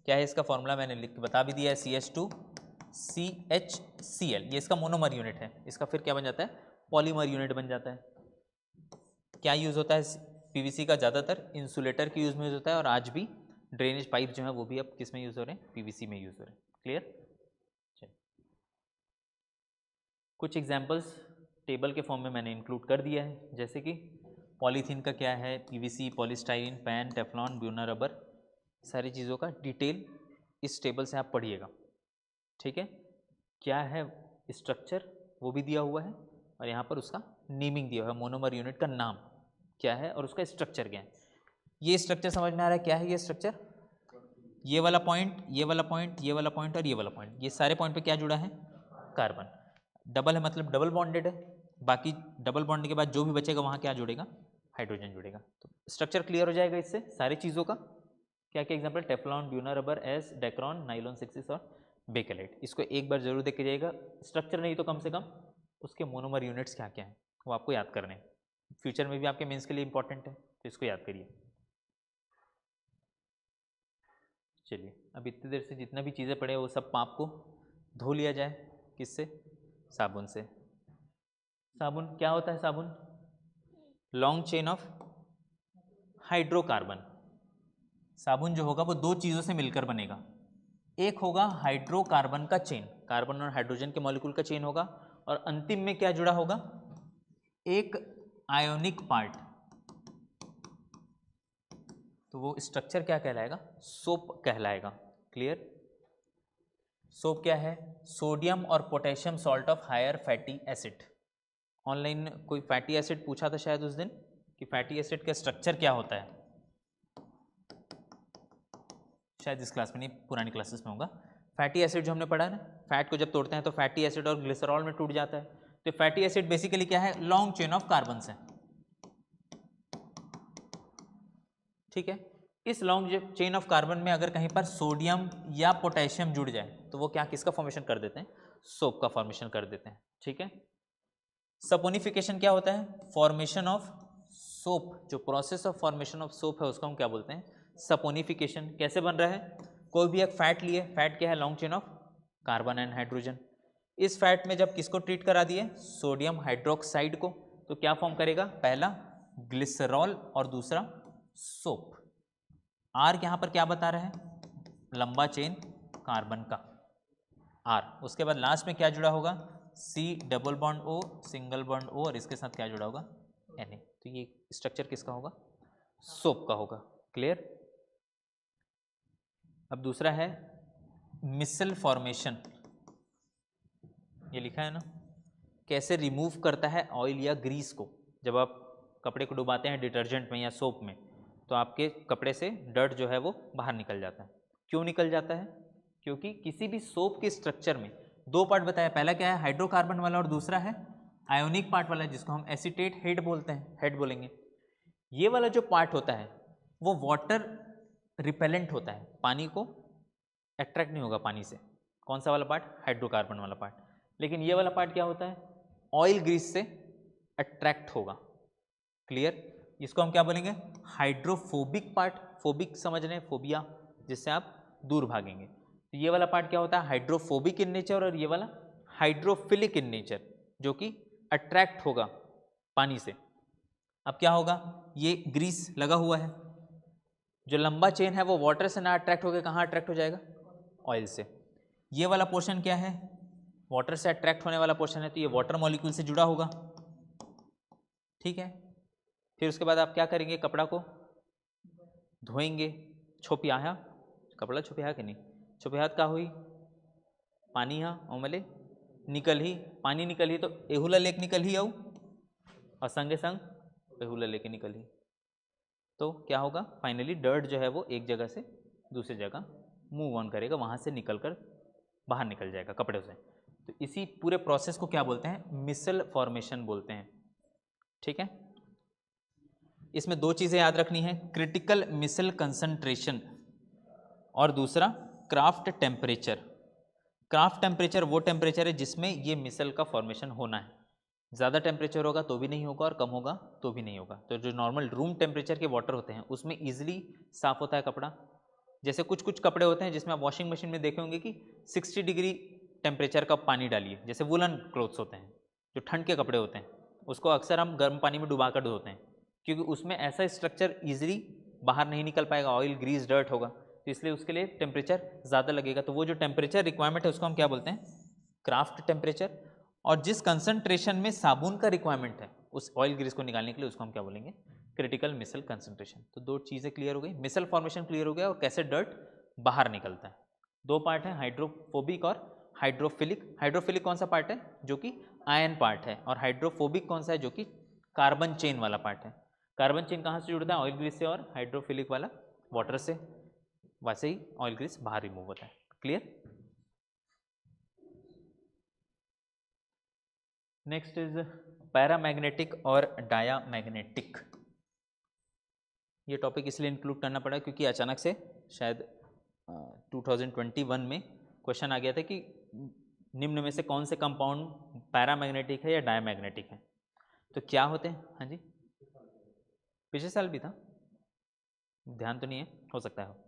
क्या है इसका फॉर्मूला, मैंने लिख के बता भी दिया है, CH2CHCl, ये इसका मोनोमर यूनिट है। इसका फिर क्या बन जाता है, पॉलीमर यूनिट बन जाता है। क्या यूज़ होता है PVC का, ज़्यादातर इंसुलेटर के यूज़ में यूज़ होता है, और आज भी ड्रेनेज पाइप जो है वो भी अब किस में यूज़ हो रहे हैं, PVC में यूज़ हो रहे हैं। क्लियर, चलिए कुछ एग्जांपल्स टेबल के फॉर्म में मैंने इंक्लूड कर दिया है, जैसे कि पॉलीथीन का क्या है, PVC, polystyrene, pan, Teflon, Buena rubber, सारी चीज़ों का डिटेल इस टेबल से आप पढ़िएगा। ठीक है, क्या है स्ट्रक्चर वो भी दिया हुआ है, और यहाँ पर उसका नेमिंग दिया हुआ है, मोनोमर यूनिट का नाम क्या है और उसका स्ट्रक्चर क्या है। ये स्ट्रक्चर समझ में आ रहा है, क्या है ये स्ट्रक्चर, ये वाला पॉइंट, ये वाला पॉइंट, ये वाला पॉइंट और ये वाला पॉइंट, ये सारे पॉइंट पे क्या जुड़ा है, कार्बन। डबल है मतलब डबल बॉन्डेड है, बाकी डबल बॉन्ड के बाद जो भी बचेगा वहाँ क्या जुड़ेगा, हाइड्रोजन जुड़ेगा। तो स्ट्रक्चर क्लियर हो जाएगा इससे सारी चीज़ों का। क्या क्या example, Teflon, Buena rubber, S, Dacron, nylon 6 और बेकेलाइट। इसको एक बार जरूर देख के जाइएगा, स्ट्रक्चर नहीं तो कम से कम उसके मोनोमर यूनिट्स क्या क्या हैं वो आपको याद करने हैं, फ्यूचर में भी आपके मेंस के लिए इंपॉर्टेंट है, तो इसको याद करिए। चलिए अब इतनी देर से जितना भी चीज़ें पढ़े वो सब पाप को धो लिया जाए, किससे, साबुन से। साबुन क्या होता है, साबुन लॉन्ग चेन ऑफ हाइड्रोकार्बन। साबुन जो होगा वो दो चीज़ों से मिलकर बनेगा, एक होगा हाइड्रोकार्बन का चेन, कार्बन और हाइड्रोजन के मॉलिक्यूल का चेन होगा, और अंतिम में क्या जुड़ा होगा, एक आयोनिक पार्ट। तो वो स्ट्रक्चर क्या कहलाएगा, सोप कहलाएगा। क्लियर, सोप क्या है, सोडियम और potassium salt of higher fatty acid. Online कोई फैटी एसिड पूछा था शायद उस दिन कि फैटी एसिड का स्ट्रक्चर क्या होता है, शायद इस क्लास में नहीं, पुरानी क्लासेस में होगा। फैटी एसिड जो हमने पढ़ा है ना, फैट को जब तोड़ते हैं तो फैटी एसिड और ग्लिसरॉल में टूट जाता है। तो फैटी एसिड बेसिकली क्या है, लॉन्ग चेन ऑफ कार्बन है। ठीक है, इस लॉन्ग चेन ऑफ कार्बन में अगर कहीं पर सोडियम या पोटेशियम जुड़ जाए तो वो क्या किसका फॉर्मेशन कर देते हैं, सोप का फॉर्मेशन कर देते हैं। ठीक है, सपोनिफिकेशन क्या होता है, फॉर्मेशन ऑफ सोप, जो process of formation of soap है उसको हम क्या बोलते हैं? सपोनिफिकेशन। कैसे बन रहा है? कोई भी एक फैट लिए, फैट क्या है? Long chain of carbon and hydrogen. इस फैट में जब किसको ट्रीट करा दिए? सोडियम हाइड्रोक्साइड को, तो क्या फॉर्म करेगा? पहला ग्लिसरॉल और दूसरा सोप। आर यहाँ पर क्या बता रहा है? लंबा चेन कार्बन का आर। उसके बाद लास्ट में क्या जुड़ा होगा? C double bond O, single bond O, और इसके साथ क्या जुड़ा होगा? Na। तो ये स्ट्रक्चर किसका होगा? सोप का होगा। क्लियर? अब दूसरा है मिसल फॉर्मेशन। ये लिखा है ना, कैसे रिमूव करता है ऑयल या ग्रीस को। जब आप कपड़े को डुबाते हैं डिटर्जेंट में या सोप में, तो आपके कपड़े से डर्ट जो है वो बाहर निकल जाता है। क्यों निकल जाता है? क्योंकि किसी भी सोप के स्ट्रक्चर में दो पार्ट बताया, पहला क्या है? हाइड्रोकार्बन वाला, और दूसरा है आयोनिक पार्ट वाला, जिसको हम एसीटेट हेड बोलते हैं, हेड बोलेंगे। ये वाला जो पार्ट होता है वो वाटर रिपेलेंट होता है, पानी को अट्रैक्ट नहीं होगा पानी से। कौन सा वाला पार्ट? हाइड्रोकार्बन वाला पार्ट। लेकिन ये वाला पार्ट क्या होता है? ऑयल ग्रीस से अट्रैक्ट होगा। क्लियर? इसको हम क्या बोलेंगे? Hydrophobic part. फोबिक समझ रहे हैं? फोबिया, जिससे आप दूर भागेंगे। तो ये वाला पार्ट क्या होता है? हाइड्रोफोबिक इन नेचर, और ये वाला हाइड्रोफिलिक इन नेचर, जो कि अट्रैक्ट होगा पानी से। अब क्या होगा? ये ग्रीस लगा हुआ है, जो लंबा चेन है वो वाटर से ना अट्रैक्ट होकर कहाँ अट्रैक्ट हो जाएगा? ऑयल से। ये वाला पोर्शन क्या है? वाटर से अट्रैक्ट होने वाला पोर्शन है, तो ये वाटर मॉलिक्यूल से जुड़ा होगा। ठीक है? फिर उसके बाद आप क्या करेंगे? कपड़ा को धोएंगे। छोपियाहा, कपड़ा छोपियाहा कि नहीं? छोपियाहत का हुई पानी हाँ ओमले निकल ही, पानी निकल ही, तो एहुला लेक निकल ही आऊ, और संगे संग एहुला लेके निकल ही। तो क्या होगा? फाइनली डर्ट जो है वो एक जगह से दूसरी जगह मूव ऑन करेगा, वहाँ से निकल कर बाहर निकल जाएगा कपड़े से। तो इसी पूरे प्रोसेस को क्या बोलते हैं? मिसल फॉर्मेशन बोलते हैं। ठीक है? इसमें दो चीज़ें याद रखनी है, क्रिटिकल मिसल कंसंट्रेशन और दूसरा क्राफ्ट टेम्परेचर। क्राफ्ट टेम्परेचर वो टेम्परेचर है जिसमें ये मिसल का फॉर्मेशन होना है। ज़्यादा टेम्परेचर होगा तो भी नहीं होगा, और कम होगा तो भी नहीं होगा। तो जो नॉर्मल रूम टेम्परेचर के वाटर होते हैं उसमें ईजिली साफ़ होता है कपड़ा। जैसे कुछ कुछ कपड़े होते हैं जिसमें आप वॉशिंग मशीन में देखे होंगे कि 60 डिग्री टेम्परेचर का पानी डालिए, जैसे वुलन क्लोथ्स होते हैं, जो ठंड के कपड़े होते हैं, उसको अक्सर हम गर्म पानी में डुबा कर धोते हैं, क्योंकि उसमें ऐसा स्ट्रक्चर ईजिली बाहर नहीं निकल पाएगा, ऑयल ग्रीस डर्ट होगा, तो इसलिए उसके लिए टेम्परेचर ज़्यादा लगेगा। तो वो जो टेम्परेचर रिक्वायरमेंट है उसको हम क्या बोलते हैं? Craft temperature. और जिस कंसंट्रेशन में साबुन का रिक्वायरमेंट है उस ऑयल ग्रीस को निकालने के लिए, उसको हम क्या बोलेंगे? क्रिटिकल मिसल कंसंट्रेशन। तो दो चीज़ें क्लियर हो गई, मिसल फॉर्मेशन क्लियर हो गया, और कैसे डर्ट बाहर निकलता है। दो पार्ट है, हाइड्रोफोबिक और हाइड्रोफिलिक। हाइड्रोफिलिक कौन सा पार्ट है? जो कि आयन पार्ट है। और हाइड्रोफोबिक कौन सा है? जो कि कार्बन चेन वाला पार्ट है। कार्बन चेन कहाँ से जुड़ता है? ऑयल ग्रीस से। और हाइड्रोफिलिक वाला वाटर से। वैसे ही ऑयल ग्रीस बाहर रिमूव होता है। क्लियर? नेक्स्ट इज पैरामैग्नेटिक और डायामैग्नेटिक। ये टॉपिक इसलिए इंक्लूड करना पड़ा क्योंकि अचानक से शायद 2021 में क्वेश्चन आ गया था कि निम्न में से कौन से कंपाउंड पैरामैग्नेटिक है या डायामैग्नेटिक है। तो क्या होते हैं? हाँ जी, पिछले साल भी था, ध्यान तो नहीं है, हो सकता है।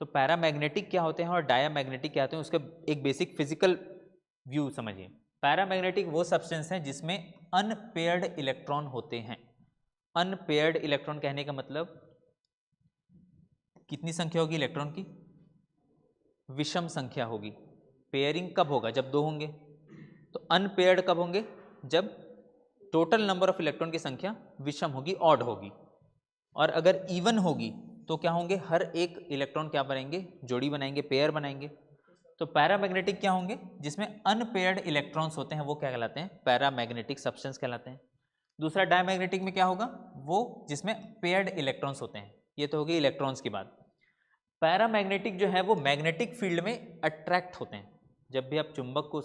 तो पैरामैग्नेटिक क्या होते हैं और डायामैग्नेटिक क्या होते हैं, उसका एक बेसिक फिजिकल व्यू समझिए। पैरामैग्नेटिक वो सब्सटेंस है जिसमें अनपेयर्ड इलेक्ट्रॉन होते हैं। अनपेयर्ड इलेक्ट्रॉन कहने का मतलब कितनी संख्या होगी इलेक्ट्रॉन की? विषम संख्या होगी। पेयरिंग कब होगा? जब दो होंगे। तो अनपेयर्ड कब होंगे? जब टोटल नंबर ऑफ इलेक्ट्रॉन की संख्या विषम होगी, ऑड होगी। और अगर इवन होगी तो क्या होंगे? हर एक इलेक्ट्रॉन क्या बनाएंगे? जोड़ी बनाएंगे, पेयर बनाएंगे। तो पैरामैग्नेटिक क्या होंगे? जिसमें अनपेयर्ड इलेक्ट्रॉन्स होते हैं, वो क्या कहलाते हैं? पैरामैग्नेटिक सब्सटेंस कहलाते हैं। दूसरा डायमैग्नेटिक में क्या होगा? वो जिसमें पेयर्ड इलेक्ट्रॉन्स होते हैं। ये तो होगी इलेक्ट्रॉन्स की बात। पैरामैग्नेटिक जो है वो मैग्नेटिक फील्ड में अट्रैक्ट होते हैं। जब भी आप चुंबक को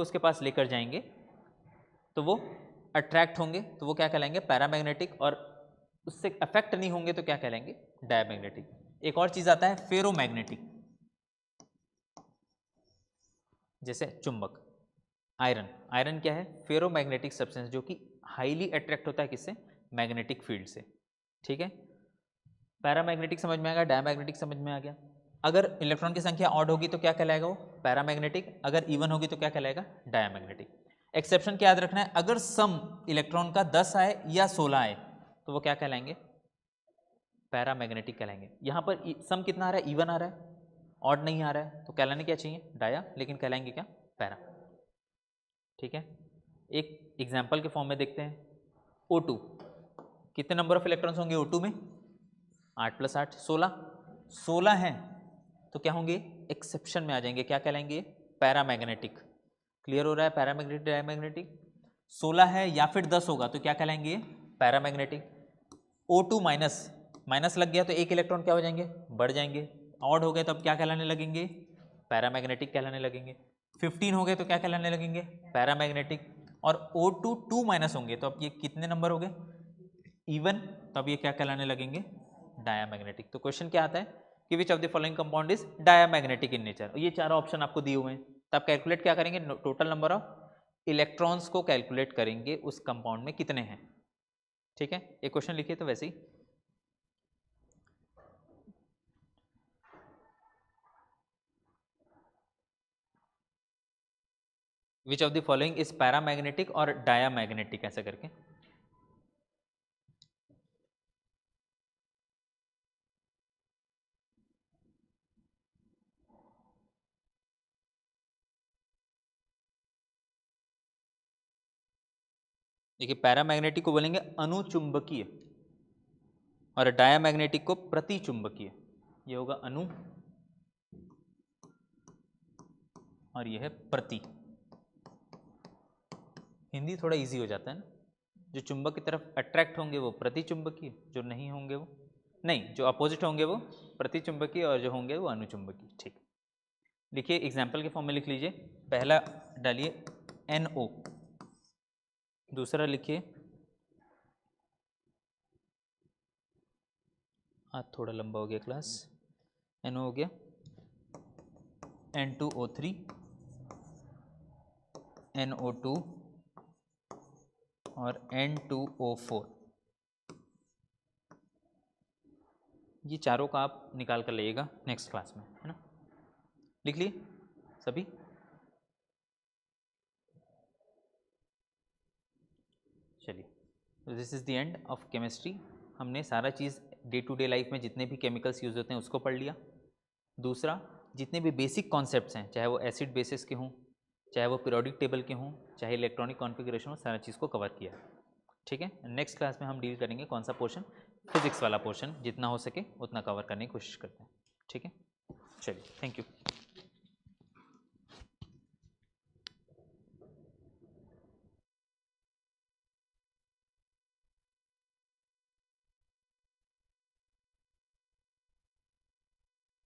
उसके पास लेकर जाएंगे तो वो अट्रैक्ट होंगे, तो वो क्या कहलाएंगे? पैरामैग्नेटिक। और उससे अफेक्ट नहीं होंगे तो क्या कहलाएंगे? डायमैग्नेटिक। एक और चीज आता है फेरोमैग्नेटिक, जैसे चुंबक। आयरन क्या है? फेरोमैग्नेटिक सब्सटेंस, जो कि हाईली अट्रैक्ट होता है किससे? मैग्नेटिक फील्ड से। ठीक है, पैरामैग्नेटिक समझ में आ गया, डायमैग्नेटिक समझ में आ गया। अगर इलेक्ट्रॉन की संख्या ऑड होगी तो क्या कहलाएगा वो? पैरामैग्नेटिक। अगर इवन होगी तो क्या कहलाएगा? डायमैग्नेटिक। एक्सेप्शन क्या याद रखना है? अगर सम इलेक्ट्रॉन का 10 आए या 16 आए तो वो क्या कहलाएंगे? पैरामैग्नेटिक कहलाएंगे। यहाँ पर सम कितना आ रहा है? इवन आ रहा है, ऑड नहीं आ रहा है, तो कहलाने क्या चाहिए? डाया, लेकिन कहलाएंगे क्या? पैरा। ठीक है, एक एग्जाम्पल के फॉर्म में देखते हैं। O2, कितने नंबर ऑफ इलेक्ट्रॉन्स होंगे O2 में? 8 + 8 16। 16 हैं तो क्या होंगे? एक्सेप्शन में आ जाएंगे, क्या कहलाएंगे? पैरामैग्नेटिक। क्लियर हो रहा है? Paramagnetic diamagnetic. 16 है या फिर 10 होगा तो क्या कहलाएंगे? पैरामैग्नेटिक। O2 माइनस, माइनस लग गया तो एक इलेक्ट्रॉन क्या हो जाएंगे? बढ़ जाएंगे। ऑड हो गए तो अब क्या कहलाने लगेंगे? पैरामैग्नेटिक कहलाने लगेंगे। 15 हो गए तो क्या कहलाने लगेंगे? पैरामैग्नेटिक। और O2 2 माइनस होंगे तो अब ये कितने नंबर हो गए? इवन। तो अब ये क्या कहलाने लगेंगे? डायामैग्नेटिक। तो क्वेश्चन क्या आता है कि विच of the following compound is diamagnetic in nature. ये चारों ऑप्शन आपको दिए हुए हैं, तो आप कैलकुलेट क्या करेंगे? टोटल नंबर ऑफ इलेक्ट्रॉन्स को कैलकुलेट करेंगे उस कंपाउंड में कितने हैं। ठीक है, एक क्वेश्चन लिखिए तो वैसे ही। Which of the following is paramagnetic और डायामैग्नेटिक, ऐसा करके। देखिए, पैरामैग्नेटिक को बोलेंगे अनुचुंबकीय और डायामैग्नेटिक को प्रतिचुंबकीय। ये होगा अनु और ये है प्रति। हिंदी थोड़ा इजी हो जाता है ना। जो चुंबक की तरफ अट्रैक्ट होंगे वो प्रतिचुंबकीय, जो नहीं होंगे वो नहीं, जो अपोजिट होंगे वो प्रतिचुंबकीय और जो होंगे वो अनुचुंबकीय। ठीक, लिखिए एग्जाम्पल के फॉर्म में लिख लीजिए। पहला डालिए NO, दूसरा लिखिए, थोड़ा लंबा हो गया क्लास। NO हो गया, N2O3, NO2 और N2O4। ये चारों का आप निकाल कर लाइएगा नेक्स्ट क्लास में, है ना। लिख लिए सभी। चलिए, तो this is the end of chemistry. हमने सारा चीज़ डे टू डे लाइफ में जितने भी केमिकल्स यूज़ होते हैं उसको पढ़ लिया। दूसरा, जितने भी बेसिक कॉन्सेप्ट्स हैं, चाहे वो एसिड बेसिस के हों, चाहे वो पीरियोडिक टेबल के हों, चाहे इलेक्ट्रॉनिक कॉन्फ़िगरेशन हो, सारा चीज़ को कवर किया है। ठीक है, नेक्स्ट क्लास में हम डील करेंगे कौन सा पोर्शन? फिजिक्स वाला पोर्शन। जितना हो सके उतना कवर करने की कोशिश करते हैं। ठीक है, चलिए, थैंक यू।